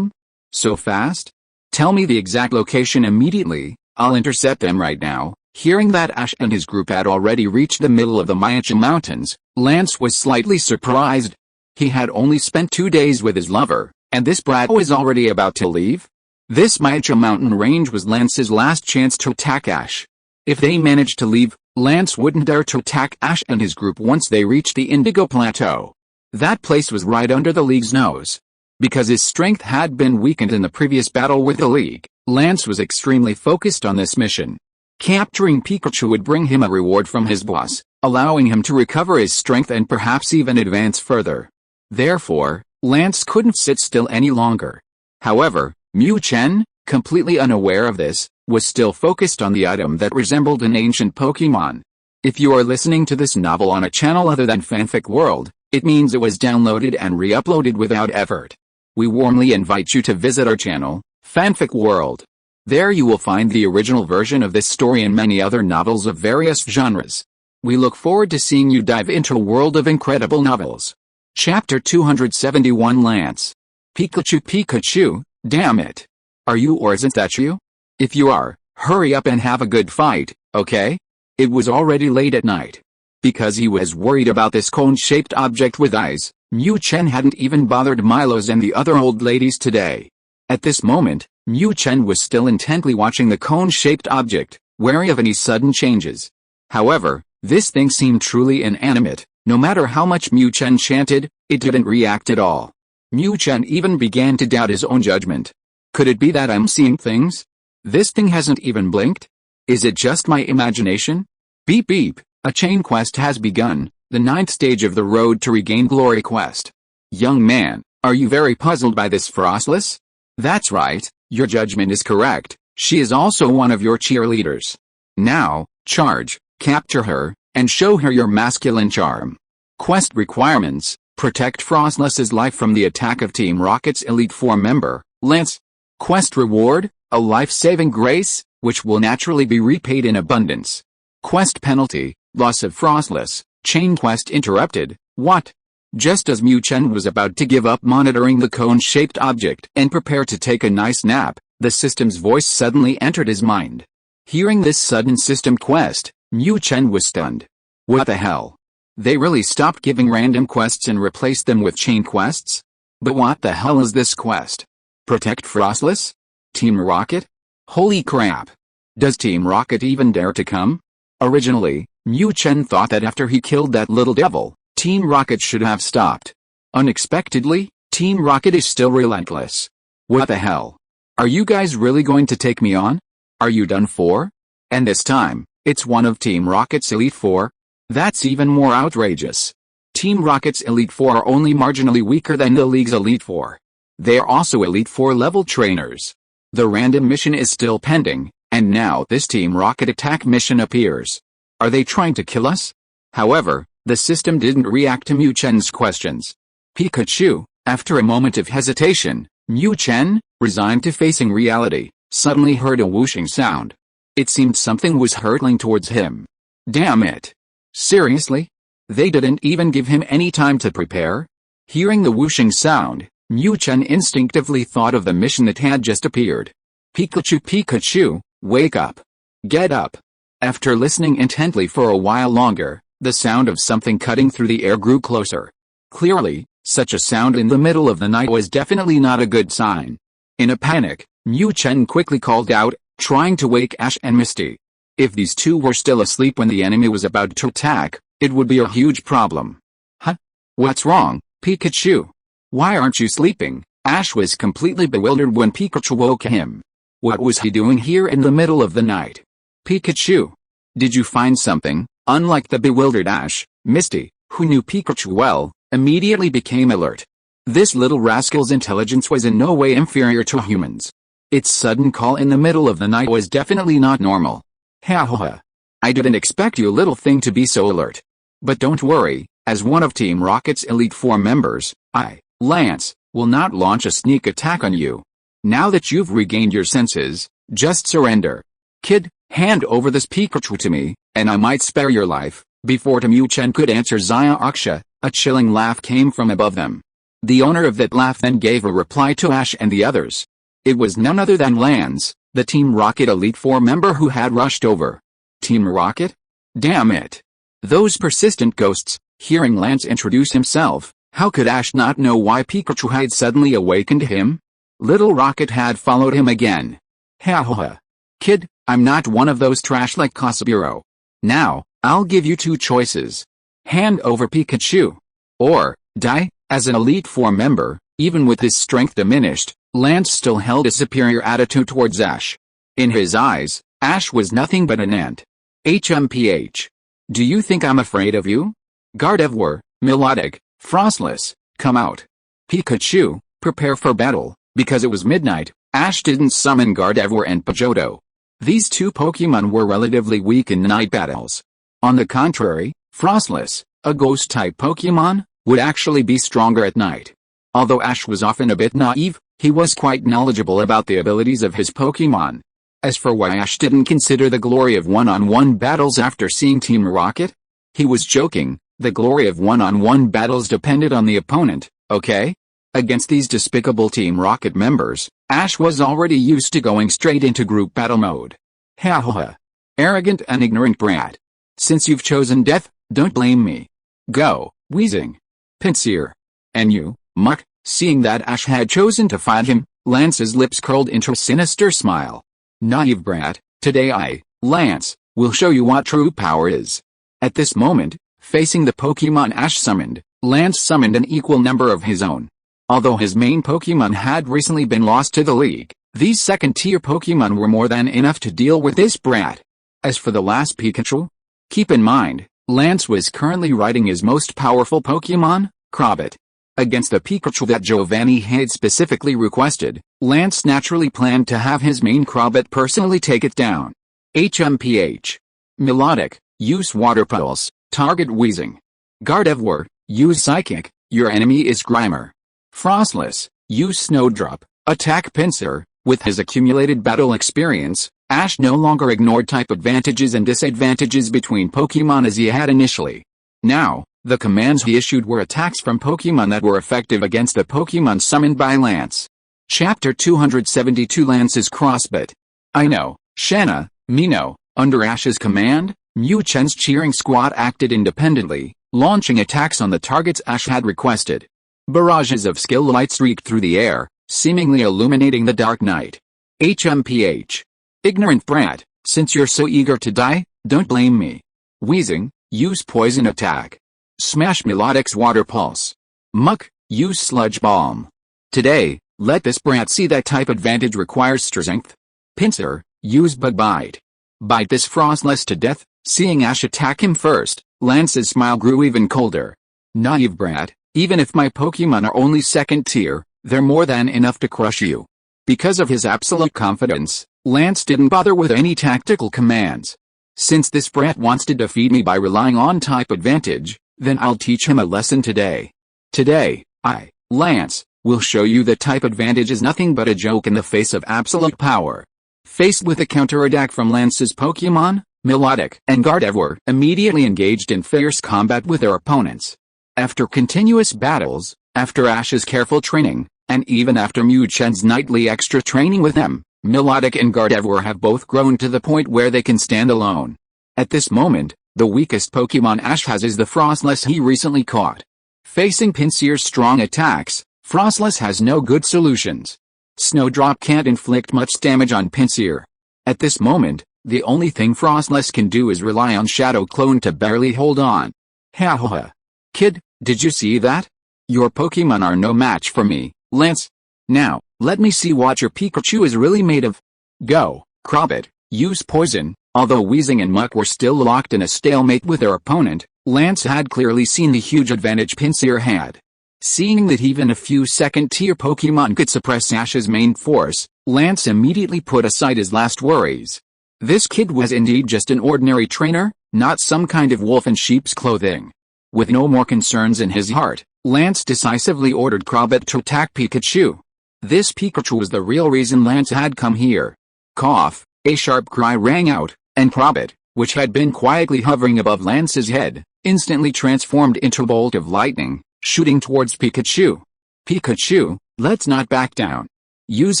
Speaker 1: So fast? Tell me the exact location immediately, I'll intercept them right now. Hearing that Ash and his group had already reached the middle of the Mu Chen Mountains, Lance was slightly surprised. He had only spent 2 days with his lover, and this brat was already about to leave? This Mu Chen mountain range was Lance's last chance to attack Ash. If they managed to leave, Lance wouldn't dare to attack Ash and his group once they reached the Indigo Plateau. That place was right under the League's nose. Because his strength had been weakened in the previous battle with the League, Lance was extremely focused on this mission. Capturing Pikachu would bring him a reward from his boss, allowing him to recover his strength and perhaps even advance further. Therefore, Lance couldn't sit still any longer. However, Mu Chen, completely unaware of this, was still focused on the item that resembled an ancient Pokémon. If you are listening to this novel on a channel other than Fanfic World, it means it was downloaded and re-uploaded without effort. We warmly invite you to visit our channel, Fanfic World. There you will find the original version of this story and many other novels of various genres. We look forward to seeing you dive into a world of incredible novels. Chapter 271 Lance. Pikachu, damn it. Are you or isn't that you? If you are, hurry up and have a good fight, okay? It was already late at night. Because he was worried about this cone-shaped object with eyes, Mu Chen hadn't even bothered Milo's and the other old ladies today. At this moment, Mu Chen was still intently watching the cone-shaped object, wary of any sudden changes. However, this thing seemed truly inanimate. No matter how much Mu Chen chanted, it didn't react at all. Mu Chen even began to doubt his own judgment. Could it be that I'm seeing things? This thing hasn't even blinked? Is it just my imagination? Beep beep, a chain quest has begun, the 9th stage of the Road to Regain Glory quest. Young man, are you very puzzled by this Frostless? That's right, your judgment is correct, she is also one of your cheerleaders. Now, charge, capture her, and show her your masculine charm. Quest requirements: protect Frostless's life from the attack of Team Rocket's Elite Four member, Lance. Quest reward: a life-saving grace, which will naturally be repaid in abundance. Quest penalty: loss of Frostless. Chain quest interrupted. What? Just as Mu Chen was about to give up monitoring the cone-shaped object and prepare to take a nice nap, the system's voice suddenly entered his mind. Hearing this sudden system quest, Mu Chen was stunned. What the hell? They really stopped giving random quests and replaced them with chain quests? But what the hell is this quest? Protect Frostless? Team Rocket? Holy crap! Does Team Rocket even dare to come? Originally, Mu Chen thought that after he killed that little devil, Team Rocket should have stopped. Unexpectedly, Team Rocket is still relentless. What the hell? Are you guys really going to take me on? Are you done for? And this time, it's one of Team Rocket's Elite Four? That's even more outrageous. Team Rocket's Elite Four are only marginally weaker than the League's Elite Four. They are also Elite Four level trainers. The random mission is still pending, and now this Team Rocket attack mission appears. Are they trying to kill us? However, the system didn't react to Mu Chen's questions. Pikachu, after a moment of hesitation, Mu Chen, resigned to facing reality, suddenly heard a whooshing sound. It seemed something was hurtling towards him. Damn it! Seriously? They didn't even give him any time to prepare? Hearing the whooshing sound, Mu Chen instinctively thought of the mission that had just appeared. Pikachu, wake up. Get up. After listening intently for a while longer, the sound of something cutting through the air grew closer. Clearly, such a sound in the middle of the night was definitely not a good sign. In a panic, Mu Chen quickly called out, trying to wake Ash and Misty. If these two were still asleep when the enemy was about to attack, it would be a huge problem. Huh? What's wrong, Pikachu? Why aren't you sleeping? Ash was completely bewildered when Pikachu woke him. What was he doing here in the middle of the night? Pikachu, did you find something? Unlike the bewildered Ash, Misty, who knew Pikachu well, immediately became alert. This little rascal's intelligence was in no way inferior to humans. Its sudden call in the middle of the night was definitely not normal. Ha ha ha. I didn't expect you little thing to be so alert. But don't worry, as one of Team Rocket's Elite Four members, I, Lance, will not launch a sneak attack on you. Now that you've regained your senses, just surrender. Kid, hand over this Pikachu to me, and I might spare your life. Before Mu Chen could answer Zaya Aksha, a chilling laugh came from above them. The owner of that laugh then gave a reply to Ash and the others. It was none other than Lance, the Team Rocket Elite Four member who had rushed over. Team Rocket? Damn it. Those persistent ghosts. Hearing Lance introduce himself, how could Ash not know why Pikachu had suddenly awakened him? Little Rocket had followed him again. Ha ha ha. Kid, I'm not one of those trash like Kasaburo. Now, I'll give you two choices. Hand over Pikachu. Or, die. As an Elite Four member, even with his strength diminished, Lance still held a superior attitude towards Ash. In his eyes, Ash was nothing but an ant. HMPH. Do you think I'm afraid of you? Gardevoir, Melodic, Frostless, come out. Pikachu, prepare for battle. Because it was midnight, Ash didn't summon Gardevoir and Pidgeotto. These two Pokemon were relatively weak in night battles. On the contrary, Frostless, a ghost-type Pokemon, would actually be stronger at night. Although Ash was often a bit naive, he was quite knowledgeable about the abilities of his Pokemon. As for why Ash didn't consider the glory of one-on-one battles after seeing Team Rocket, he was joking. The glory of one-on-one battles depended on the opponent, okay? Against these despicable Team Rocket members, Ash was already used to going straight into group battle mode. Ha ha ha. Arrogant and ignorant brat. Since you've chosen death, don't blame me. Go, Wheezing. Pinsir. And you, Muck. Seeing that Ash had chosen to fight him, Lance's lips curled into a sinister smile. Naive brat, today I, Lance, will show you what true power is. At this moment, facing the Pokemon Ash summoned, Lance summoned an equal number of his own. Although his main Pokemon had recently been lost to the league, these second-tier Pokemon were more than enough to deal with this brat. As for the last Pikachu, keep in mind, Lance was currently riding his most powerful Pokemon, Crobat. Against the Pikachu that Giovanni had specifically requested, Lance naturally planned to have his main Crobat personally take it down. HMPH. Melodic, use Water Pulse, target Wheezing. Gardevoir, use Psychic, your enemy is Grimer. Frostless, use Snowdrop, attack Pinsir. With his accumulated battle experience, Ash no longer ignored type advantages and disadvantages between Pokemon as he had initially. Now, the commands he issued were attacks from Pokemon that were effective against the Pokemon summoned by Lance. Chapter 272 Lance's Crossbit. I know, Shanna, Mino. Under Ash's command, Mu Chen's cheering squad acted independently, launching attacks on the targets Ash had requested. Barrages of skill light streaked through the air, seemingly illuminating the dark night. HMPH. Ignorant brat, since you're so eager to die, don't blame me. Wheezing, use Poison Attack. Smash Melodic's Water Pulse. Muck, use Sludge Bomb. Today, let this brat see that type advantage requires strength. Pinsir, use Bug Bite. Bite this Frostless to death. Seeing Ash attack him first, Lance's smile grew even colder. Naive brat, even if my Pokemon are only second tier, they're more than enough to crush you. Because of his absolute confidence, Lance didn't bother with any tactical commands. Since this brat wants to defeat me by relying on type advantage, then I'll teach him a lesson today. Today, I, Lance, will show you that type advantage is nothing but a joke in the face of absolute power. Faced with a counterattack from Lance's Pokemon, Melodic and Gardevoir immediately engaged in fierce combat with their opponents. After continuous battles, after Ash's careful training, and even after Mu Chen's nightly extra training with them, Melodic and Gardevoir have both grown to the point where they can stand alone. At this moment, the weakest Pokemon Ash has is the Frostless he recently caught. Facing Pinsir's strong attacks, Frostless has no good solutions. Snowdrop can't inflict much damage on Pinsir. At this moment, the only thing Frostless can do is rely on Shadow Clone to barely hold on. Ha ha ha. Kid, did you see that? Your Pokemon are no match for me, Lance. Now, let me see what your Pikachu is really made of. Go, Crobat, use Poison. Although Wheezing and Muck were still locked in a stalemate with their opponent, Lance had clearly seen the huge advantage Pinsir had. Seeing that even a few second-tier Pokemon could suppress Ash's main force, Lance immediately put aside his last worries. This kid was indeed just an ordinary trainer, not some kind of wolf in sheep's clothing. With no more concerns in his heart, Lance decisively ordered Crobat to attack Pikachu. This Pikachu was the real reason Lance had come here. Cough, a sharp cry rang out, and Crobat, which had been quietly hovering above Lance's head, instantly transformed into a bolt of lightning, shooting towards Pikachu. Pikachu, let's not back down. Use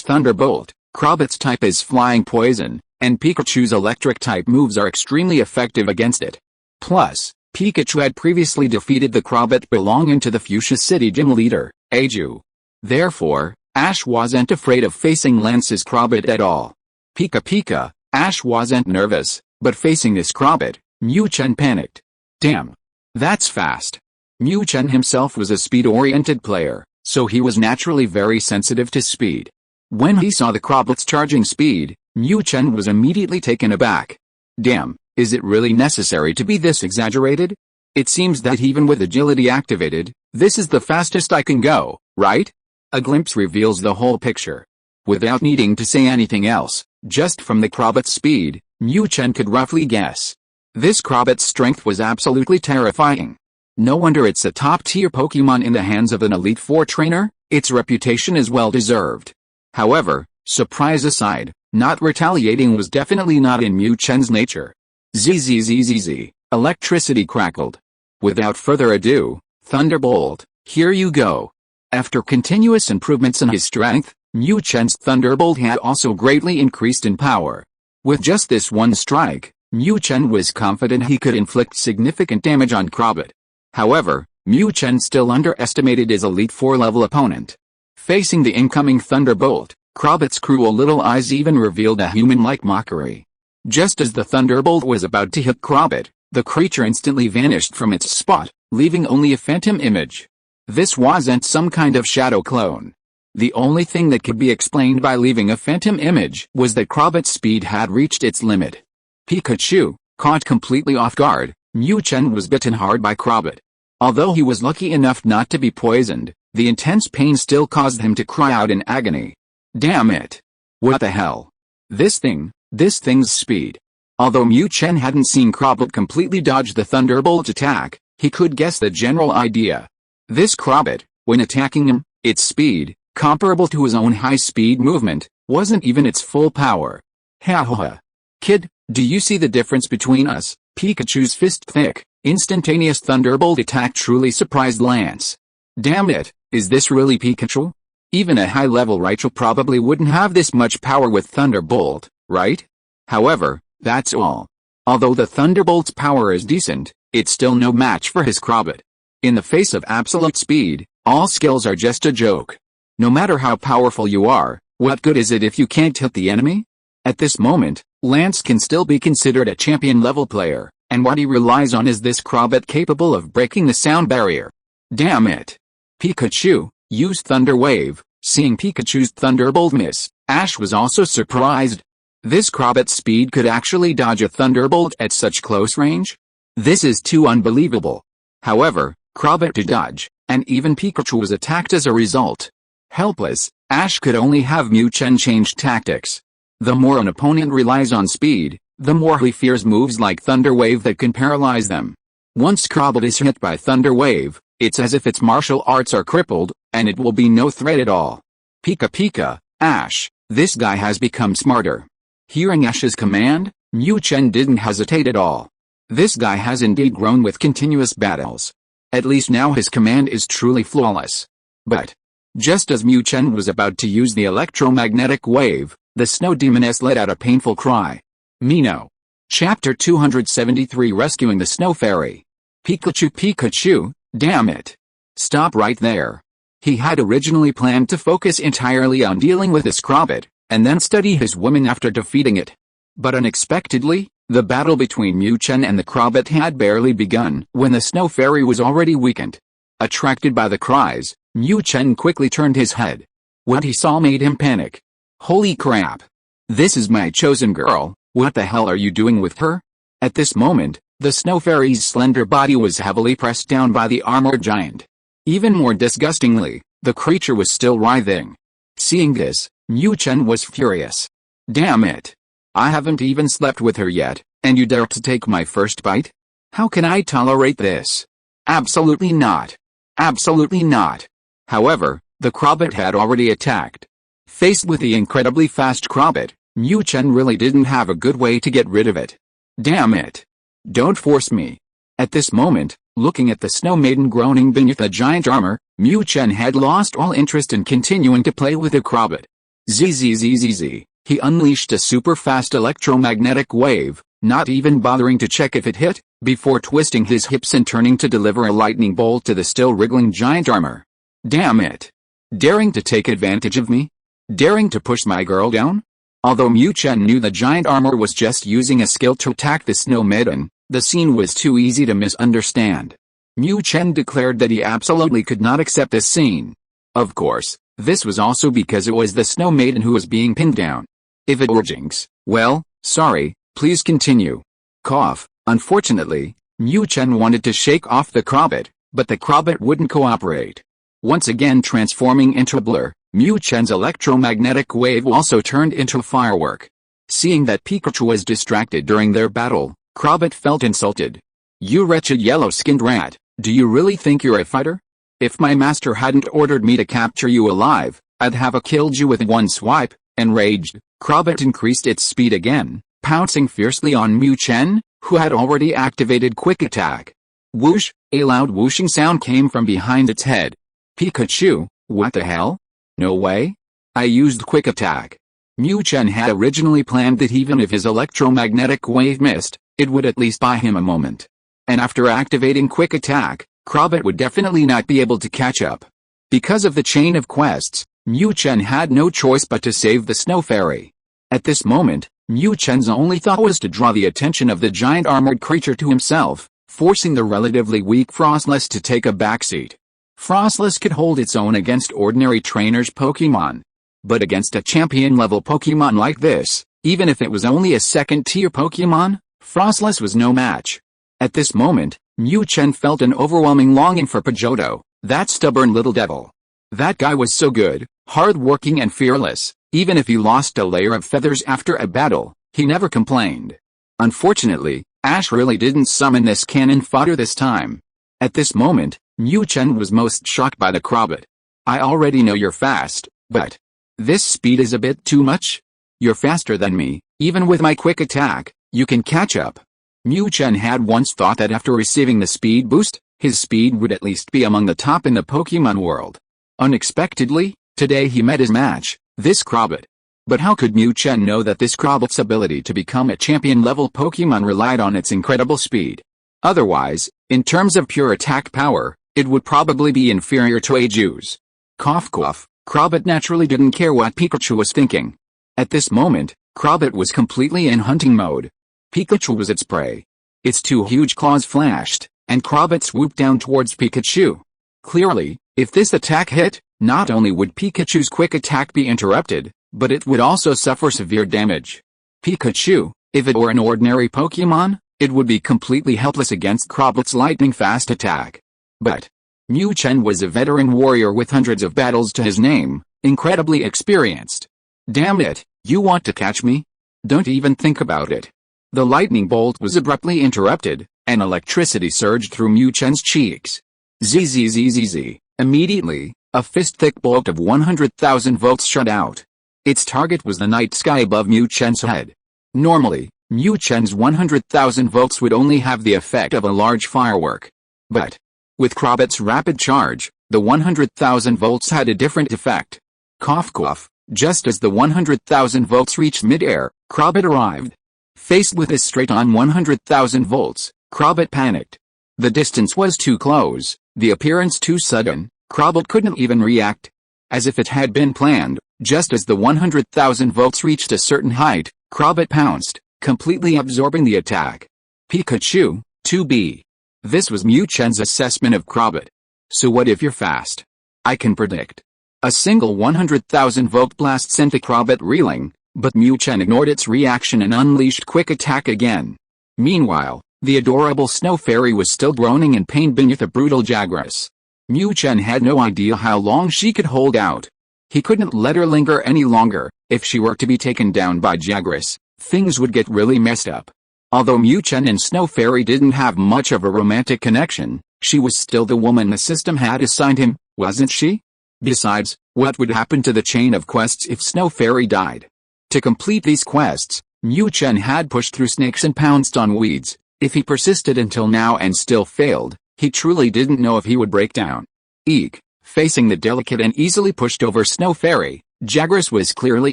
Speaker 1: Thunderbolt. Crobat's type is flying poison, and Pikachu's electric type moves are extremely effective against it. Plus, Pikachu had previously defeated the Crobat belonging to the Fuchsia City gym leader, Aju. Therefore, Ash wasn't afraid of facing Lance's Crobat at all. Pika, Ash wasn't nervous, but facing this Crobat, Mu Chen panicked. Damn. That's fast. Mu Chen himself was a speed-oriented player, so he was naturally very sensitive to speed. When he saw the Crobat's charging speed, Mu Chen was immediately taken aback. Damn, is it really necessary to be this exaggerated? It seems that even with agility activated, this is the fastest I can go, right? A glimpse reveals the whole picture. Without needing to say anything else, just from the Crobat's speed, Mu Chen could roughly guess. This Crobat's strength was absolutely terrifying. No wonder it's a top-tier Pokémon in the hands of an Elite Four trainer, its reputation is well deserved. However, surprise aside, not retaliating was definitely not in Mu Chen's nature. Zzz, electricity crackled. Without further ado, Thunderbolt, here you go. After continuous improvements in his strength, Mu Chen's Thunderbolt had also greatly increased in power. With just this one strike, Mu Chen was confident he could inflict significant damage on Crobat. However, Mu Chen still underestimated his Elite Four level opponent. Facing the incoming Thunderbolt, Crobat's cruel little eyes even revealed a human-like mockery. Just as the Thunderbolt was about to hit Crobat, the creature instantly vanished from its spot, leaving only a phantom image. This wasn't some kind of shadow clone. The only thing that could be explained by leaving a phantom image was that Crobat's speed had reached its limit. Pikachu, caught completely off guard, Mu Chen was bitten hard by Crobat. Although he was lucky enough not to be poisoned, the intense pain still caused him to cry out in agony. Damn it! What the hell? This thing's speed. Although Mu Chen hadn't seen Crobat completely dodge the Thunderbolt attack, he could guess the general idea. This Crobat, when attacking him, its speed, comparable to his own high-speed movement, wasn't even its full power. Ha ha ha. Kid, do you see the difference between us? Pikachu's fist-thick, instantaneous Thunderbolt attack truly surprised Lance. Damn it, is this really Pikachu? Even a high-level Raichu probably wouldn't have this much power with Thunderbolt, right? However, that's all. Although the Thunderbolt's power is decent, it's still no match for his Crobat. In the face of absolute speed, all skills are just a joke. No matter how powerful you are, what good is it if you can't hit the enemy? At this moment, Lance can still be considered a champion-level player, and what he relies on is this Crobat capable of breaking the sound barrier. Damn it! Pikachu, use Thunder Wave. Seeing Pikachu's Thunderbolt miss, Ash was also surprised. This Crobat's speed could actually dodge a Thunderbolt at such close range? This is too unbelievable. However, Crobat did dodge, and even Pikachu was attacked as a result. Helpless, Ash could only have Mu Chen change tactics. The more an opponent relies on speed, the more he fears moves like Thunder Wave that can paralyze them. Once Crobat is hit by Thunder Wave, it's as if its martial arts are crippled, and it will be no threat at all. Pika, Ash, this guy has become smarter. Hearing Ash's command, Mu Chen didn't hesitate at all. This guy has indeed grown with continuous battles. At least now his command is truly flawless. But, just as Mu Chen was about to use the electromagnetic wave, the Snow Demoness let out a painful cry. Mino. Chapter 273 Rescuing the Snow Fairy. Pikachu, damn it. Stop right there. He had originally planned to focus entirely on dealing with this Crobat, and then study his woman after defeating it. But unexpectedly, the battle between Mu Chen and the Crobat had barely begun when the Snow Fairy was already weakened. Attracted by the cries, Mu Chen quickly turned his head. What he saw made him panic. Holy crap! This is my chosen girl, what the hell are you doing with her? At this moment, the Snow Fairy's slender body was heavily pressed down by the armored giant. Even more disgustingly, the creature was still writhing. Seeing this, Mu Chen was furious. Damn it! I haven't even slept with her yet, and you dare to take my first bite? How can I tolerate this? Absolutely not. Absolutely not. However, the Crobat had already attacked. Faced with the incredibly fast Crobat, Mu Chen really didn't have a good way to get rid of it. Damn it. Don't force me. At this moment, looking at the Snow Maiden groaning beneath the giant armor, Mu Chen had lost all interest in continuing to play with the Crobat. Zzzzz. He unleashed a super-fast electromagnetic wave, not even bothering to check if it hit, before twisting his hips and turning to deliver a lightning bolt to the still wriggling giant armor. Damn it. Daring to take advantage of me? Daring to push my girl down? Although Mu Chen knew the giant armor was just using a skill to attack the Snow Maiden, the scene was too easy to misunderstand. Mu Chen declared that he absolutely could not accept this scene. Of course, this was also because it was the Snow Maiden who was being pinned down. If it were Jinx, well, sorry, please continue. Cough. Unfortunately, Mu Chen wanted to shake off the Crobat, but the Crobat wouldn't cooperate. Once again transforming into a blur, Mu Chen's electromagnetic wave also turned into a firework. Seeing that Pikachu was distracted during their battle, Crobat felt insulted. You wretched yellow-skinned rat, do you really think you're a fighter? If my master hadn't ordered me to capture you alive, I'd have killed you with one swipe. Enraged, Crobat increased its speed again, pouncing fiercely on Mu Chen, who had already activated Quick Attack. Whoosh, a loud whooshing sound came from behind its head. Pikachu, what the hell? No way. I used Quick Attack. Mu Chen had originally planned that even if his electromagnetic wave missed, it would at least buy him a moment. And after activating Quick Attack, Crobat would definitely not be able to catch up. Because of the chain of quests, Mu Chen had no choice but to save the Snow Fairy. At this moment, Mu Chen's only thought was to draw the attention of the giant armored creature to himself, forcing the relatively weak Frostless to take a backseat. Frostless could hold its own against ordinary trainers' Pokémon. But against a champion-level Pokémon like this, even if it was only a second-tier Pokémon, Frostless was no match. At this moment, Mu Chen felt an overwhelming longing for Pidgeotto, that stubborn little devil. That guy was so good, hard-working and fearless. Even if he lost a layer of feathers after a battle, he never complained. Unfortunately, Ash really didn't summon this cannon fodder this time. At this moment, Mu Chen was most shocked by the Crobat. I already know you're fast, but this speed is a bit too much. You're faster than me, even with my Quick Attack, you can catch up. Mu Chen had once thought that after receiving the speed boost, his speed would at least be among the top in the Pokémon world. Unexpectedly, today he met his match, this Crobat. But how could Mu Chen know that this Crobat's ability to become a champion-level Pokémon relied on its incredible speed? Otherwise, in terms of pure attack power, it would probably be inferior to Aju's. Cough cough, Crobat naturally didn't care what Pikachu was thinking. At this moment, Crobat was completely in hunting mode. Pikachu was its prey. Its two huge claws flashed, and Crobat swooped down towards Pikachu. Clearly, if this attack hit, not only would Pikachu's Quick Attack be interrupted, but it would also suffer severe damage. Pikachu, if it were an ordinary Pokémon, it would be completely helpless against Crobat's lightning-fast attack. But Mu Chen was a veteran warrior with hundreds of battles to his name, incredibly experienced. Damn it, you want to catch me? Don't even think about it. The lightning bolt was abruptly interrupted, and electricity surged through Mu Chen's cheeks. Zzzzz. Immediately, a fist-thick bolt of 100,000 volts shot out. Its target was the night sky above Mu Chen's head. Normally, Mu Chen's 100,000 volts would only have the effect of a large firework. But with Crobat's rapid charge, the 100,000 volts had a different effect. Cough cough, just as the 100,000 volts reached mid-air, Crobat arrived. Faced with his straight-on 100,000 volts, Crobat panicked. The distance was too close, the appearance too sudden, Crobat couldn't even react. As if it had been planned, just as the 100,000 volts reached a certain height, Crobat pounced, completely absorbing the attack. Pikachu, 2B. This was Mu Chen's assessment of Crobat. So what if you're fast? I can predict. A single 100,000 volt blast sent the Crobat reeling, but Mu Chen ignored its reaction and unleashed Quick Attack again. Meanwhile, the adorable Snow Fairy was still groaning in pain beneath a brutal Jagras. Mu Chen had no idea how long she could hold out. He couldn't let her linger any longer. If she were to be taken down by Jagras, things would get really messed up. Although Mu Chen and Snow Fairy didn't have much of a romantic connection, she was still the woman the system had assigned him, wasn't she? Besides, what would happen to the chain of quests if Snow Fairy died? To complete these quests, Mu Chen had pushed through snakes and pounced on weeds. If he persisted until now and still failed, he truly didn't know if he would break down. Eek. Facing the delicate and easily pushed over Snow Fairy, Jagras was clearly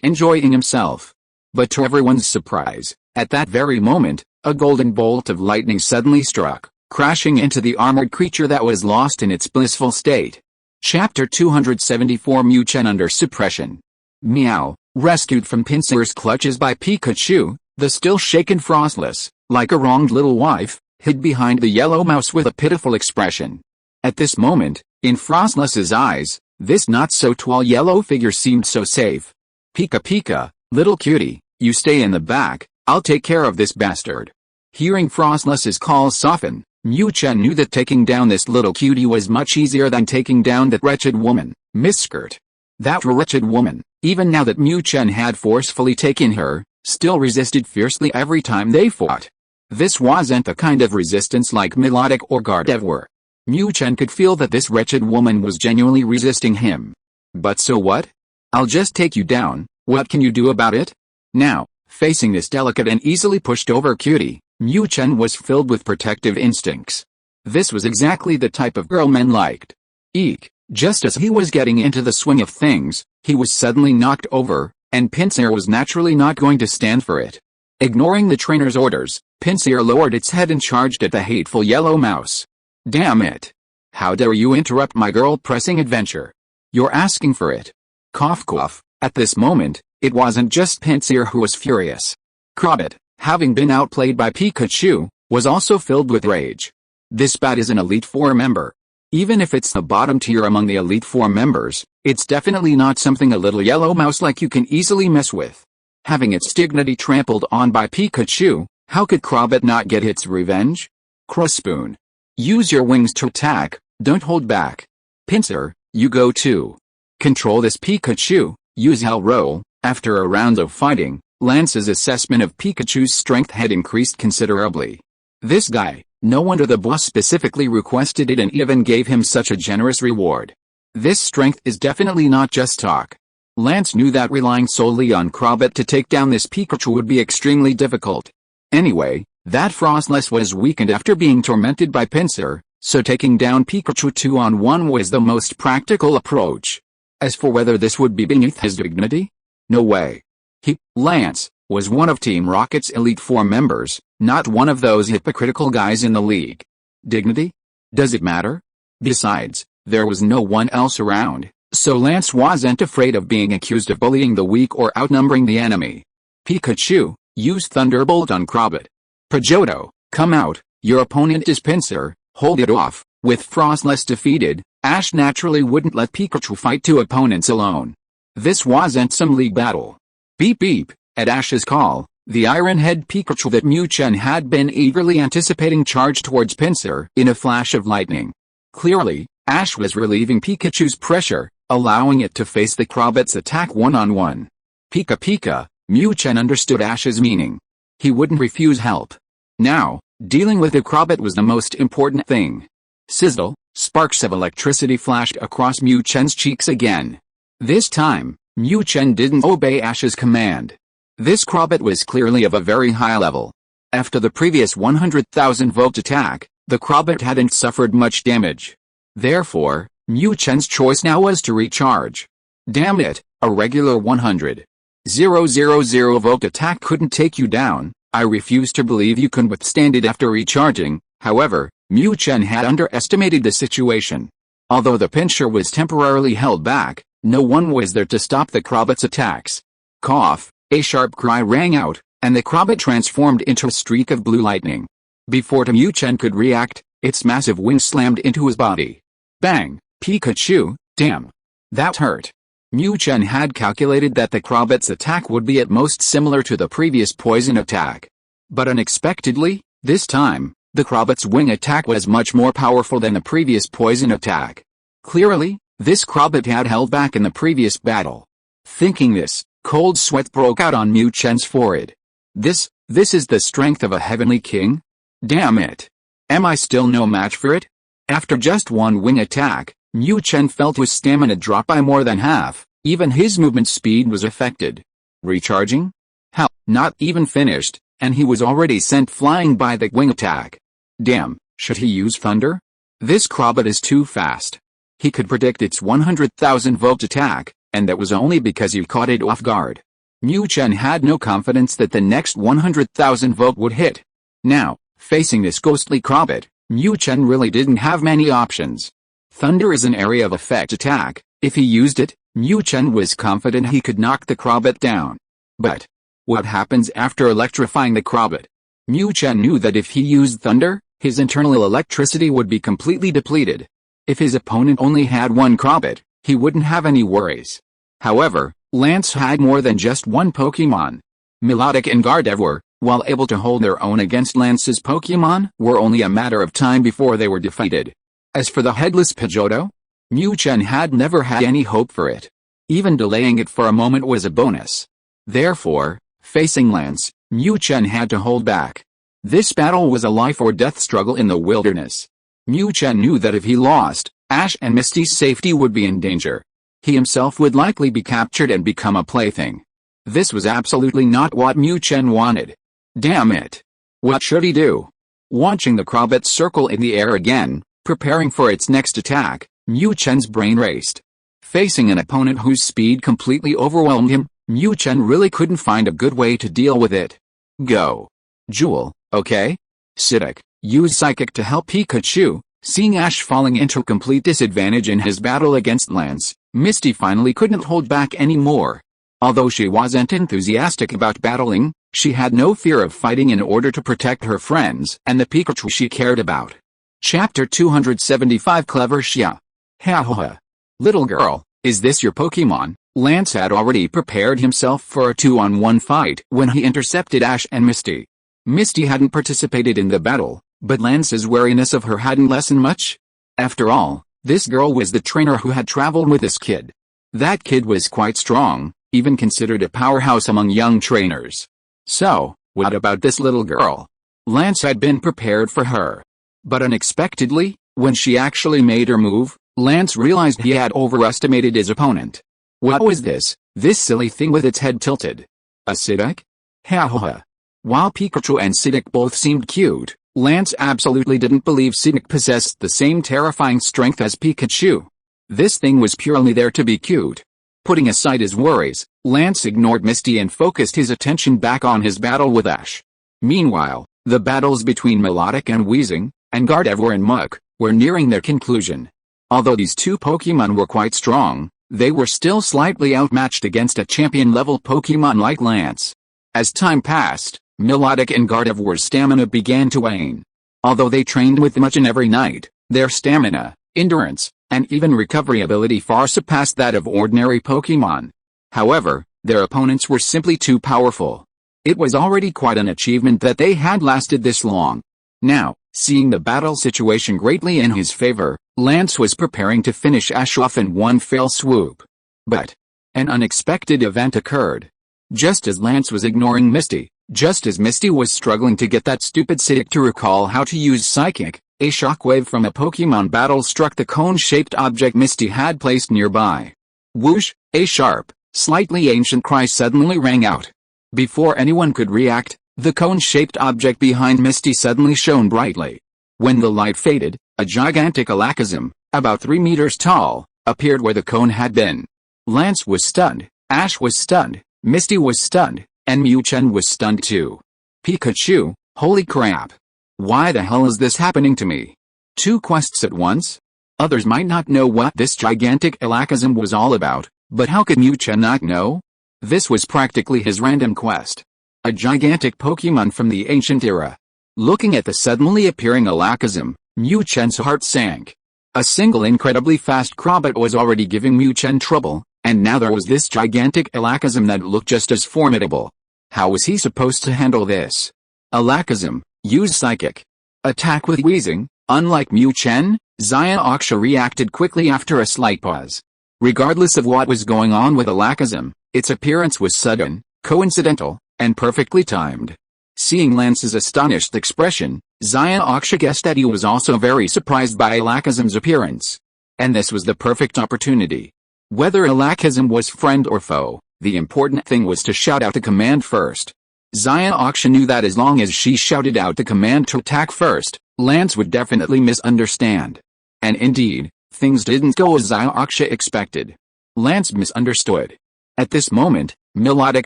Speaker 1: enjoying himself. But to everyone's surprise, at that very moment, a golden bolt of lightning suddenly struck, crashing into the armored creature that was lost in its blissful state. Chapter 274 Mu Chen under suppression. Meow. Rescued from Pinsir's clutches by Pikachu, the still shaken Frostless, like a wronged little wife, hid behind the yellow mouse with a pitiful expression. At this moment, in Frostless's eyes, this not-so-tall yellow figure seemed so safe. Pika Pika, little cutie, you stay in the back, I'll take care of this bastard. Hearing Frostless's call soften, Mu Chen knew that taking down this little cutie was much easier than taking down that wretched woman, Miss Skirt. That wretched woman, even now that Mu Chen had forcefully taken her, still resisted fiercely every time they fought. This wasn't the kind of resistance like Melodic or Gardev were. Mu Chen could feel that this wretched woman was genuinely resisting him. But so what? I'll just take you down, what can you do about it? Now, facing this delicate and easily pushed over cutie, Mu Chen was filled with protective instincts. This was exactly the type of girl men liked. Eek. Just as he was getting into the swing of things, he was suddenly knocked over, and Pinsir was naturally not going to stand for it. Ignoring the trainer's orders, Pinsir lowered its head and charged at the hateful yellow mouse. Damn it! How dare you interrupt my girl-pressing adventure? You're asking for it. Cough cough. At this moment, it wasn't just Pinsir who was furious. Crobat, having been outplayed by Pikachu, was also filled with rage. This bat is an Elite Four member. Even if it's the bottom tier among the Elite Four members, it's definitely not something a little yellow mouse like you can easily mess with. Having its dignity trampled on by Pikachu, how could Crobat not get its revenge? Crosspoon. Use your wings to attack, don't hold back. Pinsir, you go too. Control this Pikachu, use Hell Roll. After a round of fighting, Lance's assessment of Pikachu's strength had increased considerably. This guy, no wonder the boss specifically requested it and even gave him such a generous reward. This strength is definitely not just talk. Lance knew that relying solely on Crobat to take down this Pikachu would be extremely difficult. Anyway, that Frostless was weakened after being tormented by Pinsir, so taking down Pikachu 2-on-1 was the most practical approach. As for whether this would be beneath his dignity? No way. He, Lance, was one of Team Rocket's Elite Four members, not one of those hypocritical guys in the league. Dignity? Does it matter? Besides, there was no one else around, so Lance wasn't afraid of being accused of bullying the weak or outnumbering the enemy. Pikachu, use Thunderbolt on Crobat. Pidgeotto, come out, your opponent is Pinsir, hold it off. With Frostless defeated, Ash naturally wouldn't let Pikachu fight two opponents alone. This wasn't some league battle. Beep beep. At Ash's call, the Iron-Head Pikachu that Mu Chen had been eagerly anticipating charged towards Pinsir in a flash of lightning. Clearly, Ash was relieving Pikachu's pressure, allowing it to face the Crobat's attack one-on-one. Pika Pika, Mu Chen understood Ash's meaning. He wouldn't refuse help. Now, dealing with the Crobat was the most important thing. Sizzle, sparks of electricity flashed across Mu Chen's cheeks again. This time, Mu Chen didn't obey Ash's command. This Crobat was clearly of a very high level. After the previous 100,000-volt attack, the Crobat hadn't suffered much damage. Therefore, Mu Chen's choice now was to recharge. Damn it, a regular 100,000-volt attack couldn't take you down. I refuse to believe you can withstand it after recharging. However, Mu Chen had underestimated the situation. Although the Pinsir was temporarily held back, no one was there to stop the Crobat's attacks. Cough, a sharp cry rang out, and the Crobat transformed into a streak of blue lightning. Before Mu Chen could react, its massive wings slammed into his body. Bang! Pikachu, damn! That hurt. Mu Chen had calculated that the Crobat's attack would be at most similar to the previous poison attack. But unexpectedly, this time, the Crobat's wing attack was much more powerful than the previous poison attack. Clearly, this Crobat had held back in the previous battle. Thinking this, cold sweat broke out on Mu Chen's forehead. This This is the strength of a heavenly king? Damn it! Am I still no match for it? After just one wing attack, Mu Chen felt his stamina drop by more than half, even his movement speed was affected. Recharging? Hell, not even finished, and he was already sent flying by the wing attack. Damn, should he use thunder? This Crobot is too fast. He could predict its 100,000 volt attack, and that was only because he caught it off guard. Mu Chen had no confidence that the next 100,000 volt would hit. Now, facing this ghostly Crobot, Mu Chen really didn't have many options. Thunder is an area of effect attack. If he used it, Mu Chen was confident he could knock the Crobot down. But what happens after electrifying the Crobot? Mu Chen knew that if he used thunder, his internal electricity would be completely depleted. If his opponent only had one Crobot, he wouldn't have any worries. However, Lance had more than just one Pokémon. Melodic and Gardevoir, while able to hold their own against Lance's Pokémon, were only a matter of time before they were defeated. As for the headless Pidgeotto, Mu Chen had never had any hope for it. Even delaying it for a moment was a bonus. Therefore, facing Lance, Mu Chen had to hold back. This battle was a life-or-death struggle in the wilderness. Mu Chen knew that if he lost, Ash and Misty's safety would be in danger. He himself would likely be captured and become a plaything. This was absolutely not what Mu Chen wanted. Damn it! What should he do? Watching the Crobot circle in the air again, preparing for its next attack, Mu Chen's brain raced. Facing an opponent whose speed completely overwhelmed him, Mu Chen really couldn't find a good way to deal with it. Go. Jewel, okay? Psychic, use Psychic to help Pikachu. Seeing Ash falling into complete disadvantage in his battle against Lance, Misty finally couldn't hold back anymore. Although she wasn't enthusiastic about battling, she had no fear of fighting in order to protect her friends and the Pikachu she cared about. Chapter 275 Clever Xia. Ha ha ha. Little girl, is this your Pokémon? Lance had already prepared himself for a 2-on-1 fight when he intercepted Ash and Misty. Misty hadn't participated in the battle, but Lance's wariness of her hadn't lessened much. After all, this girl was the trainer who had traveled with this kid. That kid was quite strong, even considered a powerhouse among young trainers. So, what about this little girl? Lance had been prepared for her. But unexpectedly, when she actually made her move, Lance realized he had overestimated his opponent. What was this silly thing with its head tilted? A Psychic? Ha ha ha. While Pikachu and Psychic both seemed cute, Lance absolutely didn't believe Psychic possessed the same terrifying strength as Pikachu. This thing was purely there to be cute. Putting aside his worries, Lance ignored Misty and focused his attention back on his battle with Ash. Meanwhile, the battles between Melodic and Weezing, and Gardevoir and Muk, were nearing their conclusion. Although these two Pokémon were quite strong, they were still slightly outmatched against a champion-level Pokémon like Lance. As time passed, Melodic and Gardevoir's stamina began to wane. Although they trained with much and every night, their stamina, endurance, and even recovery ability far surpassed that of ordinary Pokémon. However, their opponents were simply too powerful. It was already quite an achievement that they had lasted this long. Now, seeing the battle situation greatly in his favor, Lance was preparing to finish Ash off in one fell swoop. But an unexpected event occurred. Just as Lance was ignoring Misty, just as Misty was struggling to get that stupid Psychic to recall how to use Psychic, a shockwave from a Pokémon battle struck the cone-shaped object Misty had placed nearby. Whoosh! A sharp, slightly ancient cry suddenly rang out. Before anyone could react, the cone-shaped object behind Misty suddenly shone brightly. When the light faded, a gigantic Alakazam, about 3 meters tall, appeared where the cone had been. Lance was stunned, Ash was stunned, Misty was stunned, and Mu Chen was stunned too. Pikachu, holy crap! Why the hell is this happening to me? 2 quests at once? Others might not know what this gigantic Alakazam was all about, but how could Mu Chen not know? This was practically his random quest. A gigantic Pokémon from the ancient era. Looking at the suddenly appearing Alakazam, Mu Chen's heart sank. A single incredibly fast Crobot was already giving Mu Chen trouble, and now there was this gigantic Alakazam that looked just as formidable. How was he supposed to handle this? Alakazam, use Psychic. Attack with Weezing. Unlike Mu Chen, Xiaoxia reacted quickly after a slight pause. Regardless of what was going on with Alakazam, its appearance was sudden, coincidental, and perfectly timed. Seeing Lance's astonished expression, Xiaoxia guessed that he was also very surprised by Alakazam's appearance. And this was the perfect opportunity. Whether Alakazam was friend or foe, the important thing was to shout out the command first. Xiaoxia knew that as long as she shouted out the command to attack first, Lance would definitely misunderstand. And indeed, things didn't go as Xiaoxia expected. Lance misunderstood. At this moment, Milotic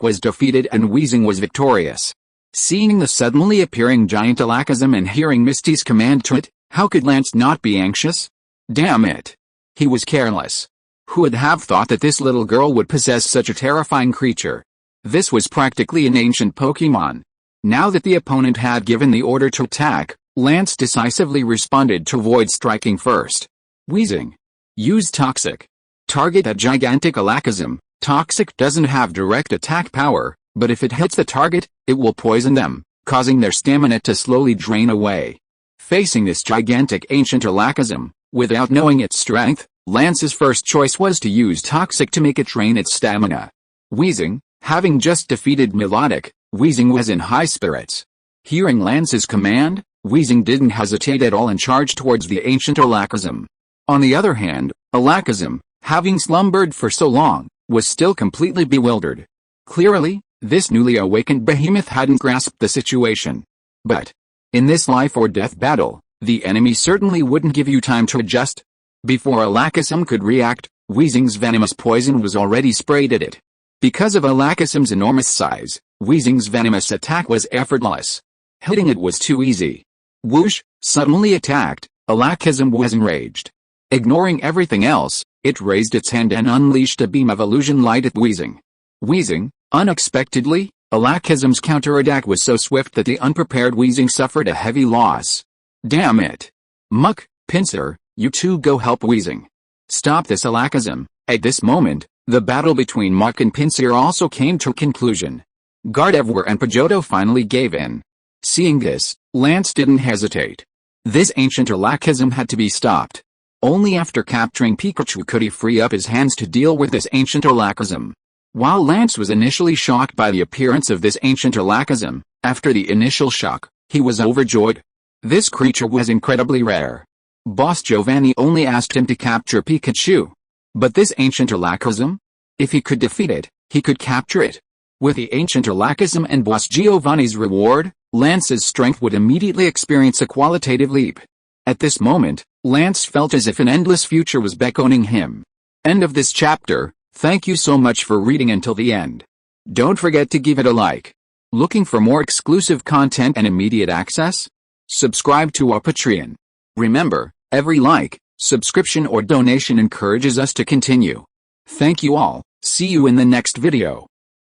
Speaker 1: was defeated and Weezing was victorious. Seeing the suddenly appearing giant Alakazam and hearing Misty's command to it, how could Lance not be anxious? Damn it! He was careless. Who would have thought that this little girl would possess such a terrifying creature? This was practically an ancient Pokémon. Now that the opponent had given the order to attack, Lance decisively responded to avoid striking first. Weezing. Use Toxic. Target that gigantic Alakazam. Toxic doesn't have direct attack power, but if it hits the target, it will poison them, causing their stamina to slowly drain away. Facing this gigantic ancient Alakazam, without knowing its strength, Lance's first choice was to use Toxic to make it drain its stamina. Weezing, having just defeated Milotic, Weezing was in high spirits. Hearing Lance's command, Weezing didn't hesitate at all and charged towards the ancient Alakazam. On the other hand, Alakazam, having slumbered for so long, was still completely bewildered. Clearly, this newly awakened behemoth hadn't grasped the situation. But, in this life-or-death battle, the enemy certainly wouldn't give you time to adjust. Before Alakazam could react, Weezing's venomous poison was already sprayed at it. Because of Alakazam's enormous size, Weezing's venomous attack was effortless. Hitting it was too easy. Whoosh! Suddenly attacked, Alakazam was enraged. Ignoring everything else, it raised its hand and unleashed a beam of illusion light at Weezing. Weezing, unexpectedly, Alakazam's counterattack was so swift that the unprepared Weezing suffered a heavy loss. Damn it! Muck, Pinsir, you two go help Weezing. Stop this Alakazam. At this moment, the battle between Muck and Pinsir also came to a conclusion. Gardevoir and Pidgeotto finally gave in. Seeing this, Lance didn't hesitate. This ancient Alakazam had to be stopped. Only after capturing Pikachu could he free up his hands to deal with this ancient Alakazam. While Lance was initially shocked by the appearance of this ancient Alakazam, after the initial shock, he was overjoyed. This creature was incredibly rare. Boss Giovanni only asked him to capture Pikachu. But this ancient Alakazam? If he could defeat it, he could capture it. With the ancient Alakazam and Boss Giovanni's reward, Lance's strength would immediately experience a qualitative leap. At this moment, Lance felt as if an endless future was beckoning him. End of this chapter. Thank you so much for reading until the end. Don't forget to give it a like. Looking for more exclusive content and immediate access? Subscribe to our Patreon. Remember, every like, subscription or donation encourages us to continue. Thank you all. See you in the next video.